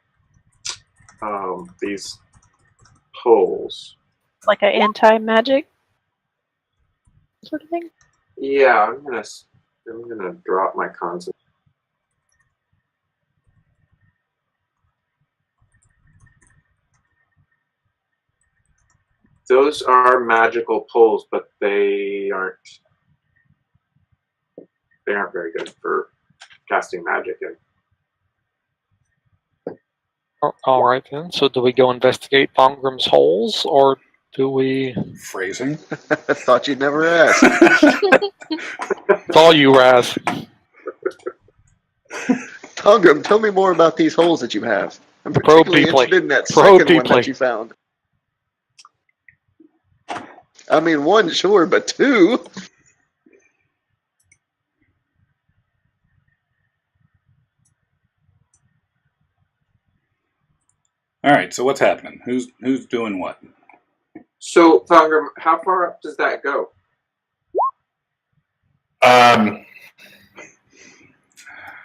these holes. Like an anti-magic sort of thing? Yeah, I'm gonna drop my concentration. Those are magical poles, but they aren't very good for casting magic in. All right then. So do we go investigate Thongrim's holes, or do we? Phrasing. I thought you'd never ask. It's all you, Raz. Tongrim, tell me more about these holes that you have. I'm Probe particularly deeply. interested in that Probe second one deeply. that you found. I mean, one, sure, but two? All right, so what's happening? Who's doing what? So, Thongrim, how far up does that go?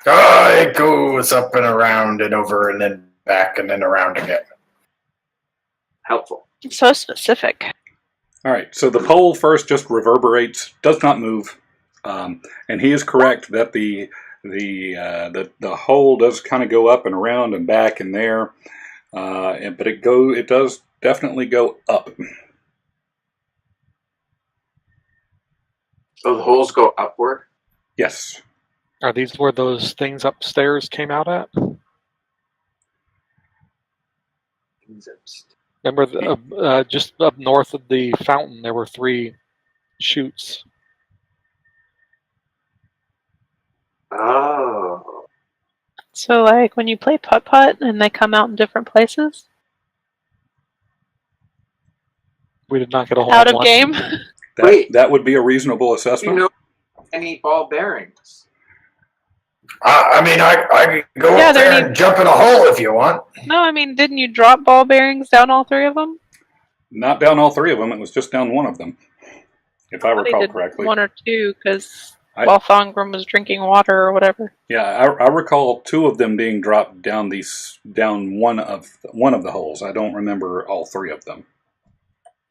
It goes up and around and over and then back and then around again. Helpful. It's so specific. All right, so the pole first just reverberates, does not move, and he is correct that the hole does kind of go up and around and back and there, but it does definitely go up. Oh, the holes go upward? Yes. Are these where those things upstairs came out at? Remember, just up north of the fountain, there were 3 chutes. Oh. So, like, when you play putt-putt and they come out in different places? We did not get a hole Out in of one. game? That would be a reasonable assessment. You know any ball bearings? I mean, I can go up there and jump in a hole if you want. No, I mean, didn't you drop ball bearings down all 3 of them? Not down all 3 of them. It was just down one of them, if I recall correctly. 1 or 2, because while Thongrim was drinking water or whatever. Yeah, I recall 2 of them being dropped down one of the holes. I don't remember all 3 of them.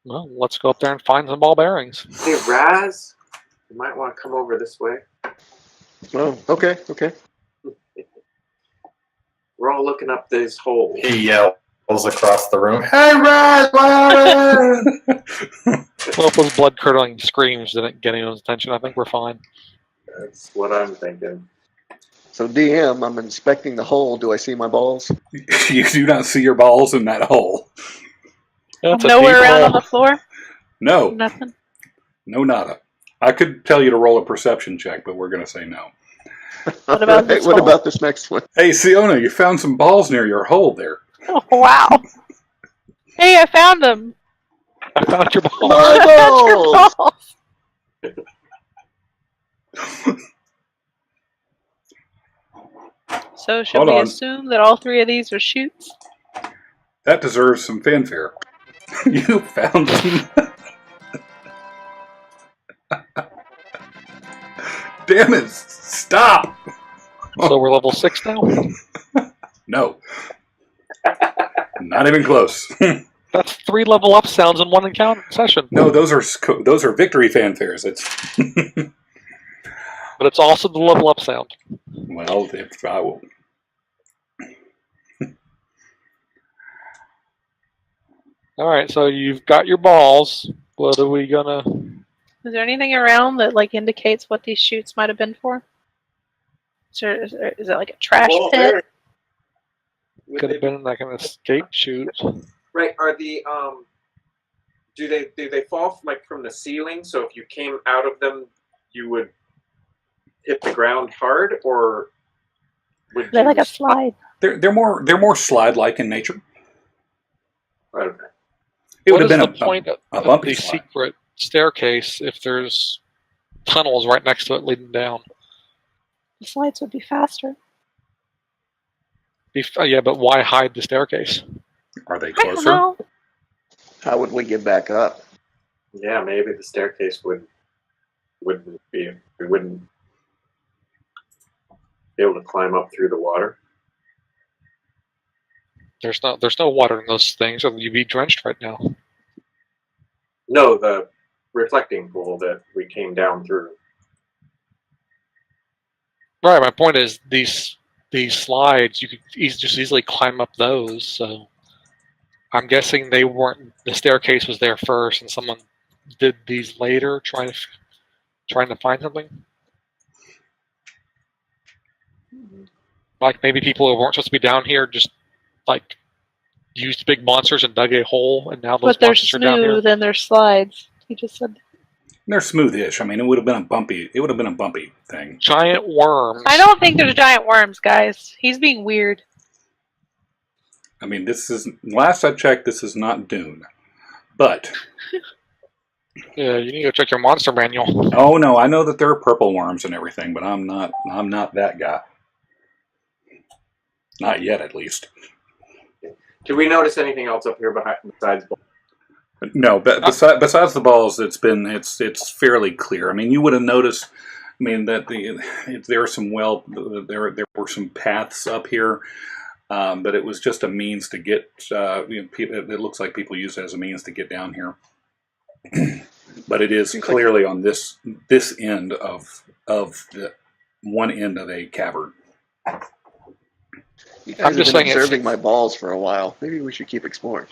Well, let's go up there and find some ball bearings. Hey, Raz, you might want to come over this way. Oh, okay. We're all looking up these holes. He yells across the room, "Hey, Raz, Well, if those blood-curdling screams didn't get anyone's attention, I think we're fine. That's what I'm thinking. So, DM, I'm inspecting the hole. Do I see my balls? You do not see your balls in that hole. That's a Nowhere deep around hole. on the floor? No. Nothing? No nada. I could tell you to roll a perception check, but we're going to say no. What about this What hole? about this next one? Hey, Siona, you found some balls near your hole there. Oh, wow. Hey, I found them. I found your ball. My balls! balls. So should Hold we on. assume that all 3 of these are shoots? That deserves some fanfare. You found some. Damn it! Stop! So we're level 6 now? No. Not even close. That's 3 level up sounds in one encounter session. No, those are victory fanfares. It's But it's also the level up sound. well, if I will. Alright, so you've got your balls. What are we gonna... Is there anything around that like indicates what these shoots might have been for? Is it like a trash Well, pit? Could have been like an escape chute. Right? Are the do they fall like from the ceiling? So if you came out of them, you would hit the ground hard, or would They're you like a slide. They're more slide-like in nature. Okay. It What would is have been the point a of bumpy the slide. secret staircase if there's tunnels right next to it leading down? The slides would be faster. Yeah, but why hide the staircase? Are they I don't closer? know. How would we get back up? Yeah, maybe the staircase wouldn't be. We wouldn't be able to climb up through the water. There's no water in those things, or you'd be drenched right now. No, the reflecting pool that we came down through. Right. My point is these slides you could just easily climb up those. So I'm guessing they weren't. The staircase was there first, and someone did these later, trying to find something. Like maybe people who weren't supposed to be down here just like used big monsters and dug a hole, and now those But they're monsters are down here. smooth and they're slides. He just said. They're smoothish. I mean, it would have been a bumpy thing. Giant worms. I don't think there's giant worms, guys. He's being weird. I mean, this is last I checked. This is not Dune, but Yeah, you need to go check your monster manual. oh no, I know that there are purple worms and everything, but I'm not that guy. Not yet, at least. Did we notice anything else up here besides? No, but besides the balls, it's fairly clear. I mean, you would have noticed. I mean that there are some there were some paths up here, but it was just a means to get. It looks like people use it as a means to get down here. But it is clearly on this end of the one end of a cavern. You guys I'm have just been saying observing my balls for a while. Maybe we should keep exploring.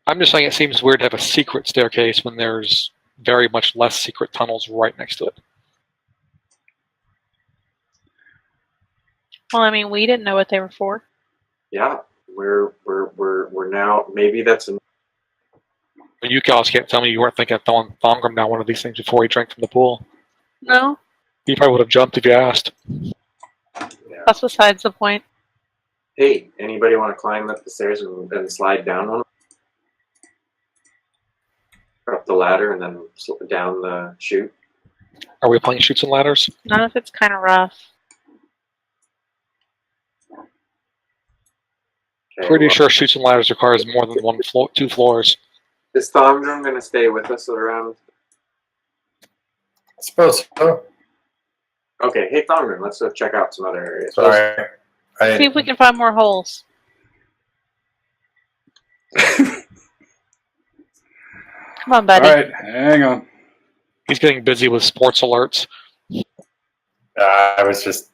I'm just saying it seems weird to have a secret staircase when there's very much less secret tunnels right next to it. Well, I mean, we didn't know what they were for. Yeah, we're now. Maybe that's an. But you guys can't tell me you weren't thinking of throwing Thongrim down one of these things before he drank from the pool. No, He probably would have jumped if you asked. Yeah. that's besides the point. Hey, anybody want to climb up the stairs and slide down one? Up the ladder and then down the chute. Are we playing shoots and ladders? None of it's kind of rough. Okay, Pretty well, sure shoots and ladders requires more than two floors. Is Thongrim going to stay with us around? I suppose so. Okay, hey Thongrim, let's go check out some other areas. Sorry. See if we can find more holes. Come on, All buddy. right, hang on. He's getting busy with sports alerts. I was just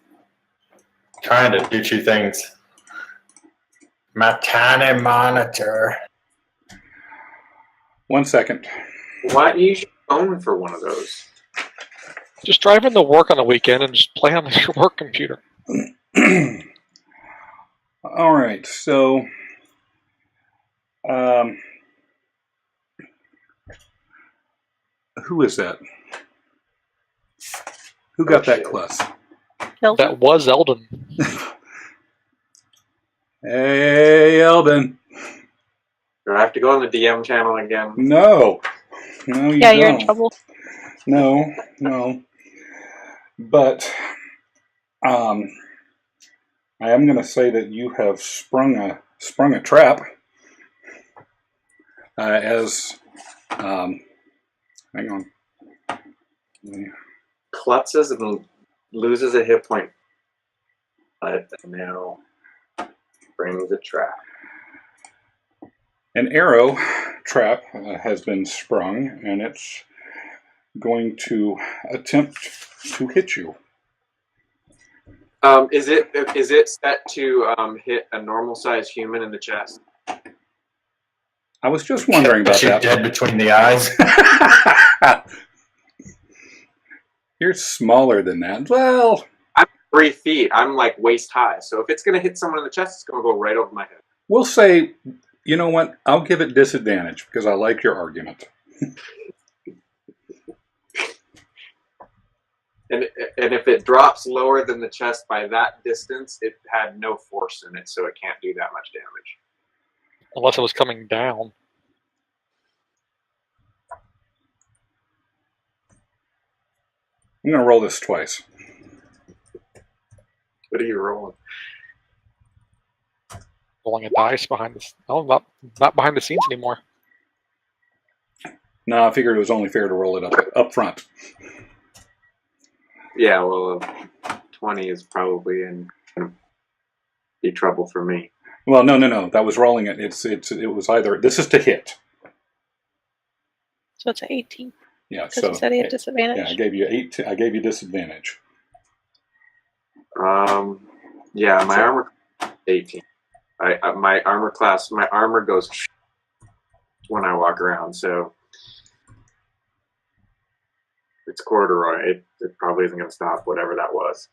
trying to do two things. My tiny monitor. 1 second. Why do you use your phone for one of those? Just drive into work on the weekend and just play on your work computer. All right, so Who is that? Who got that class? Hilda? That was Eldon. Hey, Eldon. Do I have to go on the DM channel again? No. No, you Yeah, don't. you're in trouble. No. But I am going to say that you have sprung a trap. Hang on. Clutches and loses a hit point, but now brings a trap. An arrow trap has been sprung, and it's going to attempt to hit you. Is it set to hit a normal sized human in the chest? I was just wondering about You're that. dead between the eyes. You're smaller than that. Well, I'm 3 feet. I'm like waist high. So if it's going to hit someone in the chest, it's going to go right over my head. we'll say, you know what? I'll give it disadvantage because I like your argument. And if it drops lower than the chest by that distance, it had no force in it, so it can't do that much damage. Unless it was coming down. I'm going to roll this twice. What are you rolling? Rolling a dice behind this. Oh, not behind the scenes anymore. No, I figured it was only fair to roll it up front. Yeah, well, 20 is probably in be trouble for me. Well, no. That was rolling it. It was either this is to hit. So it's an 18. Yeah. Because So you said he had disadvantage. yeah, I gave you 8. I gave you disadvantage. Yeah, my armor 18. My armor class, my armor goes when I walk around, so it's corduroy. It probably isn't going to stop whatever that was.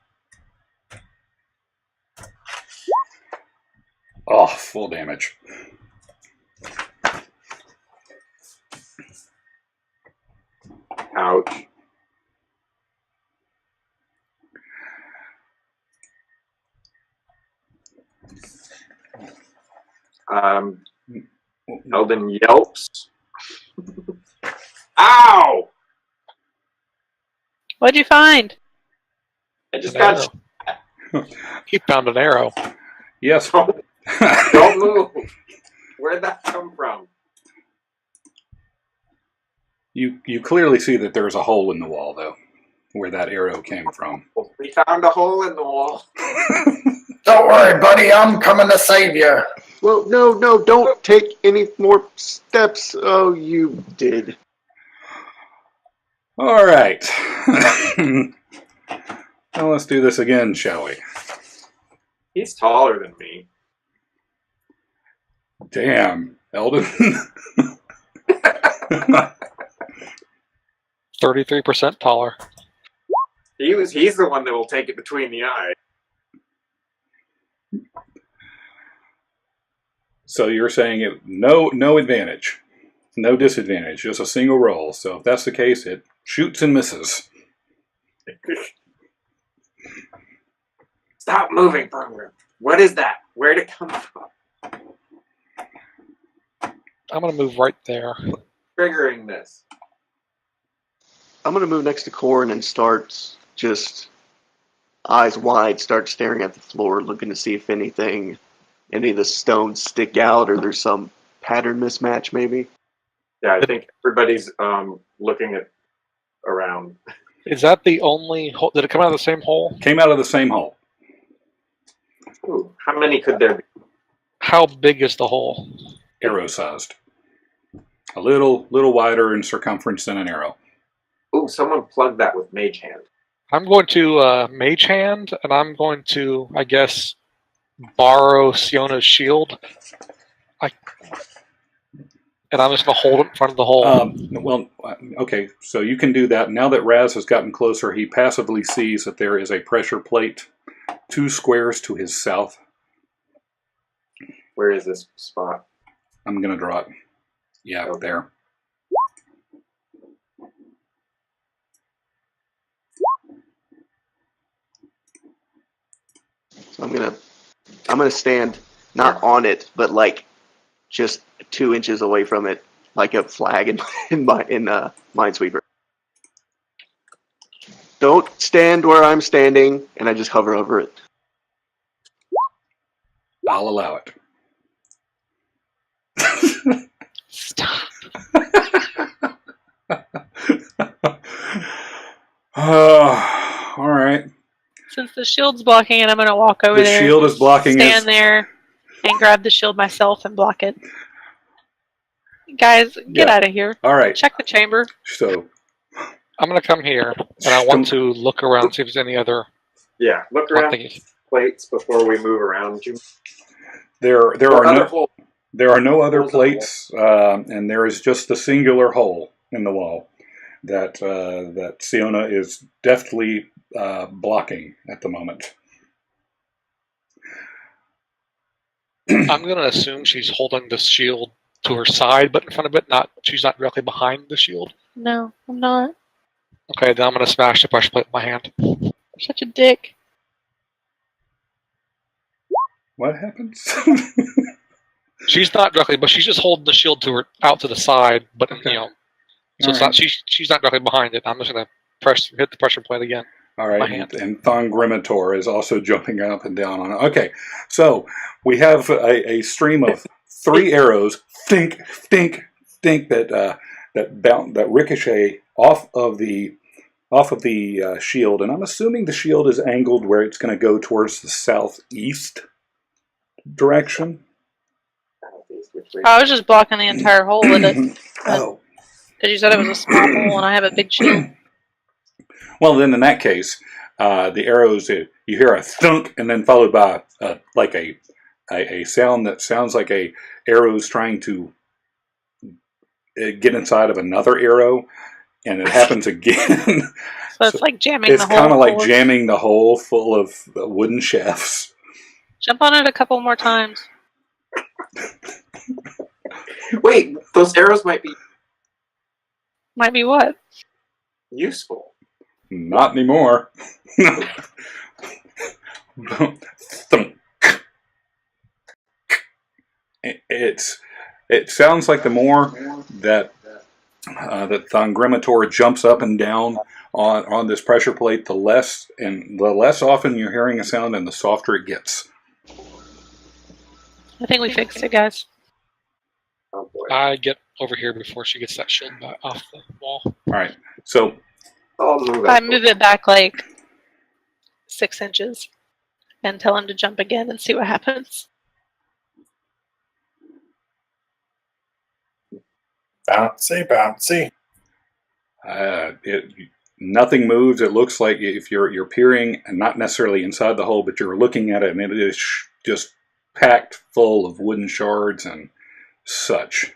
Oh, full damage. Ouch. Eldon yelps. Ow! What'd you find? I just An got. arrow. He found an arrow. Yes. Don't move. Where'd that come from? You clearly see that there's a hole in the wall, though, where that arrow came from. We found a hole in the wall. Don't worry, buddy. I'm coming to save you. Well, no, don't take any more steps. Oh, you did. All right. Well, let's do this again, shall we? He's taller than me. Damn, Eldon. 33% taller. He's the one that will take it between the eyes. So you're saying no advantage, no disadvantage, just a single roll. So if that's the case, it shoots and misses. Stop moving, program. What is that? Where'd it come from? I'm going to move right there. Triggering this. I'm going to move next to Corin and start just eyes wide, start staring at the floor, looking to see if any of the stones stick out or there's some pattern mismatch maybe. Yeah, I think everybody's looking at around. Is that the only hole? Did it come out of the same hole? Came out of the same hole. Ooh, how many could there be? How big is the hole? Arrow-sized. A little wider in circumference than an arrow. Ooh, someone plugged that with Mage Hand. I'm going to Mage Hand, and I'm going to, I guess, borrow Siona's shield. And I'm just going to hold it in front of the hole. Okay, so you can do that. Now that Raz has gotten closer, he passively sees that there is a pressure plate 2 squares to his south. Where is this spot? I'm going to draw it. Yeah, there. So I'm gonna stand not on it, but like just 2 inches away from it, like a flag in Minesweeper. Don't stand where I'm standing, and I just hover over it. I'll allow it. Stop. All right. Since the shield's blocking it, I'm going to walk over The there. shield is blocking it. Stand there and grab the shield myself and block it. Guys, get out of here. All right. Check the chamber. So I'm going to come here, and I want to look around, see if there's any other Yeah, look around plates before we move around. there are no other Holes in the plates, and there is just a singular hole in the wall that Siona is deftly blocking at the moment. I'm going to assume she's holding the shield to her side, but in front of it. She's not directly behind the shield. No, I'm not. Okay, then I'm going to smash the pressure plate with my hand. You're such a dick. What happens? She's not directly, but she's just holding the shield out to the side. But so it's not. She's not directly behind it. I'm just going to hit the pressure plate again. All right, and Thongrimator is also jumping up and down on it. Okay, so we have a stream of 3 arrows, think, that ricochet off of the shield, and I'm assuming the shield is angled where it's going to go towards the southeast direction. I was just blocking the entire hole with it. Oh, because you said it was a small hole, and I have a big shield. Well, then in that case, the arrows, you hear a thunk and then followed by like a sound that sounds like a arrow's trying to get inside of another arrow, and it happens again. So it's like jamming the hole. It's kind of like jamming the hole full of wooden shafts. Jump on it a couple more times. Wait, those arrows might be... Might be what? Useful. Not anymore. It sounds like the more that Thongrimator jumps up and down on this pressure plate, the less often you're hearing a sound, and the softer it gets. I think we fixed it, guys. Oh boy. I get over here before she gets that shield back off the wall. All right, so I move it back like 6 inches and tell him to jump again and see what happens. Bouncy. Nothing moves. It looks like if you're peering, and not necessarily inside the hole, but you're looking at it, and it is just packed full of wooden shards and such.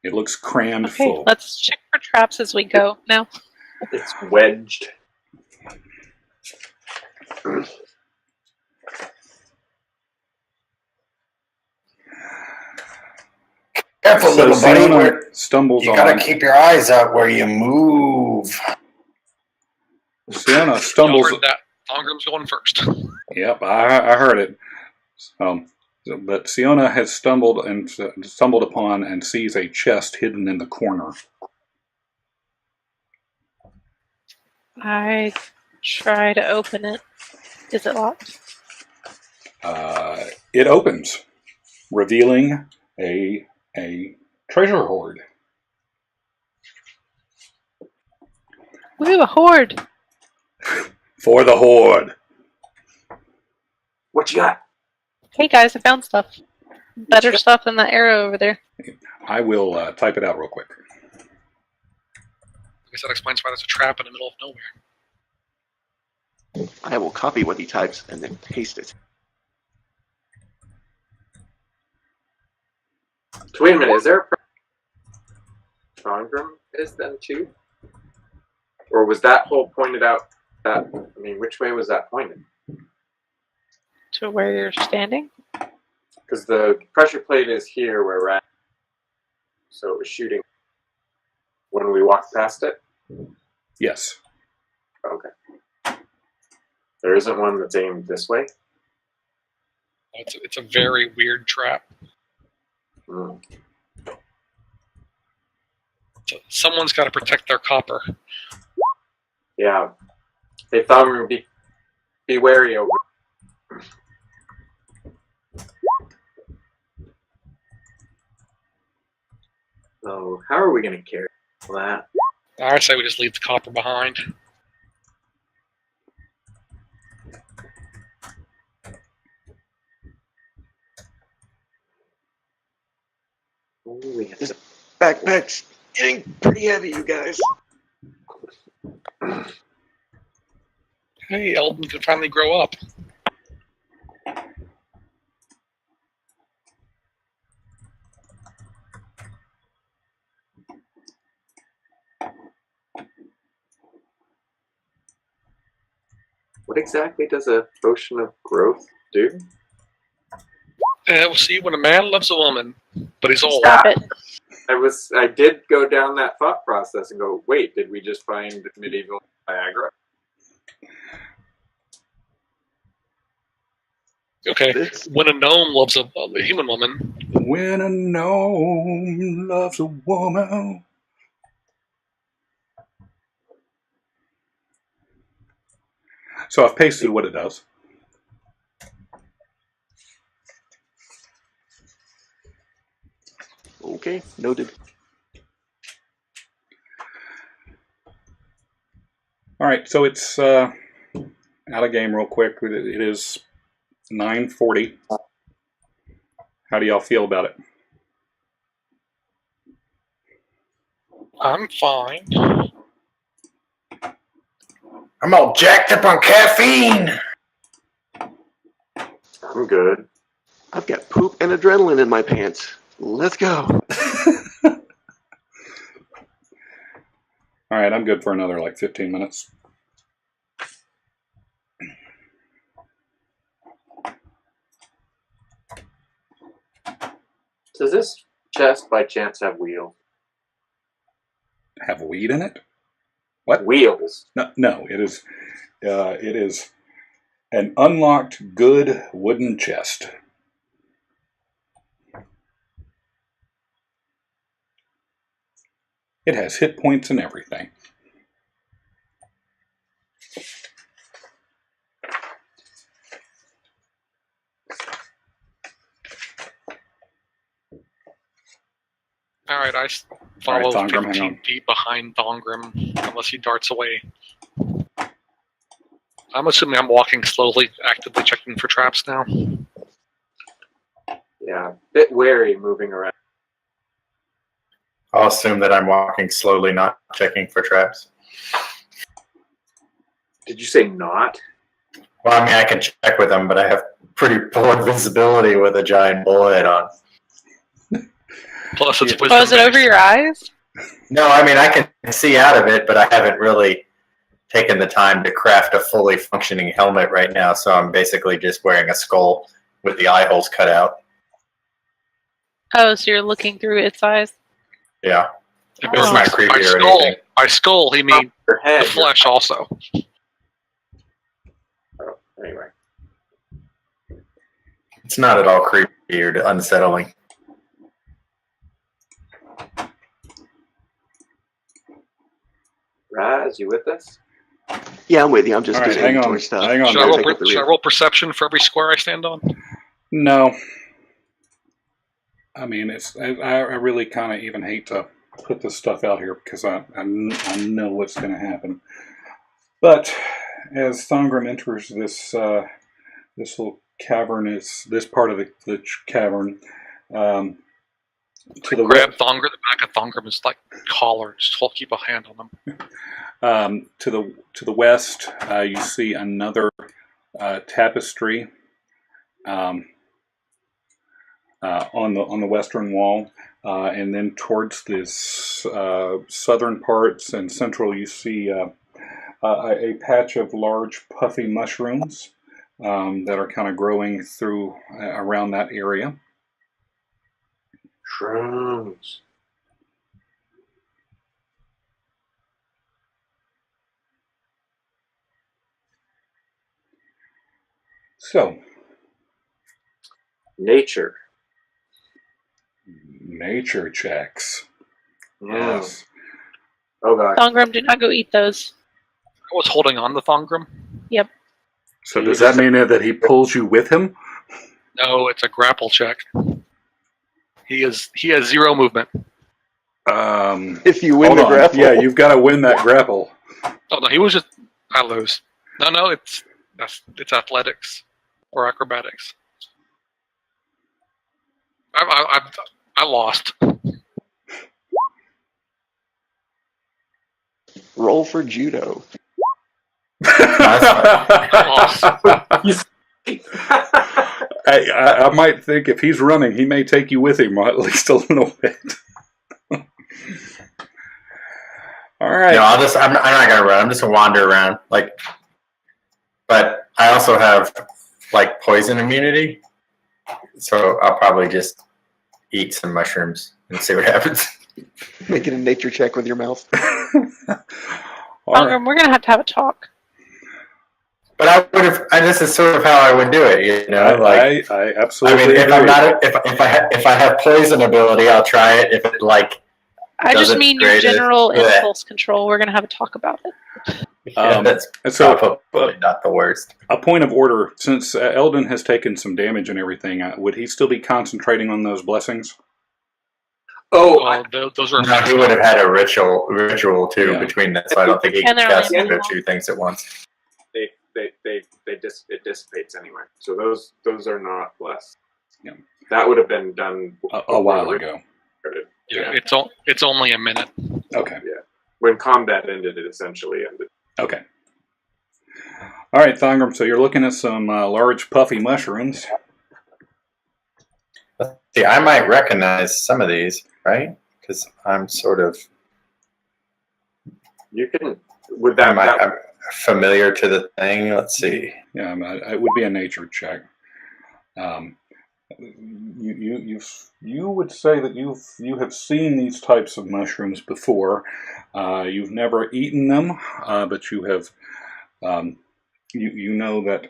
It looks crammed full. Let's check for traps as we go now. It's wedged. Careful, little buddy. Stumbles you on. gotta keep your eyes out where you move. Siona stumbles. You heard that. Thongrim's going first. Yep, I heard it. But Siona has stumbled upon and sees a chest hidden in the corner. I try to open it. Is it locked? It opens, revealing a treasure hoard. Ooh, a hoard! For the hoard. What you got? Hey guys, I found stuff. Better stuff than that arrow over there. I will type it out real quick. I guess that explains why there's a trap in the middle of nowhere. I will copy what he types and then paste it. So wait a minute, is there a Thongrim is then too? Or was that hole pointed out which way was that pointed? To where you're standing? Because the pressure plate is here where we're at. So it was shooting when we walked past it? Yes. Okay. There isn't one that's aimed this way? It's a very weird trap. Hmm. So someone's got to protect their copper. Yeah. Hey, Thumb, be wary over. So, how are we going to carry that? I say we just leave the copper behind. Ooh, This backpack's getting pretty heavy, you guys. Hey, Eldon can finally grow up. What exactly does a potion of growth do? We'll see when a man loves a woman, but he's old. Stop it. I did go down that thought process and go, wait, did we just find medieval Viagra? Okay, This when a gnome loves a human woman, When a gnome loves a woman. So I've pasted what it does. okay, noted. All right, so it's out of game real quick. It is 9:40. How do y'all feel about it? I'm fine. I'm all jacked up on caffeine. I'm good. I've got poop and adrenaline in my pants. Let's go. All right, I'm good for another like 15 minutes. Does this chest by chance have wheels? Have weed in it? What? Wheels. No, it is an unlocked good wooden chest. It has hit points and everything. All right, I follow All right, Thongrim, hang 15 on. feet behind Thongrim unless he darts away. I'm assuming I'm walking slowly, actively checking for traps now. Yeah, bit wary moving around. I'll assume that I'm walking slowly, not checking for traps. Did you say not? Well, I mean, I can check with them, but I have pretty poor visibility with a giant bullet on. Plus, it's Yeah. wisdom Oh, is it over based. your eyes? No, I mean, I can see out of it, but I haven't really taken the time to craft a fully functioning helmet right now, so I'm basically just wearing a skull with the eye holes cut out. Oh, so you're looking through its eyes? Yeah. If It's Oh. not creepy or skull, anything. by skull, he means Your head. the flesh also. Oh, anyway. It's not at all creepy or unsettling. Raz, you with us? Yeah, I'm with you. I'm just All right, doing hang inventory on. stuff. Hang on. Should I, Gotta roll, take up the should I rear. roll perception for every square I stand on? No. I mean, I really kind of even hate to put this stuff out here because I know what's going to happen. But as Thongrim enters this this little cavern, is this part of the cavern to the Grab Thongrim, the back of Thongrim is like collar. Just keep a hand on them. to the west, you see another tapestry on the western wall, and then towards this southern parts and central, you see a patch of large puffy mushrooms that are kind of growing through around that area. Shrooms. So, Nature. nature checks. Yeah. Yes. Oh god. Thongrum, do not go eat those. I was holding on to Thongrum. So does that mean that he pulls you with him? No, it's a grapple check. He has 0 movement. If you win Hold the on. grapple. Yeah, you've got to win that grapple. Oh no, he was just. I lose. No, it's athletics or acrobatics. I lost. Roll for judo. I might think if he's running, he may take you with him at least a little bit. All right. No, I'm not gonna run. I'm just gonna wander around. But I also have poison immunity, so I'll probably just eat some mushrooms and see what happens. Making a nature check with your mouth. All Thongrum, right. we're gonna have to talk. But I would have. This is sort of how I would do it, you know. I I absolutely mean, if agree. I'm not, if I have poison ability, I'll try it. If it I just doesn't mean your grade it. general Blech. impulse control. We're gonna have a talk about it. That's so, probably not the worst. a point of order, since Eldon has taken some damage and everything, would he still be concentrating on those blessings? Oh, Those are. No, he would have had a ritual too Yeah. between that, so I don't think he And could they're cast only the two things at once. it dissipates anyway. So those are not blessed. Yeah. That would have been done A while ago. started. Yeah, it's only a minute. Okay. When combat ended, it essentially ended. Okay. All right, Thongrum, so you're looking at some large puffy mushrooms. See, I might recognize some of these, right? Because I'm sort of You can with that. I'm familiar to the thing. Let's see. Yeah, it would be a nature check. You would say that you have seen these types of mushrooms before. You've never eaten them, but you have. You know that.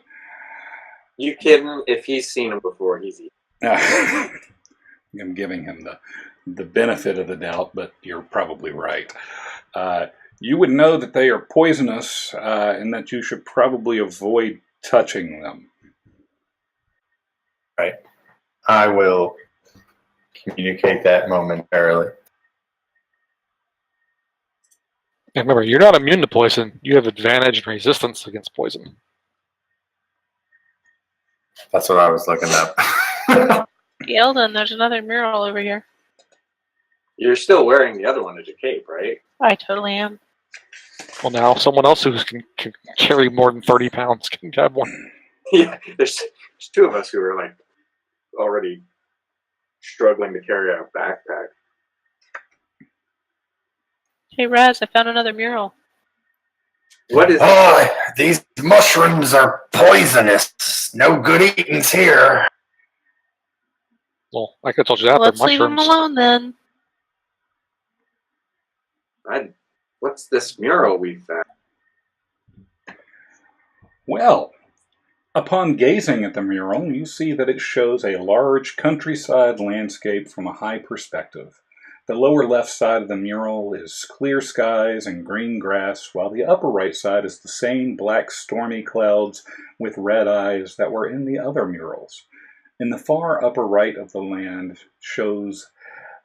You kidding? If he's seen them before, he's eaten. I'm giving him the benefit of the doubt, but you're probably right. You would know that they are poisonous, and that you should probably avoid touching them. Right. I will communicate that momentarily. And remember, you're not immune to poison. You have advantage and resistance against poison. That's what I was looking up. Eldon, there's another mural over here. You're still wearing the other one as your cape, right? I totally am. Well, now someone else who can carry more than 30 pounds can have one. Yeah. There's two of us who are already struggling to carry a backpack. Hey, Raz, I found another mural. What is? Oh, these mushrooms are poisonous. No good eatings here. Well, I could have told you that. Let's They're leave them mushrooms. alone then. What's this mural we found? Well, upon gazing at the mural, you see that it shows a large countryside landscape from a high perspective. The lower left side of the mural is clear skies and green grass, while the upper right side is the same black stormy clouds with red eyes that were in the other murals. In the far upper right of the land shows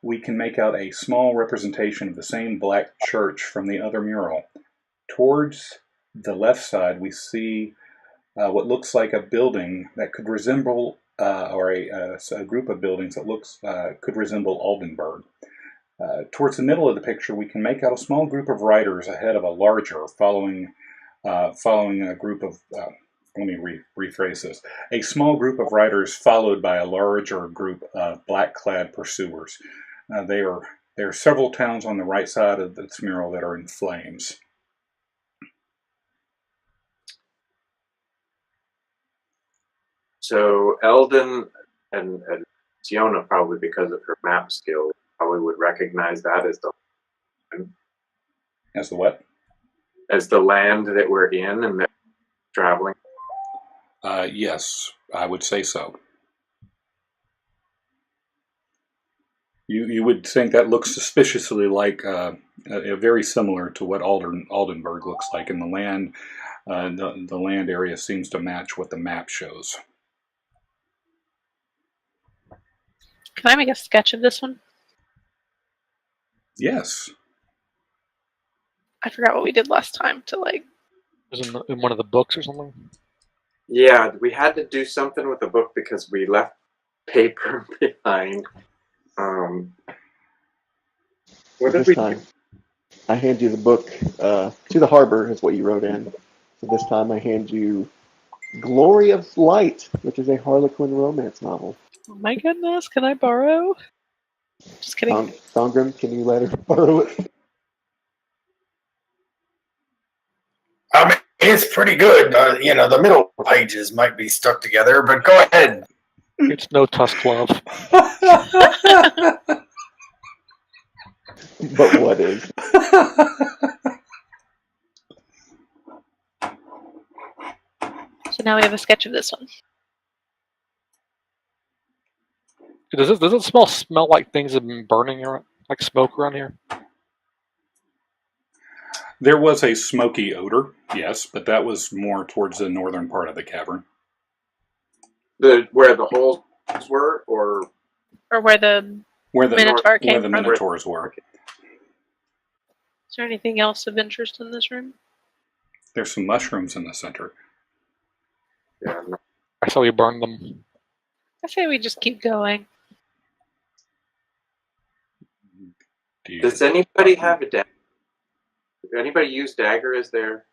we can make out a small representation of the same black church from the other mural. Towards the left side, we see what looks like a building that could resemble, or a group of buildings that could resemble Oldenburg. Towards the middle of the picture, we can make out a small group of riders ahead of a larger, following a group of. Let me rephrase this. A small group of riders followed by a larger group of black-clad pursuers. There are several towns on the right side of this mural that are in flames. So Eldon and Siona, probably because of her map skill, probably would recognize that as As the what? the land that we're in and that we're traveling. Yes, I would say so. You would think that looks suspiciously like very similar to what Aldenburg looks like, and the land the land area seems to match what the map shows. Can I make a sketch of this one? Yes. I forgot what we did last time to like. It was in one of the books or something. Yeah, we had to do something with the book because we left paper behind. What did This we time, I hand you the book. To the harbor is what you wrote in. So this time I hand you Glory of Light, which is a Harlequin romance novel. Oh my goodness! Can I borrow? Just kidding. Thongrim, can you let her borrow it? I mean, it's pretty good. The middle pages might be stuck together, but go ahead. It's no Tusk Love. But what is? So now we have a sketch of this one. Does it smell like things have been burning around, like smoke around here? There was a smoky odor, yes, but that was more towards the northern part of the cavern. where the holes were, or where the Minotaur came from. Minotaurs were. Is there anything else of interest in this room? There's some mushrooms in the center. yeah, I saw you burn them. I say we just keep going. Does anybody have a dagger? Does anybody use dagger as their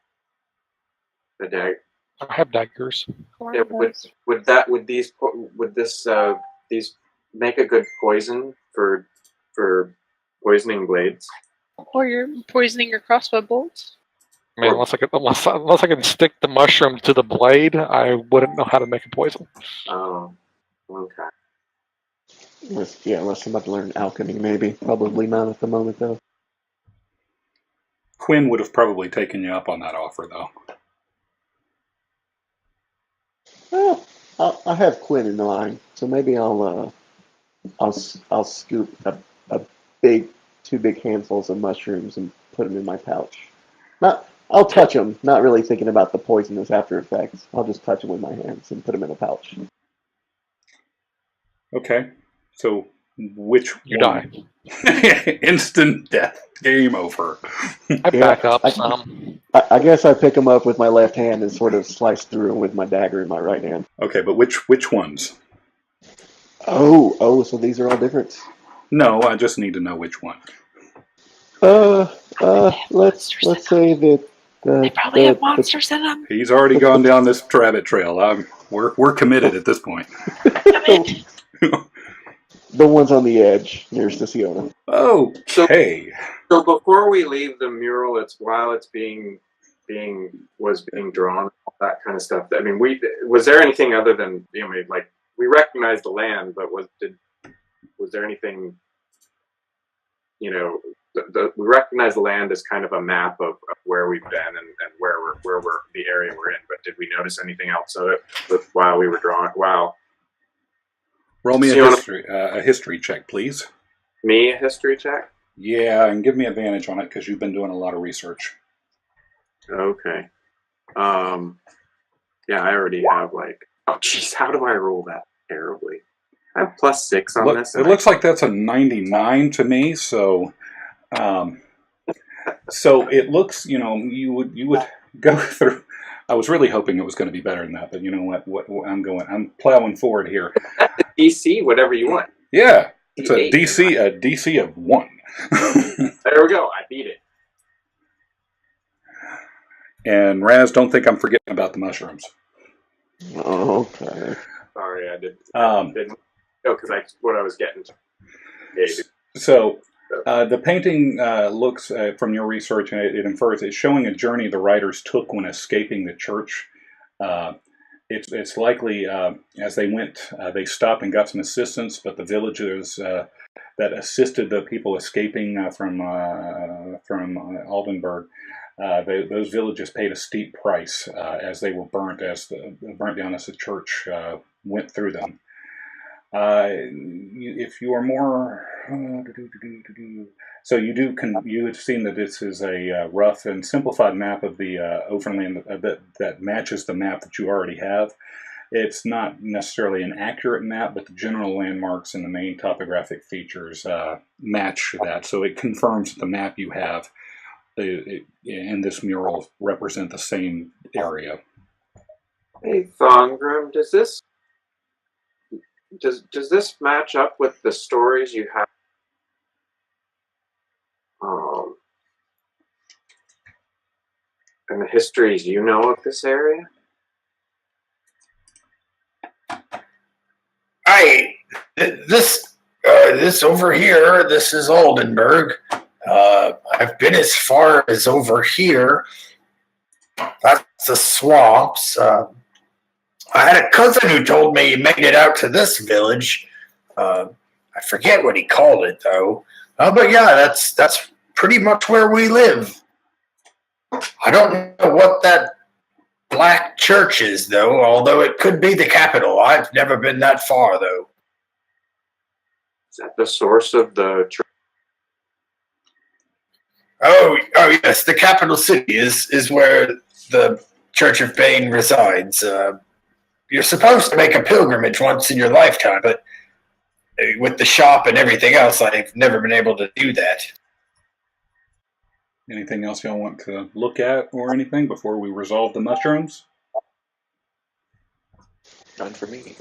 a dagger? I have daggers. Yeah, would these make a good poison for poisoning blades? Or you're poisoning your crossbow bolts. I mean, unless I can stick the mushroom to the blade, I wouldn't know how to make a poison. Oh, okay. Unless somebody learned alchemy, maybe. Probably not at the moment, though. Quinn would have probably taken you up on that offer, though. Well, I have Quinn in mind, so maybe I'll scoop two big handfuls of mushrooms and put them in my pouch. I'll touch them, not really thinking about the poisonous after effects. I'll just touch them with my hands and put them in a pouch. Okay, so which You one? die. Instant death. Game over. I back up some. I guess I pick them up with my left hand and sort of slice through them with my dagger in my right hand. Okay, but which ones? Oh, so these are all different. No, I just need to know which one. Let's say that They probably have monsters in them. He's already gone down this rabbit trail. We're committed at this point. The ones on the edge near Staciona. Okay. So before we leave the mural, while it's being drawn, all that kind of stuff. I mean, was there anything other than like we recognized the land, but was there anything? We recognize the land as kind of a map of where we've been and where we're the area we're in. But did we notice anything else of it while we were drawing? Wow. Roll me a history check, please. Me a history check? Yeah, and give me advantage on it because you've been doing a lot of research. Okay. Yeah, I already have oh geez, how do I roll that terribly? I have +6 on this. It looks like that's a 99 to me, so so it looks, you would go through. I was really hoping it was going to be better than that, but you know what I'm plowing forward here. DC, whatever you want. Yeah, it's a DC of 1. There we go. I beat it. And Raz, don't think I'm forgetting about the mushrooms. Okay. Sorry, I didn't. Because what I was getting. So the painting looks, from your research, and it infers it's showing a journey the writers took when escaping the church. It's likely as they went, they stopped and got some assistance, but the villagers that assisted the people escaping from Aldenburg Those villages paid a steep price as they were burnt down as the church went through them. If you are more, so you have seen that this is a rough and simplified map of the overland that matches the map that you already have. It's not necessarily an accurate map, but the general landmarks and the main topographic features match that. So it confirms that the map you have and this mural represent the same area. Hey, Thongrim, does this match up with the stories you have? And the histories you know of this area? This over here, this is Oldenburg. I've been as far as over here. That's the swamps. I had a cousin who told me he made it out to this village. I forget what he called it, though. But yeah, that's pretty much where we live. I don't know what that black church is, though, although it could be the capital. I've never been that far, though. Is that the source of the church? Oh yes, the capital city is where the Church of Bane resides. You're supposed to make a pilgrimage once in your lifetime, but with the shop and everything else, I've never been able to do that. Anything else y'all want to look at or anything before we resolve the mushrooms? None for me.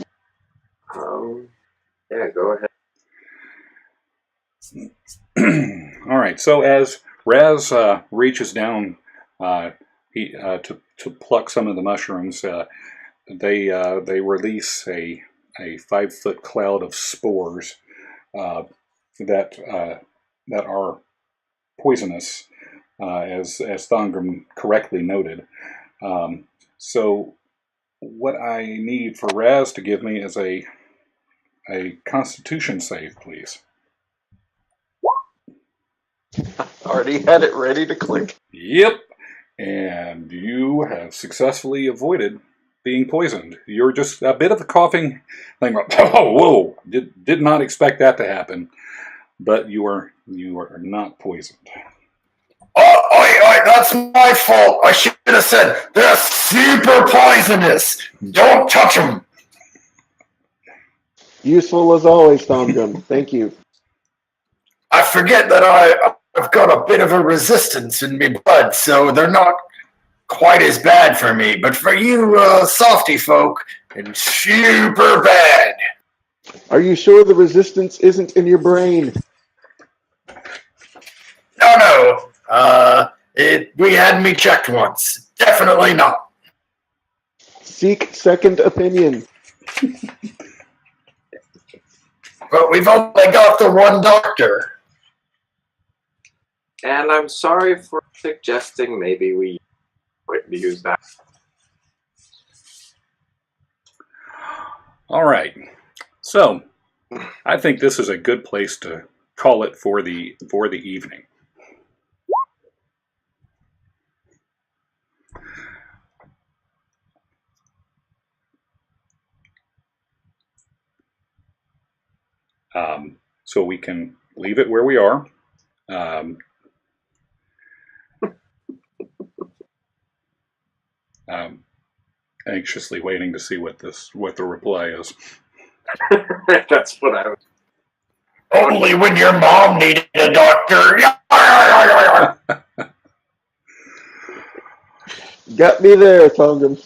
Yeah, go ahead. All right. So as Raz reaches down to pluck some of the mushrooms, they release a 5-foot cloud of spores that are poisonous, as Thongrim correctly noted. So what I need for Raz to give me is a Constitution save, please. Already had it ready to click. Yep. And you have successfully avoided being poisoned. You're just a bit of a coughing thing. Oh, whoa! Did not expect that to happen. But you are not poisoned. Oh, that's my fault. I should have said they're super poisonous. Don't touch them. Useful as always, Thongrim. Thank you. I forget that I've got a bit of a resistance in my blood, so they're not quite as bad for me. But for you softy folk, it's super bad. Are you sure the resistance isn't in your brain? No. We had me checked once. Definitely not. Seek second opinion. But we've only got the one doctor. And I'm sorry for suggesting maybe we wouldn't use that. All right. So I think this is a good place to call it for the evening. So we can leave it where we are. Anxiously waiting to see what the reply is. That's what I was. Only when your mom needed a doctor. Got me there, Thongrim.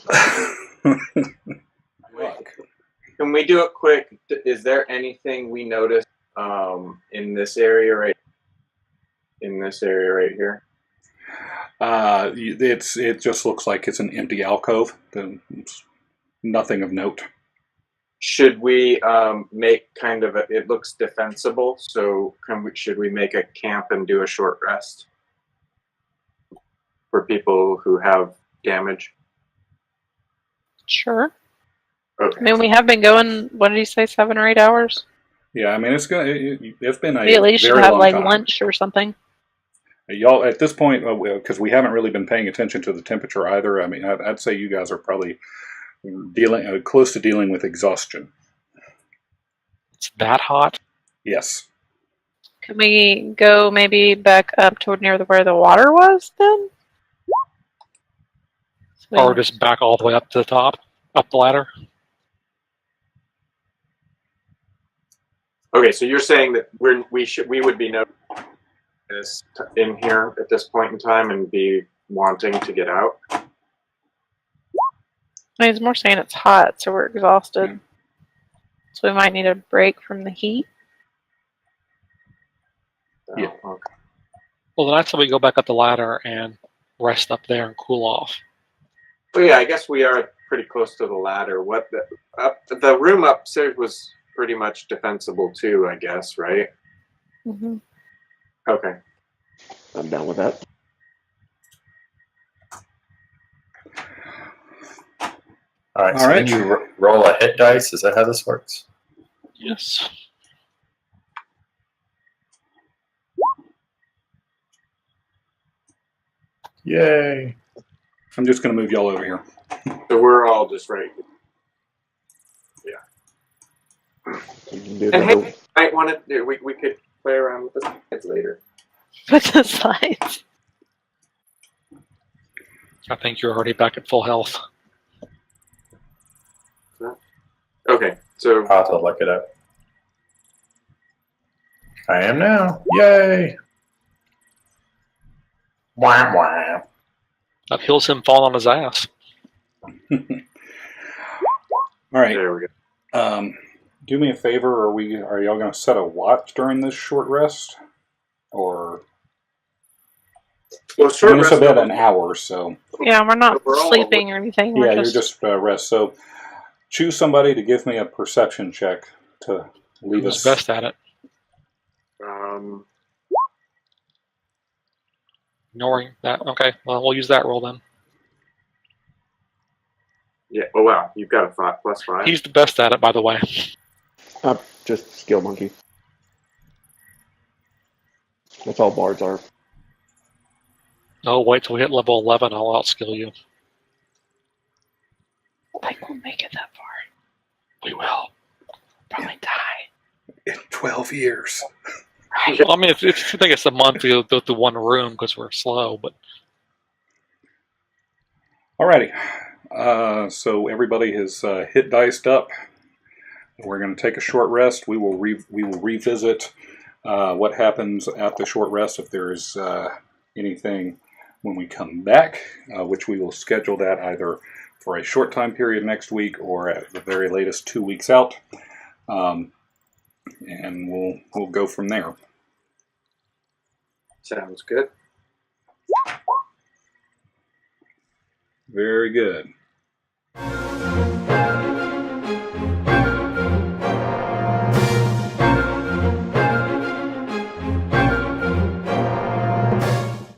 Can we do it quick? Is there anything we noticed in this area right here? It just looks like it's an empty alcove. It's nothing of note. Should we make kind of it looks defensible, so should we make a camp and do a short rest for people who have damage? Sure. Okay. I mean, we have been going, what did he say, 7 or 8 hours? Yeah, I mean, it's been a We at least should very have long like time. lunch or something. Y'all, at this point, because we haven't really been paying attention to the temperature either, I mean, I'd say you guys are probably dealing close to dealing with exhaustion. It's that hot? Yes. Can we go maybe back up toward near where the water was then? So Or just back all the way up to the top? Up the ladder? Okay, so you're saying that we would be noticing this in here at this point in time and be wanting to get out. I mean, it's more saying it's hot, so we're exhausted. So we might need a break from the heat. Yeah. Oh, okay. Well, then I'd say we go back up the ladder and rest up there and cool off. Well, yeah, I guess we are pretty close to the ladder. The room upstairs was pretty much defensible too, I guess, right? Mm-hmm. Okay. I'm down with that. All right. All So right. then you roll a hit dice. Is that how this works? Yes. Yay! I'm just going to move y'all over here. So we're all just right. You can do And the hey, I wanted we could play around with the slides later. With the slides. I think you're already back at full health. Okay, so I'll have to look it up. I am now. Yay! Wham wham. That heals him falling on his ass. All right. there we go. Do me a favor. Are y'all going to set a watch during this short rest, or? Well, I short mean, it's rest. about an hour, so. Yeah, we're not We're all- sleeping or anything. Yeah, We're you're just rest. So, choose somebody to give me a perception check to leave Who's us. best at it? Ignoring that. Okay, well, we'll use that roll then. Yeah. Oh wow, you've got a +5. He's the best at it, by the way. just skill monkey. That's all bards are. Oh, wait till we hit level 11. I'll outskill you. I think we'll make it that far. We will. Probably die. In 12 years. Well, I mean, if you think it's a month, we'll go through one room because we're slow, but Alrighty. So everybody has hit diced up. We're going to take a short rest. We will revisit what happens at the short rest if there is anything when we come back, which we will schedule that either for a short time period next week or at the very latest 2 weeks out, and we'll go from there. Sounds good. Very good.